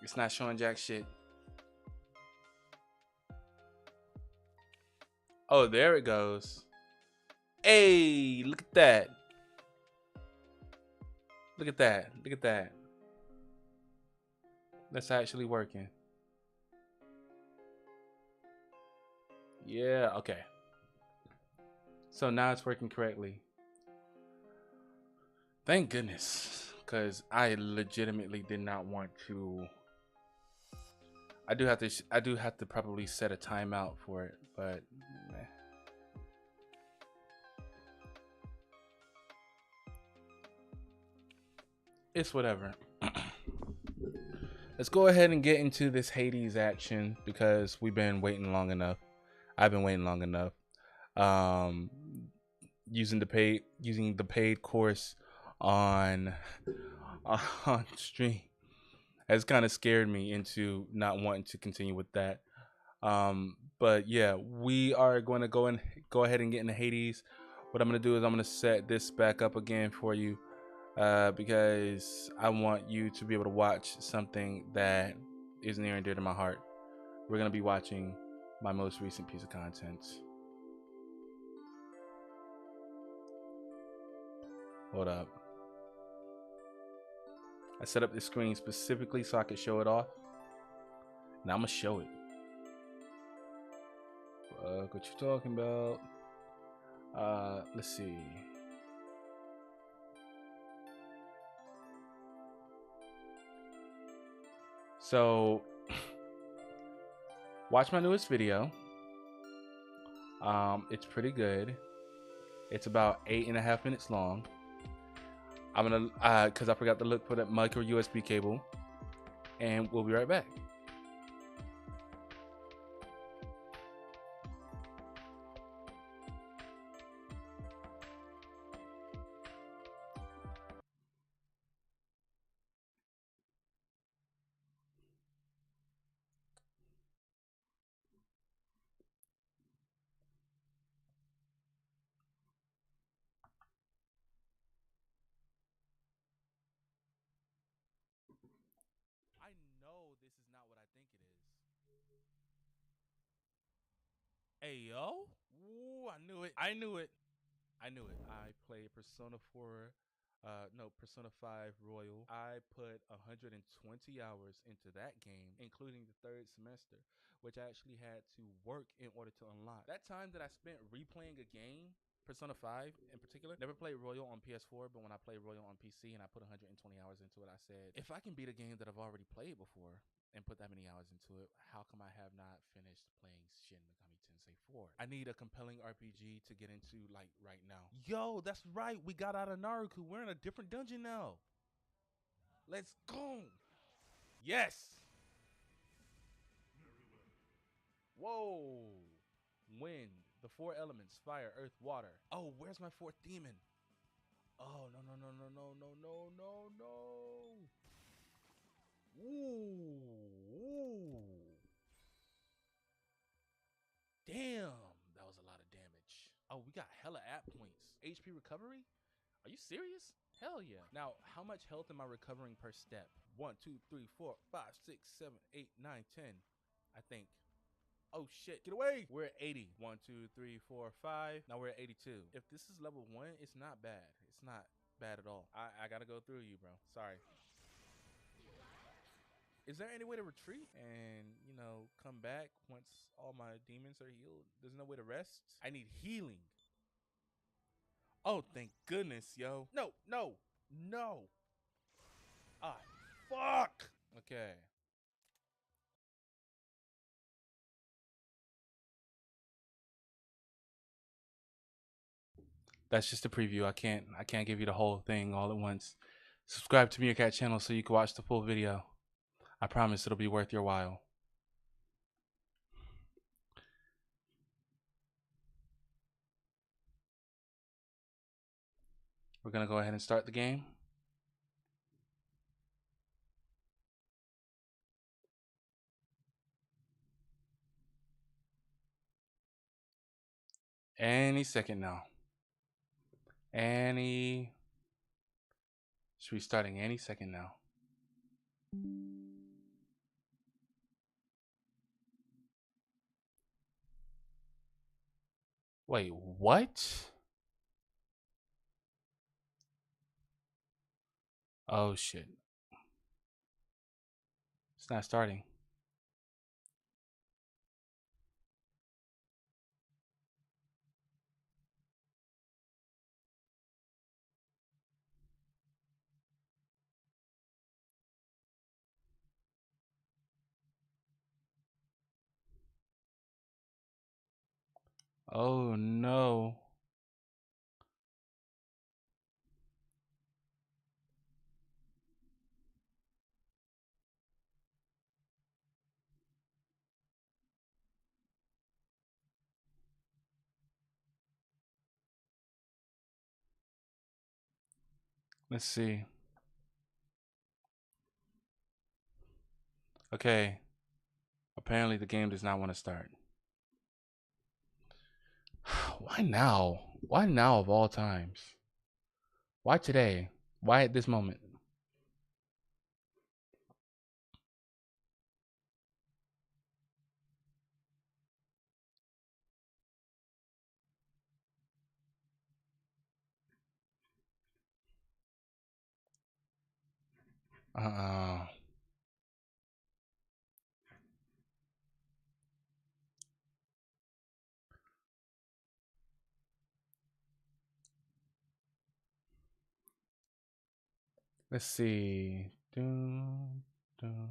It's not showing jack shit. Oh, there it goes. Hey, look at that. Look at that. Look at that. That's actually working. Yeah, okay. So now it's working correctly. Thank goodness, because I legitimately did not want to. I do have to probably set a timeout for it, but meh. It's whatever. Let's go ahead and get into this Hades action because we've been waiting long enough. I've been waiting long enough. Using the paid course on stream has kind of scared me into not wanting to continue with that. But yeah, we are going to go ahead and get into Hades. What I'm going to do is I'm going to set this back up again for you. Because I want you to be able to watch something that is near and dear to my heart. We're going to be watching my most recent piece of content. Hold up. I set up this screen specifically so I could show it off. Now I'm going to show it. What you talking about? Let's see. So, watch my newest video. It's pretty good. It's about 8.5 minutes long. I'm gonna, cause I forgot to look for that micro USB cable, and we'll be right back. I know this is not what I think it is. Hey, yo. Ooh, I knew it. I knew it. I knew it. I play Persona 4, Persona 5 Royal. I put 120 hours into that game, including the third semester, which I actually had to work in order to unlock. That time that I spent replaying a game, Persona 5 in particular, never played Royal on PS4, but when I played Royal on PC and I put 120 hours into it, I said, if I can beat a game that I've already played before and put that many hours into it, how come I have not finished playing Shin Megami Tensei 4? I need a compelling RPG to get into like right now. Yo, that's right. We got out of Naruku. We're in a different dungeon now. Let's go. Yes. Whoa. Wind, the 4 elements, fire, earth, water. Oh, where's my 4th demon? Oh, no. Ooh. Damn, that was a lot of damage. Oh, we got hella app points. HP recovery? Are you serious? Hell yeah. Now, how much health am I recovering per step? 1, 2, 3, 4, 5, 6, 7, 8, 9, 10. I think. Oh shit, get away! We're at 80. 1, 2, 3, 4, 5. Now we're at 82. If this is level 1, it's not bad. It's not bad at all. I gotta go through you, bro. Sorry. Is there any way to retreat and, you know, come back once all my demons are healed? There's no way to rest? I need healing. Oh, thank goodness, yo. No. Ah, fuck. Okay. That's just a preview. I can't give you the whole thing all at once. Subscribe to Meerkat channel so you can watch the full video. I promise it'll be worth your while. We're gonna go ahead and start the game. Any second now. Should be starting any second now. Wait, what? Oh shit. It's not starting. Oh no. Let's see. Okay. Apparently the game does not want to start. Why now? Why now of all times? Why today? Why at this moment? Uh-uh. Let's see. Dun, dun.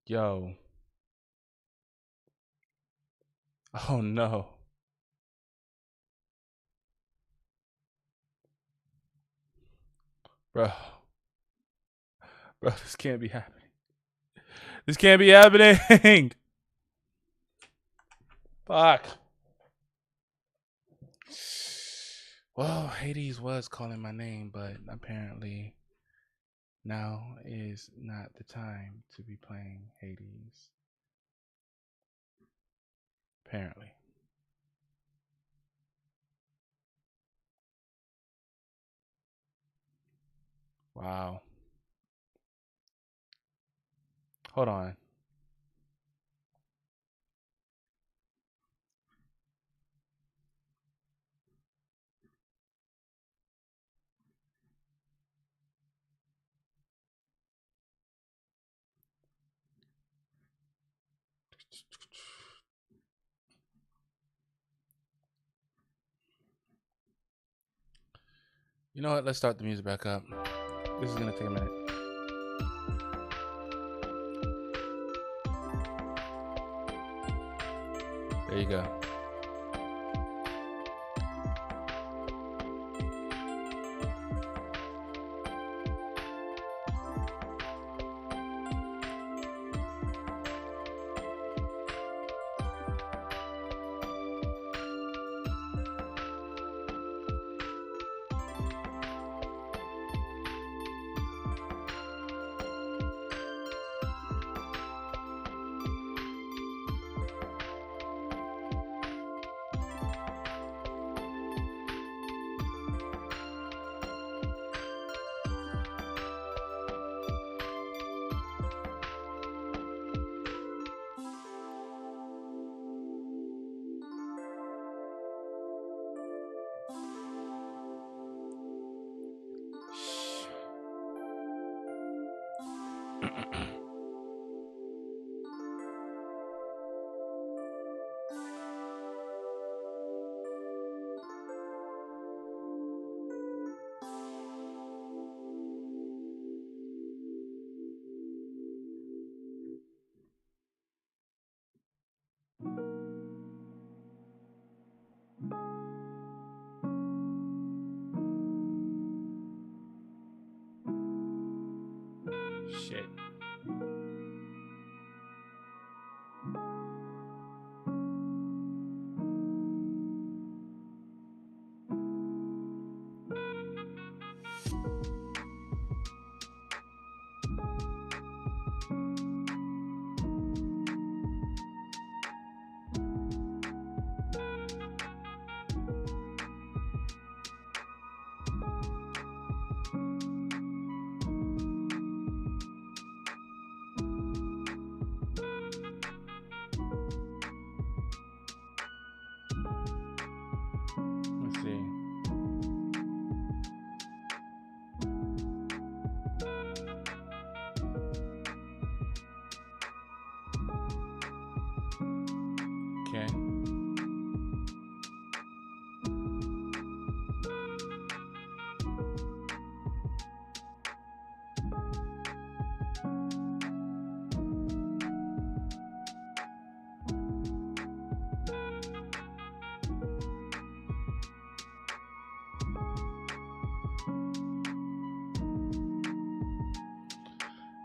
Yo. Oh no. Bro. Bro, this can't be happening. This can't be happening. Fuck. Well, Hades was calling my name, but apparently now is not the time to be playing Hades. Apparently. Wow. Hold on. You know what? Let's start the music back up. This is gonna take a minute. There you go.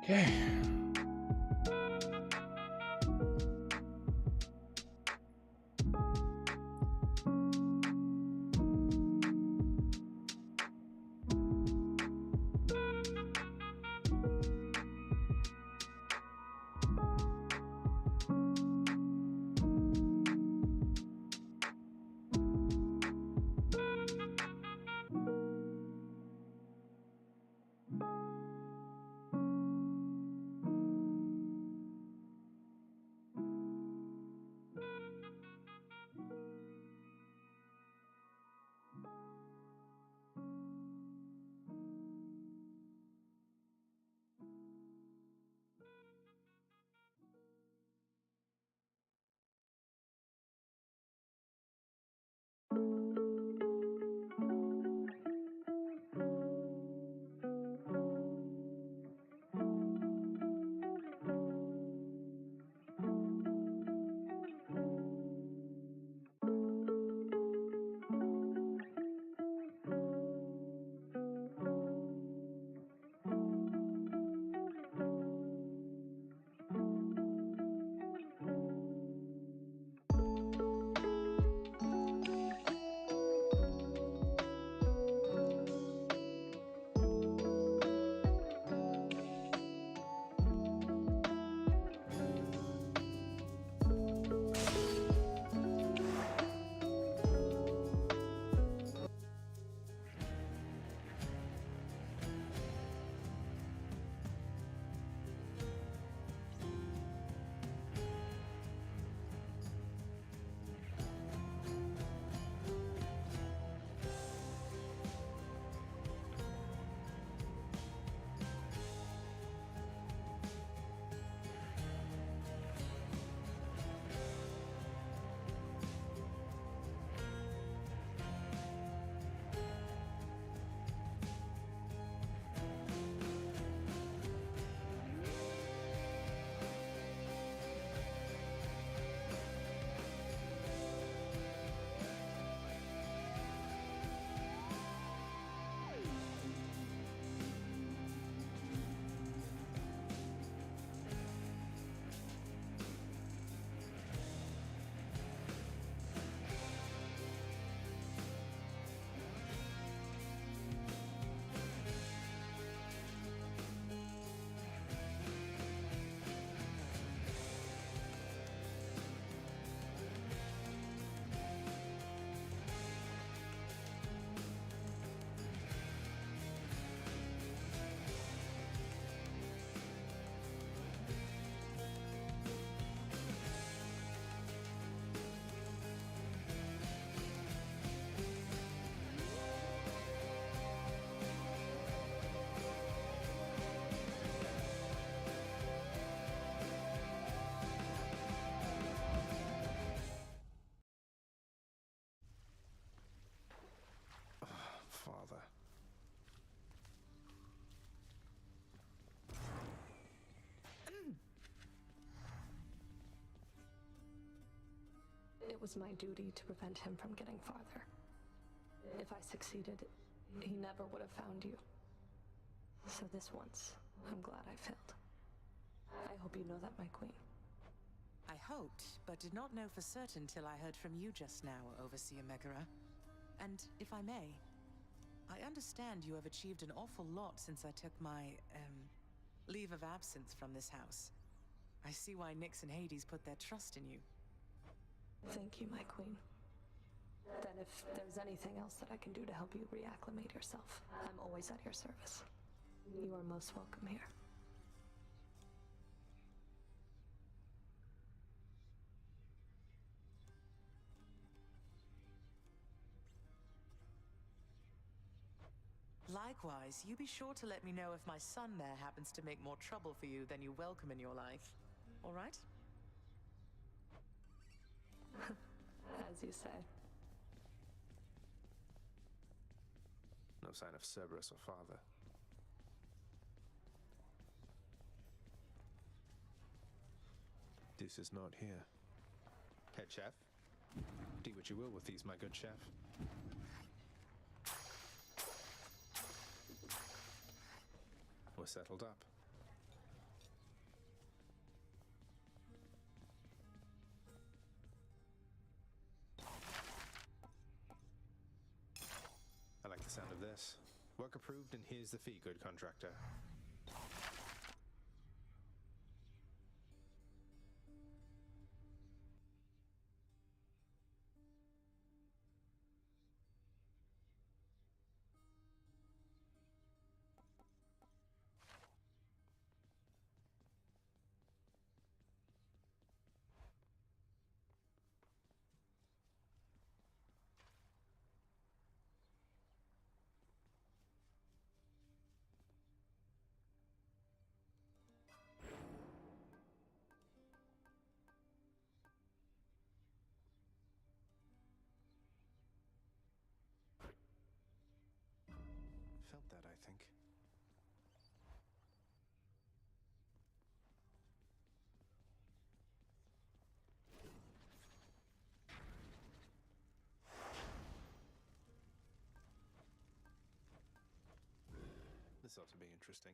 Okay. Father. It was my duty to prevent him from getting farther. If I succeeded, he never would have found you. So this once, I'm glad I failed. I hope you know that, my queen. I hoped, but did not know for certain till I heard from you just now, Overseer Megara. And if I may, I understand you have achieved an awful lot since I took my, leave of absence from this house. I see why Nyx and Hades put their trust in you. Thank you, my queen. Then if there's anything else that I can do to help you reacclimate yourself, I'm always at your service. You are most welcome here. Likewise, you be sure to let me know if my son there happens to make more trouble for you than you welcome in your life. All right? As you say. No sign of Cerberus or father. This is not here. Head chef, do what you will with these, my good chef. We're settled up. process. Work approved, and here's the fee, good contractor. Felt that, I think. This ought to be interesting.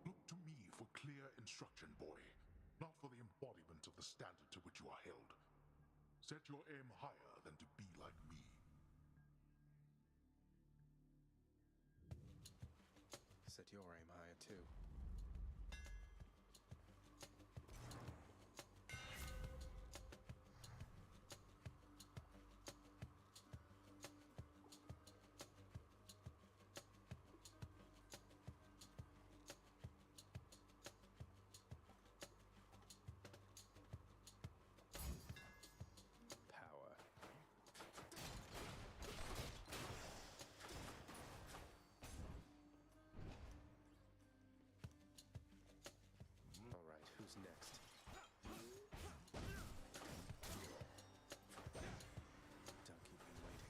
Look to me for clear instruction, boy, not for the embodiment of the standard to which you are held. Set your aim higher than to be like me. Set your aim higher, too. Power. All right, who's next? Don't keep me waiting.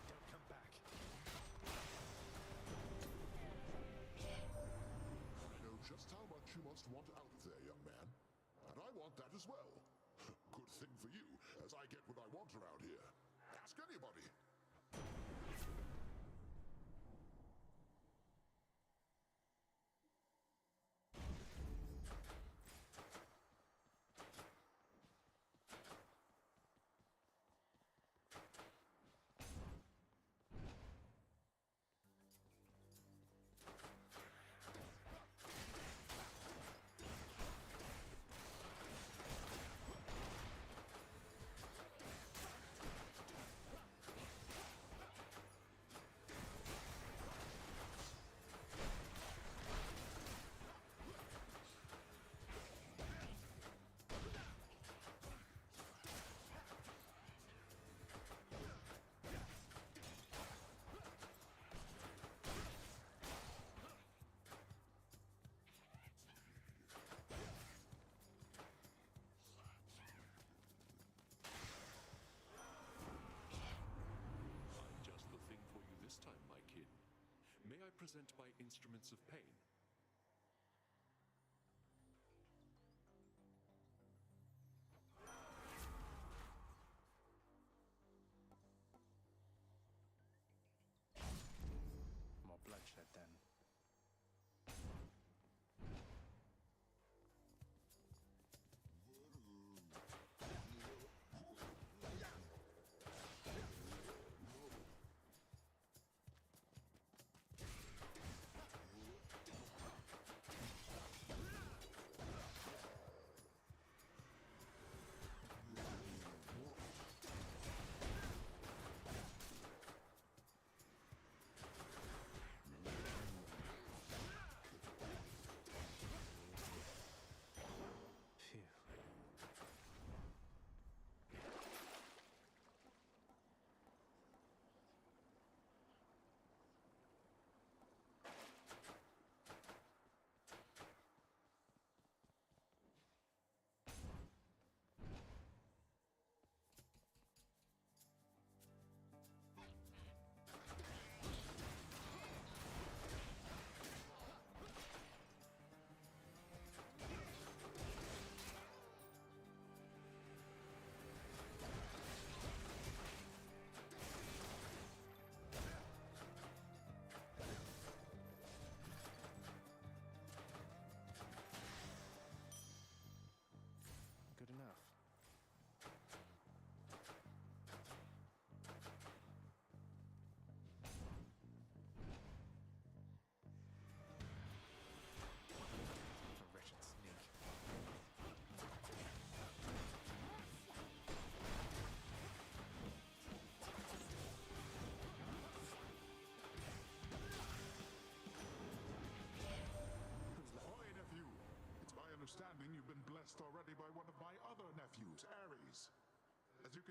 Don't come back. I know just how much you must want out of there, young man. And I want that as well. Good thing for you, as I get what I want around here. Ask anybody. I'm just the thing for you this time, my kid. May I present my instruments of pain? More bloodshed, then.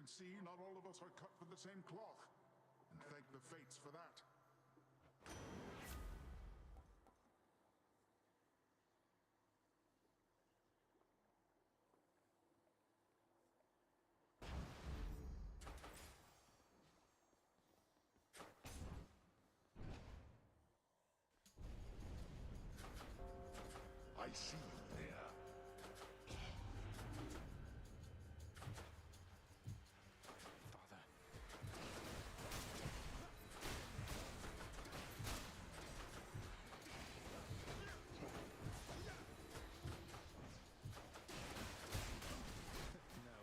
can see, not all of us are cut from the same cloth. And thank the fates for that. I see you there. Father. No.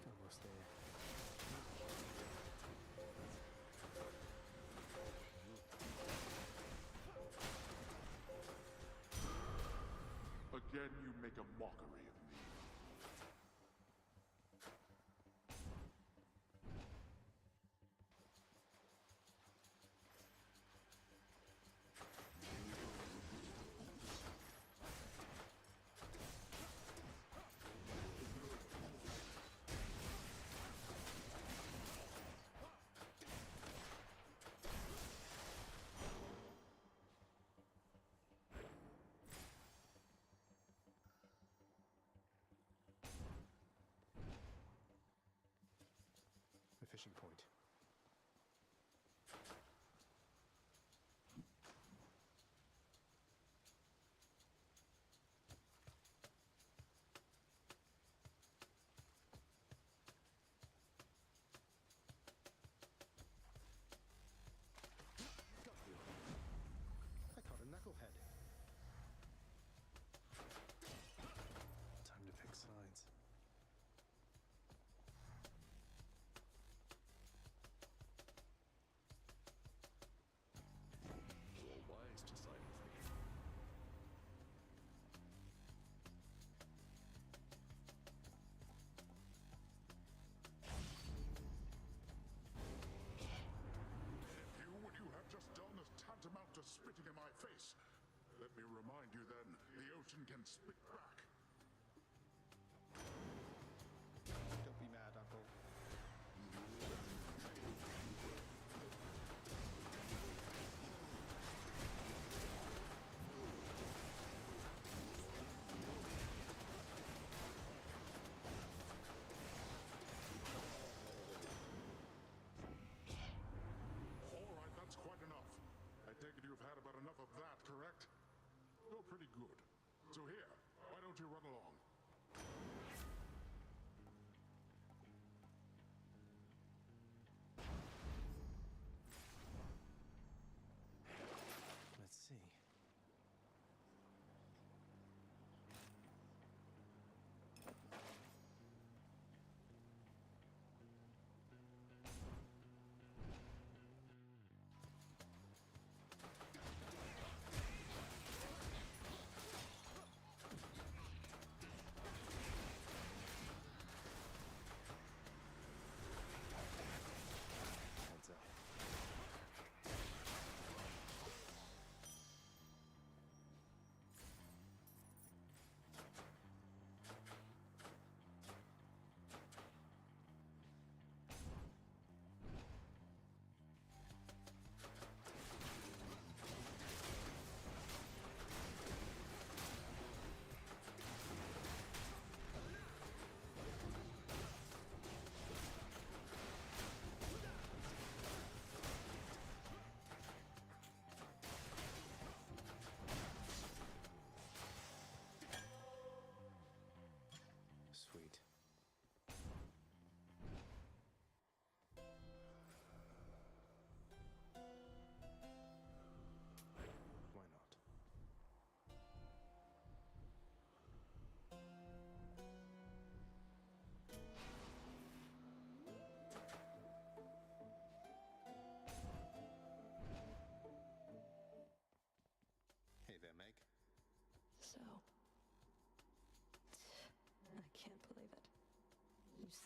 Almost there. Again, you make a mockery of me. The fishing point. Got you. I caught a knucklehead. Time to pick sides. You're wise to side with me. What you have just done is tantamount to spitting in my face. Let me remind you then, the ocean can spit back. Don't be mad, Uncle. All right, that's quite enough. I take it you've had about enough of that, correct? You're pretty good. So here, why don't you run along? Let's see.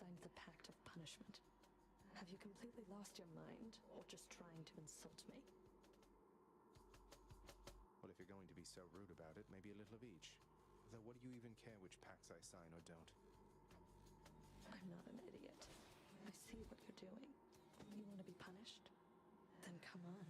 signed the Pact of Punishment. Have you completely lost your mind, or just trying to insult me? Well, if you're going to be so rude about it, maybe a little of each. Though what do you even care which pacts I sign or don't? I'm not an idiot. I see what you're doing. You want to be punished? Then come on.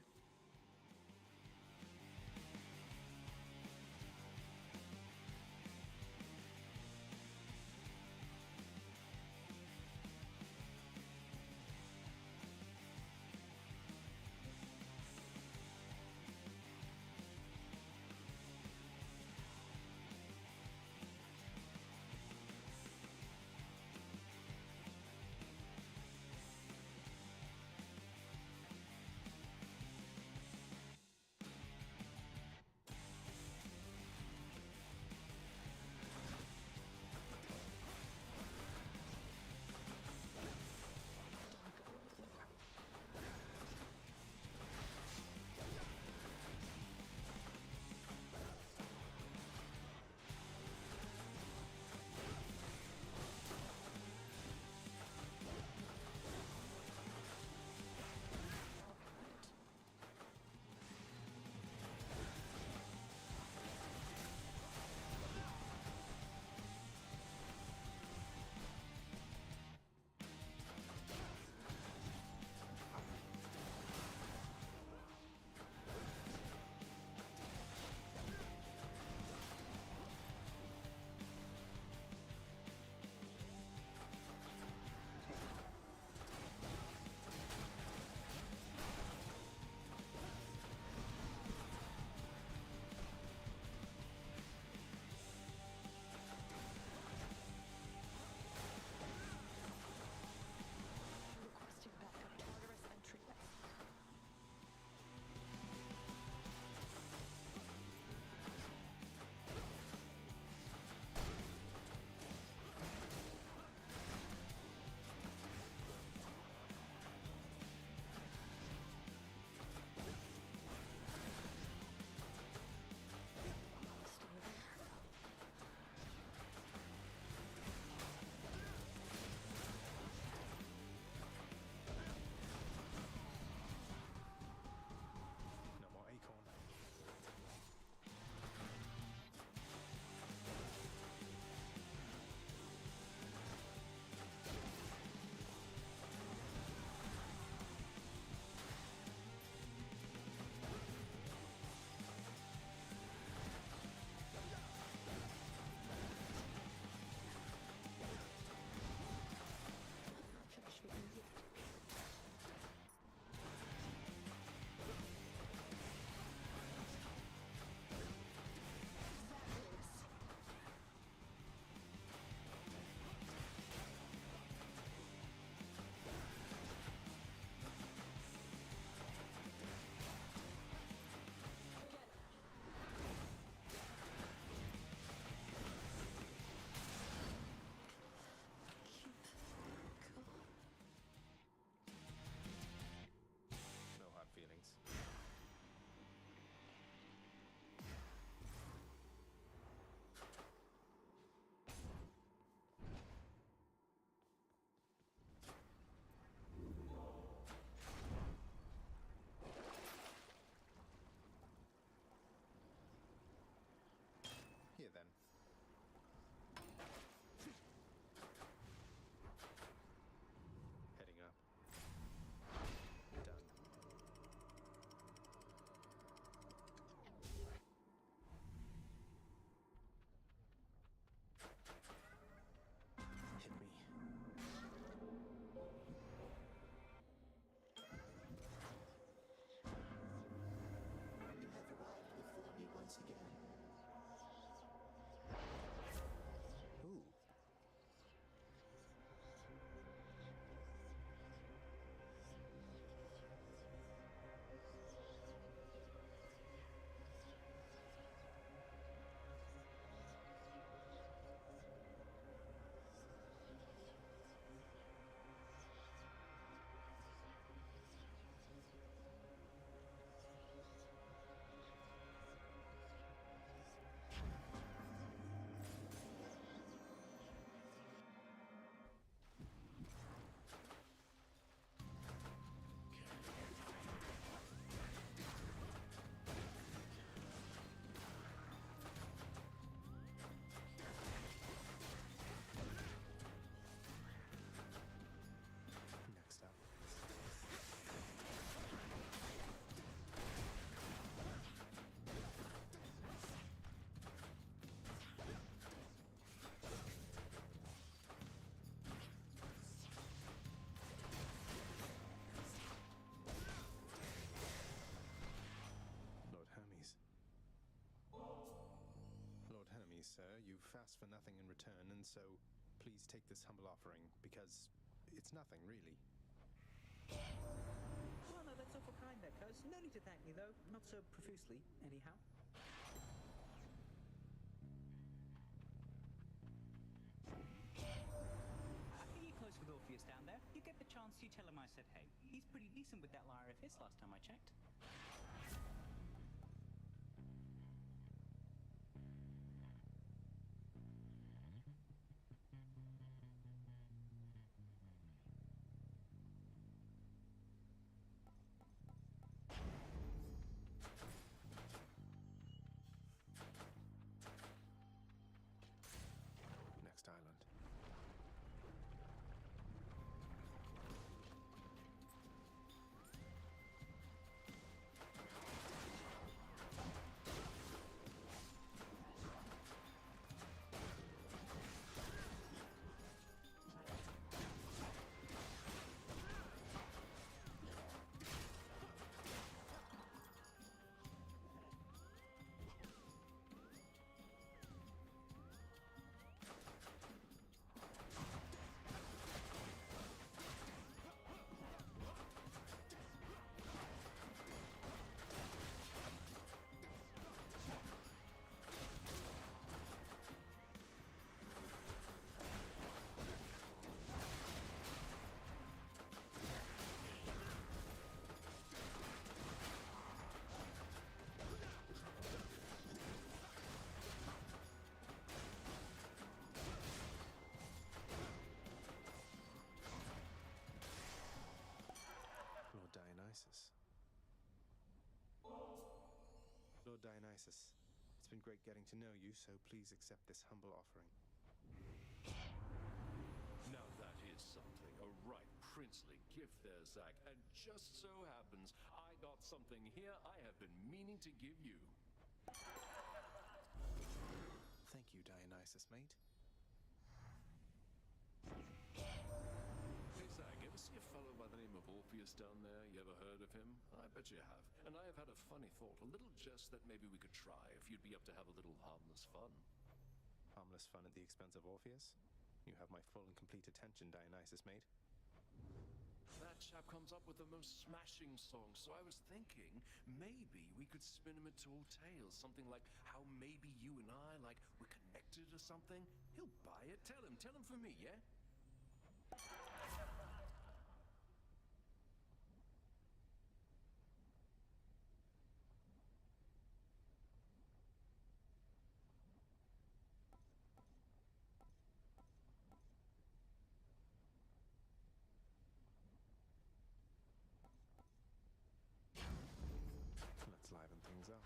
sir. You've asked for nothing in return, and so please take this humble offering, because it's nothing, really. Well, no, that's awful kind there, cuz. No need to thank me, though. Not so profusely, anyhow. I think you're close with Orpheus down there. You get the chance, you tell him I said hey. He's pretty decent with that lyre of his last time I checked. Next island. Lord Dionysus, it's been great getting to know you, so please accept this humble offering. Now that is something. A right princely gift there, Zack. And just so happens, I got something here I have been meaning to give you. Thank you, Dionysus, mate. Hey, Zack, ever see a fellow by the name of Orpheus down there? You ever heard of him? I bet you have. And I have had a funny thought, a little jest that maybe we could try if you'd be up to have a little harmless fun. Harmless fun at the expense of Orpheus? You have my full and complete attention, Dionysus, mate. That chap comes up with the most smashing songs, so I was thinking maybe we could spin him a tall tale, something like how maybe you and I, like, we're connected or something. He'll buy it. Tell him for me, yeah? Let's liven things up.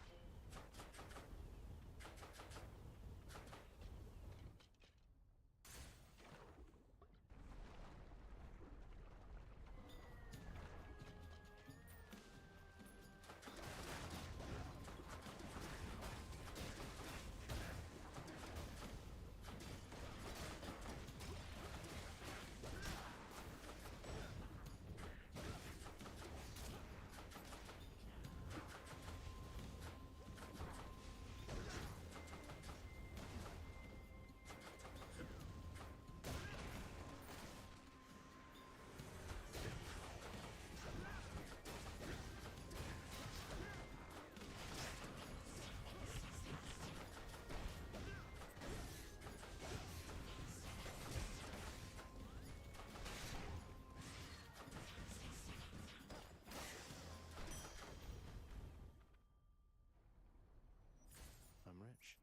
I'm rich.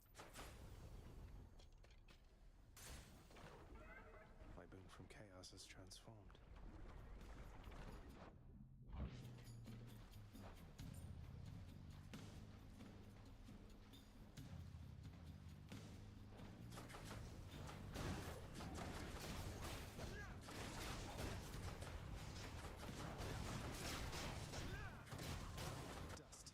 My boon from chaos is transformed. Dust.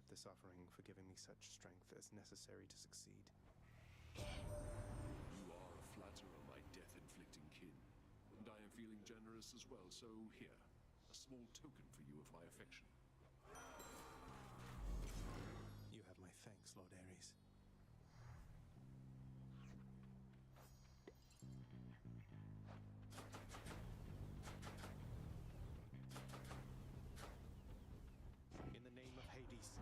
accept this offering for giving me such strength as necessary to succeed. You are a flatterer, my death-inflicting kin. And I am feeling generous as well, so here, a small token for you of my affection. You have my thanks, Lord Ares. In the name of Hades.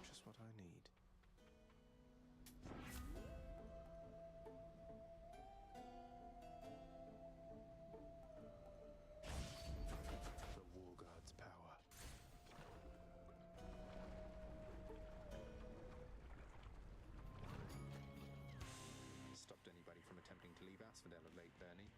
Just what I need. The War God's power. Stopped anybody from attempting to leave Asphodel of late, Bernie?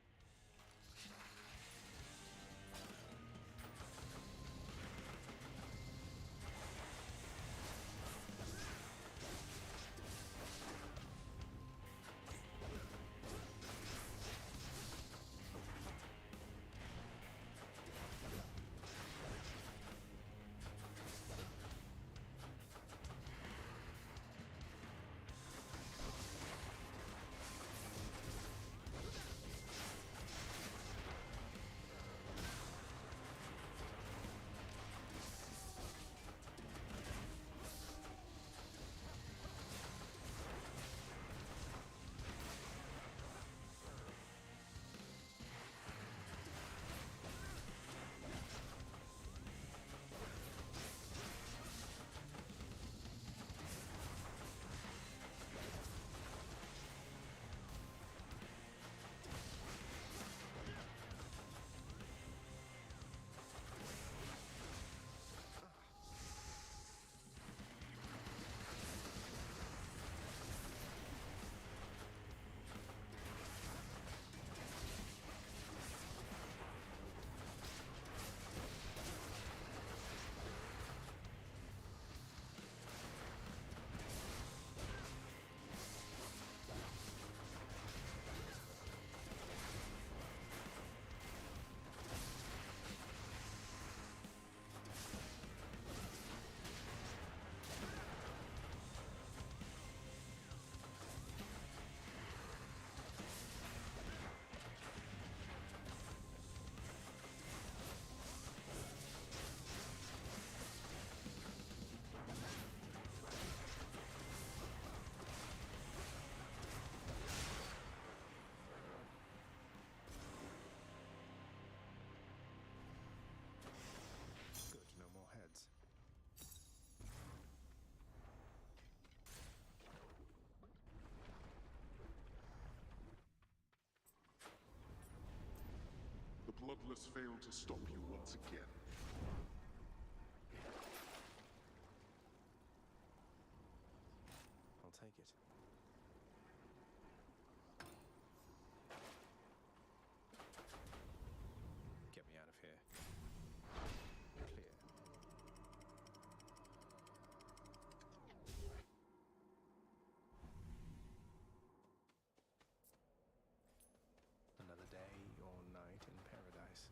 The Bloodless failed to stop you once again. I'll take it. Get me out of here. Clear. Another day or night in paradise.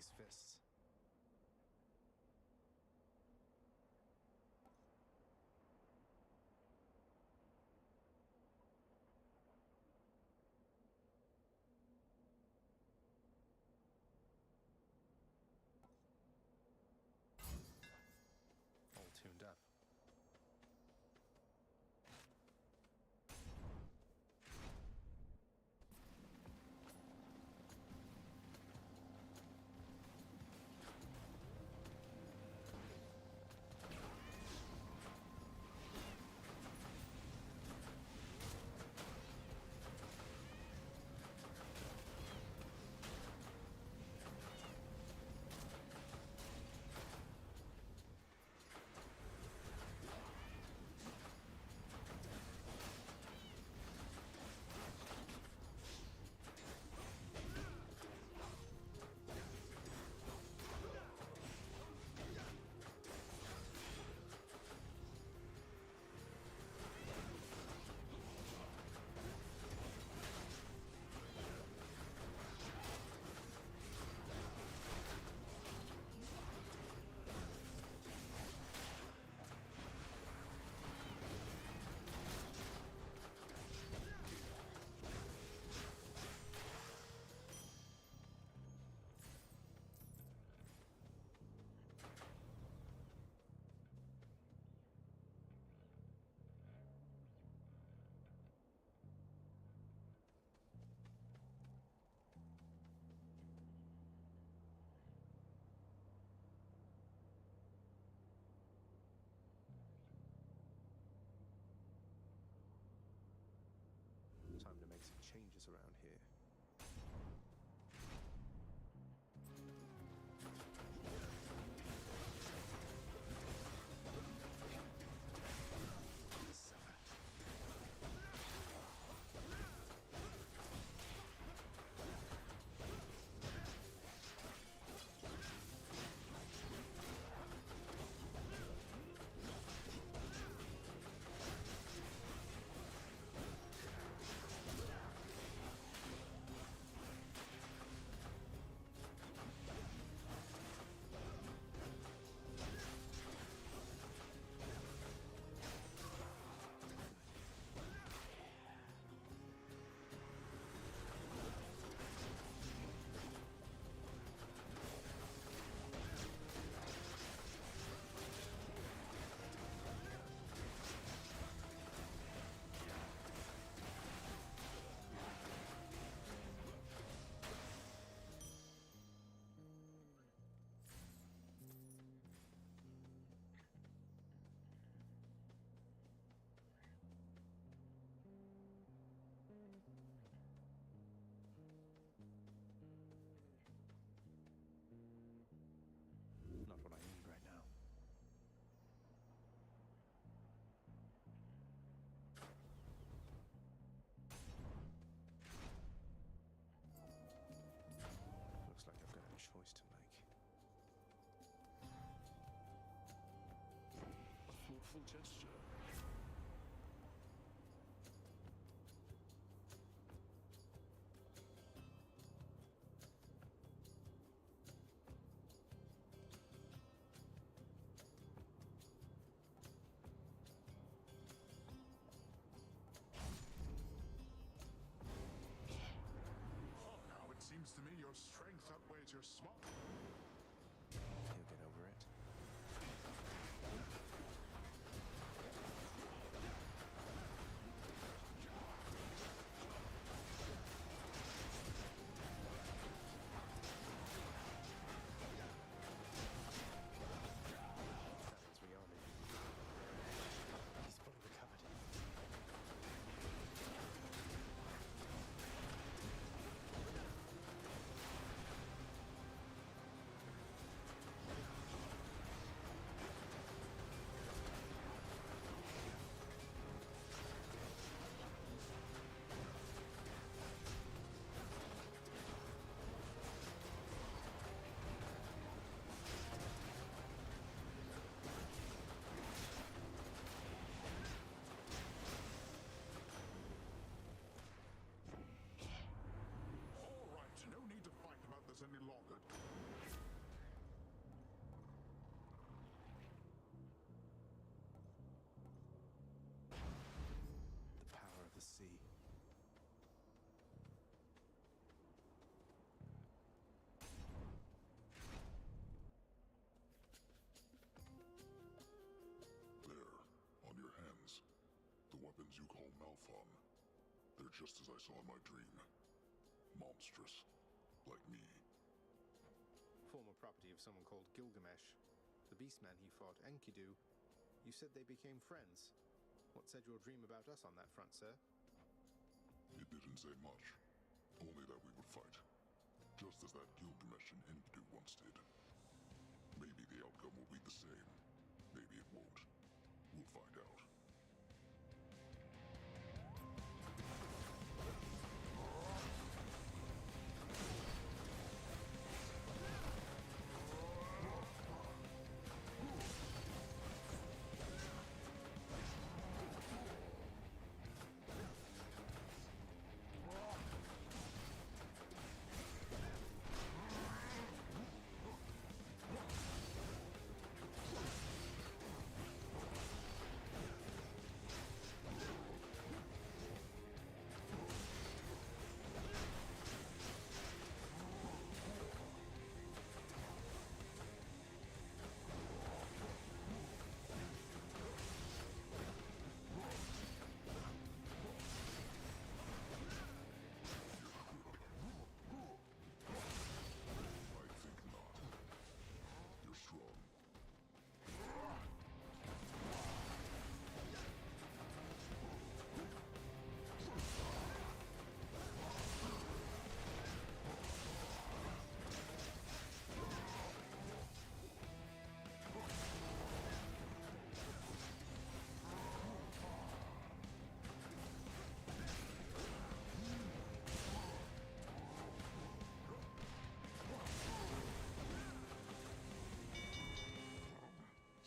his fists. All tuned up. Time to make some changes around here. Not what I need right now. Looks like I've got a choice to make. A thoughtful gesture. Now it seems to me your strength outweighs your smart. He'll get over it. That means we are leaving. He's fully recovered. you call Malphon. They're just as I saw in my dream. Monstrous. Like me. Former property of someone called Gilgamesh. The beastman he fought, Enkidu. You said they became friends. What said your dream about us on that front, sir? It didn't say much. Only that we would fight. Just as that Gilgamesh and Enkidu once did. Maybe the outcome will be the same. Maybe it won't. We'll find out.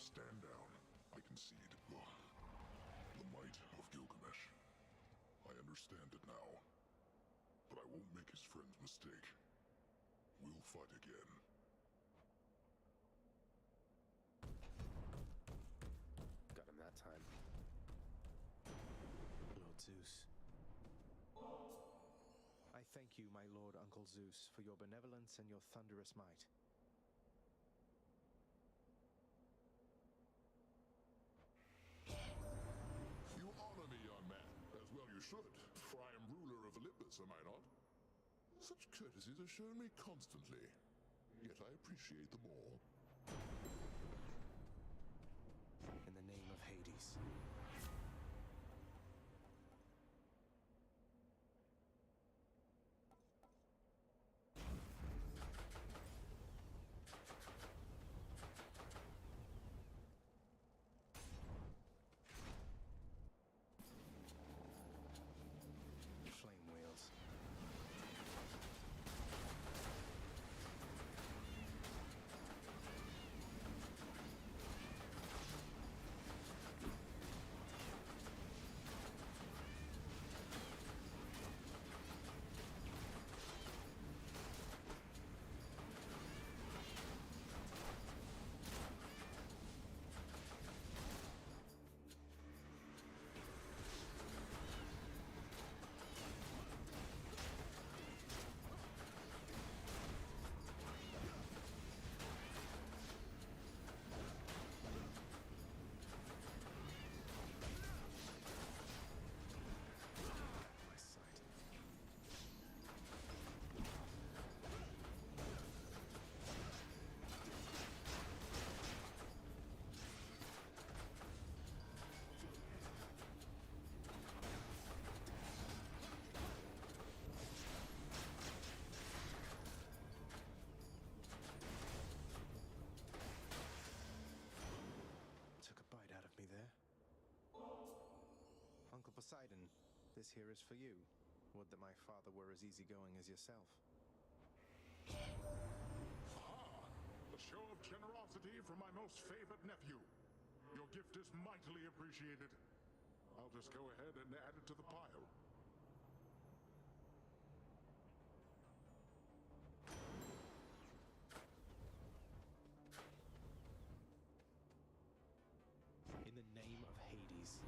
Stand down. I concede. The might of Gilgamesh. I understand it now. But I won't make his friend's mistake. We'll fight again. Got him that time. Lord Zeus. I thank you, my Lord Uncle Zeus, for your benevolence and your thunderous might. You honor me, young man. As well you should, for I am ruler of Olympus, am I not? Such courtesies are shown me constantly. Yet I appreciate them all. In the name of Hades. Flame wheels. My sight. Took a bite out of me there. Uncle Poseidon, this here is for you. Would that my father were as easygoing as yourself. Ah! A show of generosity from my most favored nephew. Your gift is mightily appreciated. I'll just go ahead and add it to the pile. In the name of Hades.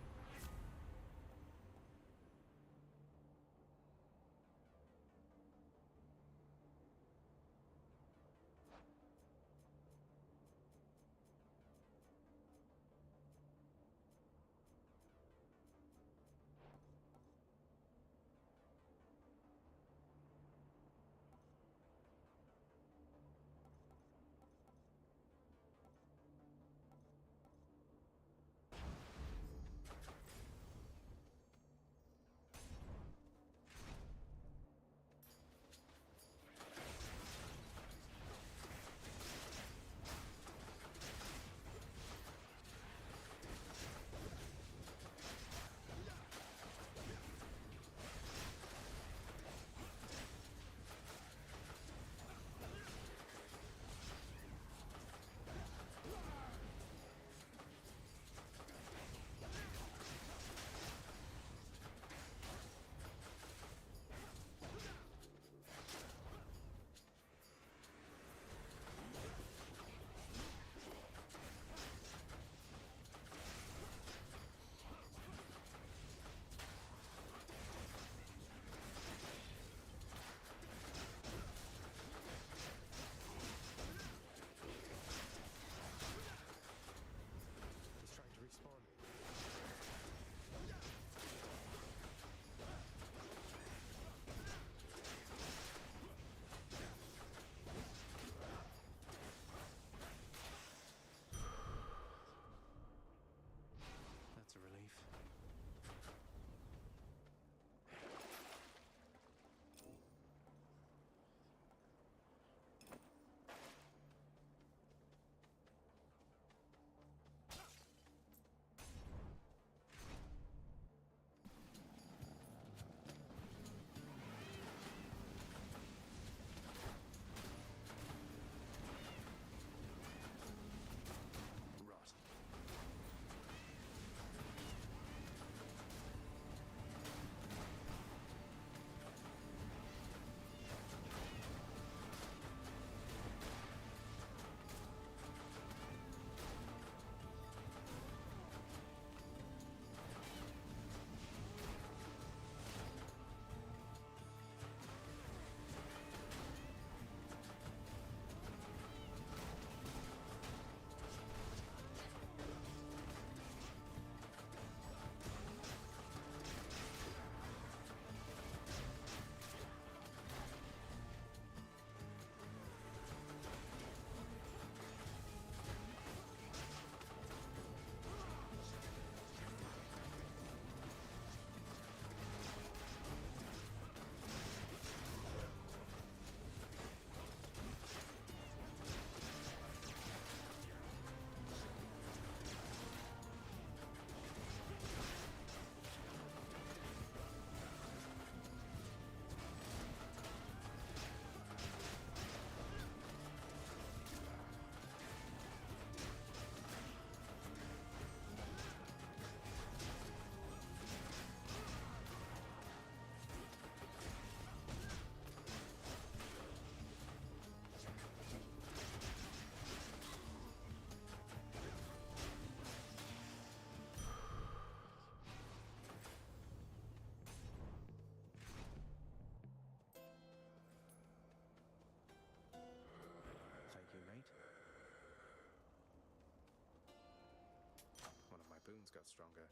got stronger.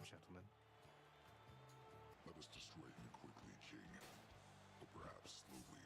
Gentlemen. Let us destroy him quickly, King. Or perhaps slowly.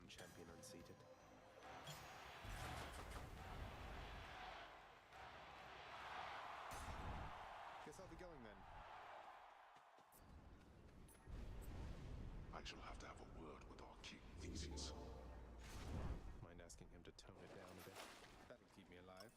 Champion unseated. Guess I'll be going then. I shall have to have a word with our king, Theseus. Mind asking him to tone it down a bit? That'll keep me alive.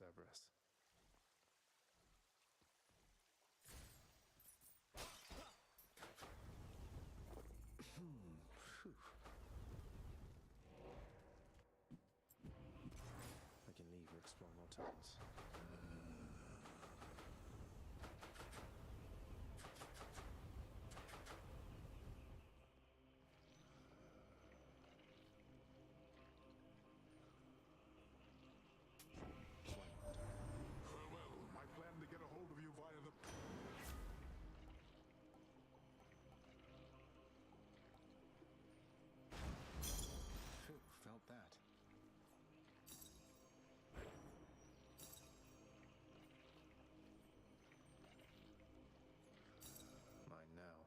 Cerberus. I can leave or explore more tunnels. Farewell. My plan to get a hold of you via the... Phew, felt that. Mine now.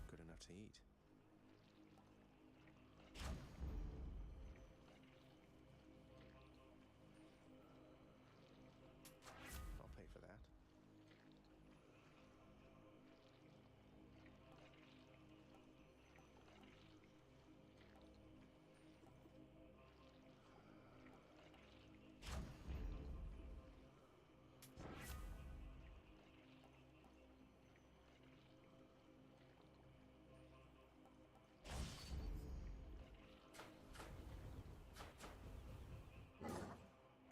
Good enough to eat. I'll pay for that.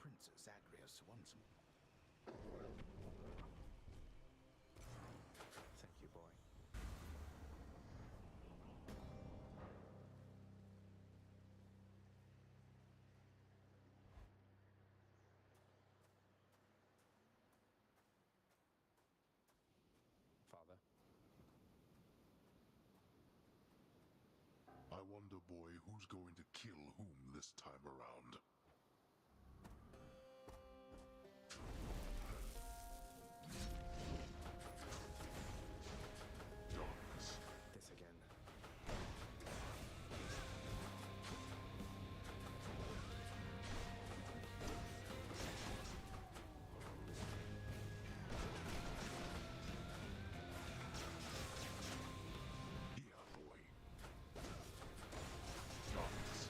Princess Adria Swanson. Thank you, boy. Father? I wonder, boy, who's going to kill whom this time around. Darkness. This again. Yeah, boy. Darkness.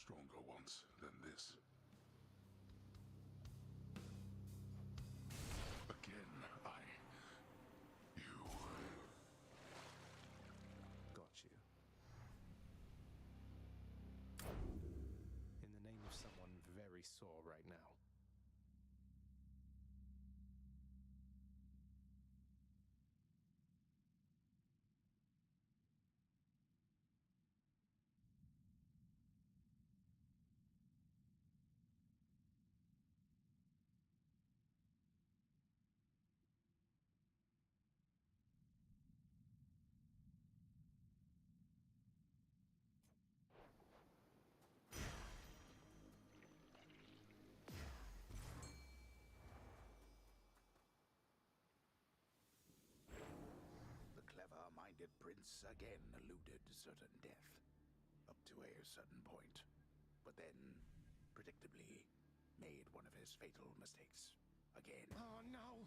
stronger ones than this. Again, you. Got you. In the name of someone very sore right now. The clever-minded prince again eluded certain death, up to a certain point, but then, predictably, made one of his fatal mistakes again. Oh no!